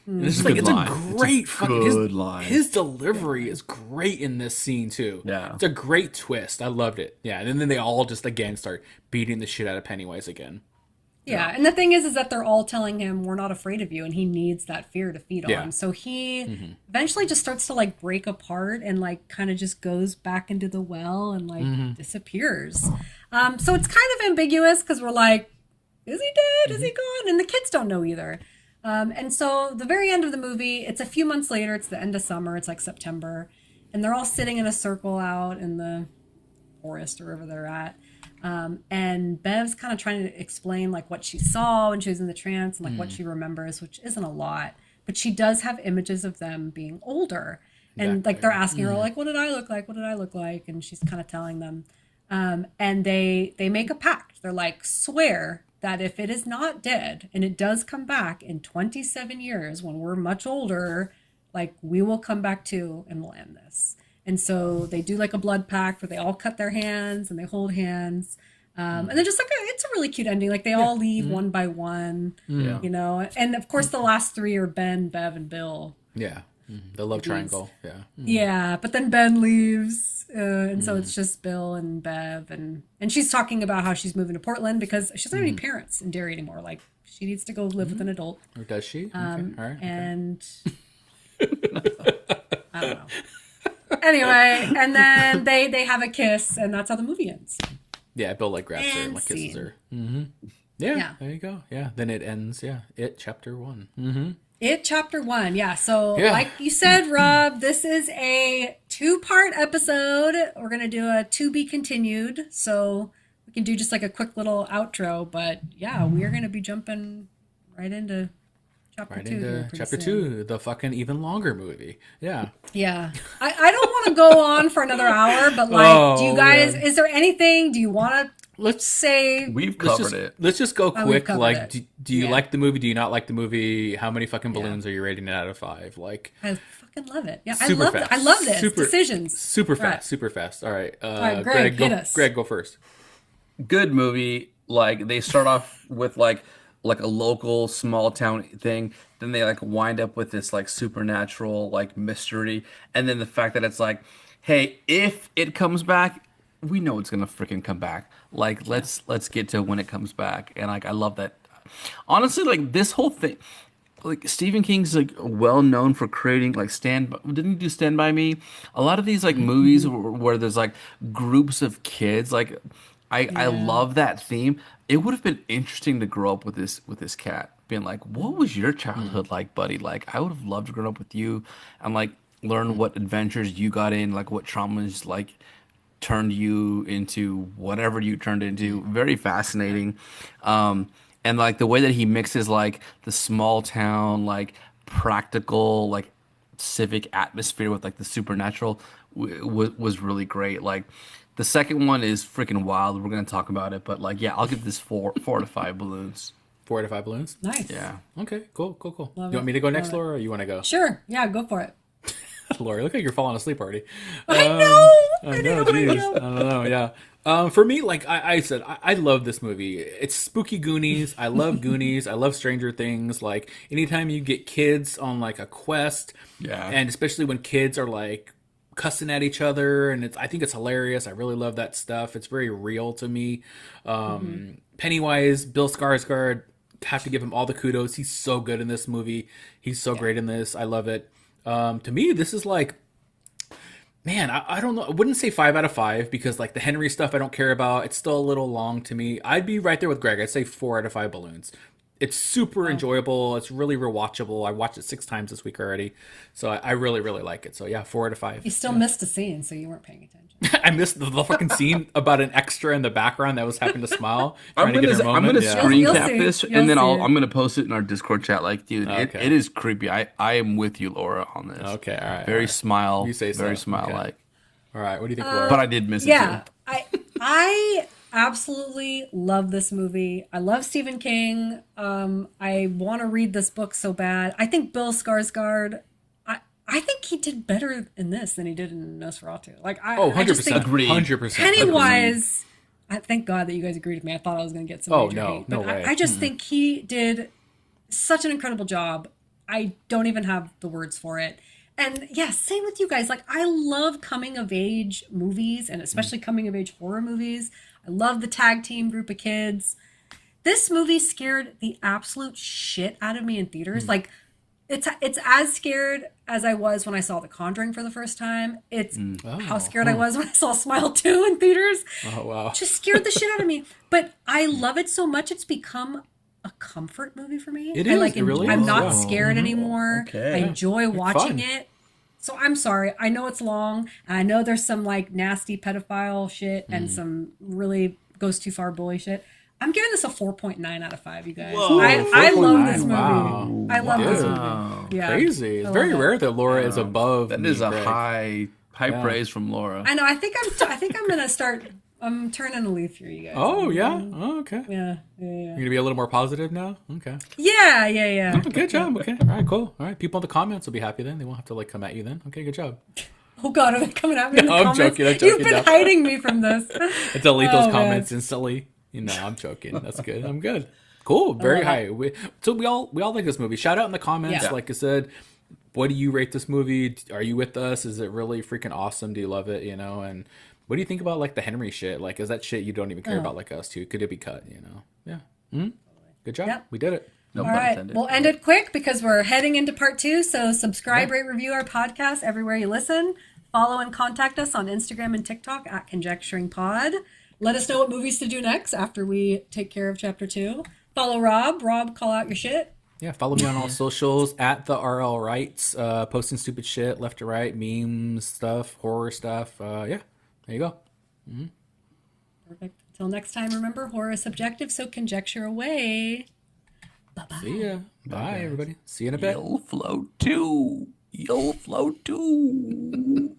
Speaker 1: And it's like, it's a great fucking
Speaker 3: line.
Speaker 1: His delivery is great in this scene too.
Speaker 3: Yeah,
Speaker 1: it's a great twist. I loved it. Yeah, and then they all just again start beating the shit out of Pennywise again.
Speaker 2: Yeah, and the thing is that they're all telling him, we're not afraid of you, and he needs that fear to feed on. So he eventually just starts to like break apart and like kind of just goes back into the well and like disappears. So it's kind of ambiguous because we're like, is he dead? Is he gone? And the kids don't know either. And so the very end of the movie, it's a few months later, it's the end of summer, it's like September, and they're all sitting in a circle out in the forest or wherever they're at. And Bev's kind of trying to explain like what she saw when she was in the trance and like what she remembers, which isn't a lot, but she does have images of them being older. And like they're asking her like, what did I look like? What did I look like? And she's kind of telling them. And they make a pact. They're like, swear that if it is not dead and it does come back in 27 years when we're much older, like we will come back too and we'll end this. And so they do like a blood pact where they all cut their hands and they hold hands. And then just like it's a really cute ending. Like they all leave one by one,
Speaker 3: Yeah.
Speaker 2: you know. And of course, the last three are Ben, Bev, and Bill.
Speaker 1: Yeah. The love triangle. Yeah.
Speaker 2: Yeah, but then Ben leaves, and so it's just Bill and Bev, and she's talking about how she's moving to Portland because she doesn't have any parents in Derry anymore. Like she needs to go live with an adult.
Speaker 1: Or does she? Okay. All right.
Speaker 2: And I don't know. Anyway, and then they have a kiss, and that's how the movie ends.
Speaker 1: Yeah, Bill like grabs her and
Speaker 2: And
Speaker 1: like kisses
Speaker 2: scene.
Speaker 1: her. Yeah,
Speaker 2: Yeah.
Speaker 1: there you go. Yeah, then it ends. Yeah, it chapter 1.
Speaker 2: It chapter 1, yeah. So
Speaker 1: Yeah.
Speaker 2: like you said, Rob, this is a 2-part episode. We're gonna do a to be continued. So we can do just like a quick little outro, but yeah, we are gonna be jumping right into chapter
Speaker 1: Right
Speaker 2: 2 here
Speaker 1: into
Speaker 2: pretty
Speaker 1: chapter
Speaker 2: soon.
Speaker 1: 2, the fucking even longer movie. Yeah.
Speaker 2: Yeah. I don't want to go on for another hour, but like, do you
Speaker 1: Oh,
Speaker 2: guys,
Speaker 1: man.
Speaker 2: is there anything, do you want to
Speaker 1: Let's
Speaker 2: say?
Speaker 3: We've
Speaker 1: let's
Speaker 3: covered
Speaker 1: just
Speaker 3: it.
Speaker 1: let's just go
Speaker 2: we've
Speaker 1: quick.
Speaker 2: covered
Speaker 1: Like,
Speaker 2: it.
Speaker 1: do you
Speaker 2: Yeah.
Speaker 1: like the movie? Do you not like the movie? How many fucking balloons are you rating it out of 5? Like,
Speaker 2: I fucking love it. Yeah,
Speaker 1: super fast.
Speaker 2: I love this.
Speaker 1: Super,
Speaker 2: Decisions.
Speaker 1: super fast.
Speaker 2: Right.
Speaker 1: Super fast. All right.
Speaker 2: right, Greg,
Speaker 1: go,
Speaker 2: hit us.
Speaker 1: Greg, go first.
Speaker 3: Good movie. Like they start off with like a local small town thing, then they like wind up with this like supernatural like mystery, and then the fact that it's like, hey, if it comes back, we know it's gonna freaking come back. Like let's get to when it comes back, and like I love that. Honestly, like this whole thing. Like Stephen King's like well known for creating like didn't he do Stand By Me? A lot of these like movies where there's like groups of kids, like I love that theme. It would have been interesting to grow up with this cat, being like, what was your childhood like, buddy? Like I would have loved to grow up with you and like learn what adventures you got in, like what traumas like turned you into whatever you turned into. Very fascinating. And like the way that he mixes like the small town, like practical, like civic atmosphere with like the supernatural was really great. Like the second one is freaking wild. We're gonna talk about it, but like yeah, I'll give this 4 to 5 balloons.
Speaker 1: 4 out of 5 balloons.
Speaker 2: Nice.
Speaker 3: Yeah.
Speaker 1: Okay. Cool.
Speaker 2: Love
Speaker 1: You want
Speaker 2: it.
Speaker 1: me to go next,
Speaker 2: Love it.
Speaker 1: Laura, or you want to go?
Speaker 2: Sure. Yeah, go for it.
Speaker 1: Laura, look like you're falling asleep already.
Speaker 2: I know.
Speaker 1: I know, geez. I don't know, yeah. For me, like I said, I love this movie. It's spooky Goonies. I love Goonies. I love Stranger Things. Like anytime you get kids on like a quest,
Speaker 3: Yeah.
Speaker 1: and especially when kids are like cussing at each other, and I think it's hilarious. I really love that stuff. It's very real to me. Pennywise, Bill Skarsgård, have to give him all the kudos. He's so good in this movie. He's so great in this. I love it. To me, this is like, man, I don't know. I wouldn't say 5 out of 5 because like the Henry stuff I don't care about. It's still a little long to me. I'd be right there with Greg. I'd say 4 out of 5 balloons. It's super enjoyable. It's really rewatchable. I watched it 6 times this week already. So I really, really like it. So yeah, 4 out of 5.
Speaker 2: You still missed a scene, so you weren't paying attention.
Speaker 1: I missed the fucking scene about an extra in the background that was having to smile.
Speaker 3: I'm
Speaker 1: trying to get her
Speaker 3: gonna
Speaker 1: moment.
Speaker 3: screen
Speaker 2: You'll
Speaker 3: cap
Speaker 2: see.
Speaker 3: this
Speaker 2: You'll
Speaker 3: and then
Speaker 2: see.
Speaker 3: I'm gonna post it in our Discord chat. Like, dude,
Speaker 1: Okay.
Speaker 3: it is creepy. I am with you, Laura, on this.
Speaker 1: Okay, all right.
Speaker 3: Very
Speaker 1: all right.
Speaker 3: smile.
Speaker 1: You say so.
Speaker 3: Very smile like.
Speaker 1: All right, what do you think, Laura?
Speaker 3: But I did miss it
Speaker 2: Yeah,
Speaker 3: too.
Speaker 2: I absolutely love this movie. I love Stephen King. I want to read this book so bad. I think Bill Skarsgård. I think he did better in this than he did in Nosferatu. Like I just
Speaker 1: 100%.
Speaker 2: think
Speaker 3: Agreed.
Speaker 1: 100%.
Speaker 2: Pennywise. I thank God that you guys agreed with me. I thought I was going to get some.
Speaker 1: Oh,
Speaker 2: major
Speaker 1: no,
Speaker 2: hate,
Speaker 1: no
Speaker 2: but
Speaker 1: way.
Speaker 2: I just think he did such an incredible job. I don't even have the words for it. And yeah, same with you guys. Like I love coming of age movies and especially coming of age horror movies. I love the tag team group of kids. This movie scared the absolute shit out of me in theaters. Like it's as scared as I was when I saw The Conjuring for the first time. It's how scared I was when I saw Smile 2 in theaters.
Speaker 1: Oh, wow.
Speaker 2: Just scared the shit out of me. But I love it so much it's become a comfort movie for me.
Speaker 1: It
Speaker 2: I
Speaker 1: is.
Speaker 2: like
Speaker 1: It really
Speaker 2: I'm
Speaker 1: is.
Speaker 2: not
Speaker 1: Yeah.
Speaker 2: scared anymore.
Speaker 3: Okay.
Speaker 2: I enjoy watching
Speaker 1: fun.
Speaker 2: it. So I'm sorry. I know it's long, and I know there's some like nasty pedophile shit and some really goes too far bully shit. I'm giving this a 4.9 out of 5, you guys.
Speaker 1: Whoa,
Speaker 2: I love this
Speaker 1: 4.9,
Speaker 2: movie.
Speaker 1: wow.
Speaker 2: I love this
Speaker 3: Wow.
Speaker 2: movie. Yeah.
Speaker 1: Crazy. It's
Speaker 2: I
Speaker 1: very
Speaker 2: love it.
Speaker 1: rare that Laura is above.
Speaker 3: That
Speaker 1: me,
Speaker 3: is a
Speaker 1: Greg.
Speaker 3: high praise from Laura.
Speaker 2: I know. I think I'm gonna start. I'm turning a leaf here, you guys.
Speaker 1: Oh, yeah? Oh, okay.
Speaker 2: Yeah.
Speaker 1: You're going to be a little more positive now? Okay.
Speaker 2: Yeah.
Speaker 1: Oh, good job. Okay. All right, cool. All right. People in the comments will be happy then. They won't have to like come at you then. Okay, good job.
Speaker 2: Oh God, are they coming at me in the
Speaker 1: No, I'm
Speaker 2: comments?
Speaker 1: joking, I'm
Speaker 2: You've
Speaker 1: joking,
Speaker 2: been
Speaker 1: no.
Speaker 2: hiding me from this.
Speaker 1: Delete
Speaker 2: Oh,
Speaker 1: those
Speaker 2: man.
Speaker 1: comments instantly. I'm joking. That's good. I'm good. Cool. Very high. So we all like this movie. Shout out in the comments.
Speaker 2: Yeah.
Speaker 1: Like I said, what do you rate this movie? Are you with us? Is it really freaking awesome? Do you love it? And what do you think about like the Henry shit? Like, is that shit you don't even care about like us too? Could it be cut? Yeah. Good job.
Speaker 2: Yep.
Speaker 1: We did it.
Speaker 3: No
Speaker 2: All
Speaker 3: pun
Speaker 2: right,
Speaker 3: intended.
Speaker 2: we'll end it quick because we're heading into part 2. So subscribe, rate, review our podcast everywhere you listen. Follow and contact us on Instagram and TikTok at Conjecturing Pod. Let us know what movies to do next after we take care of chapter 2. Follow Rob. Rob, call out your shit.
Speaker 1: Yeah, follow me on all socials at the RL Rights, posting stupid shit left to right, memes, stuff, horror stuff. Yeah, there you go.
Speaker 2: Perfect. Until next time, remember, horror is subjective, so conjecture away. Bye-bye.
Speaker 1: See ya. Bye, everybody. See you in a bit.
Speaker 3: You'll float too.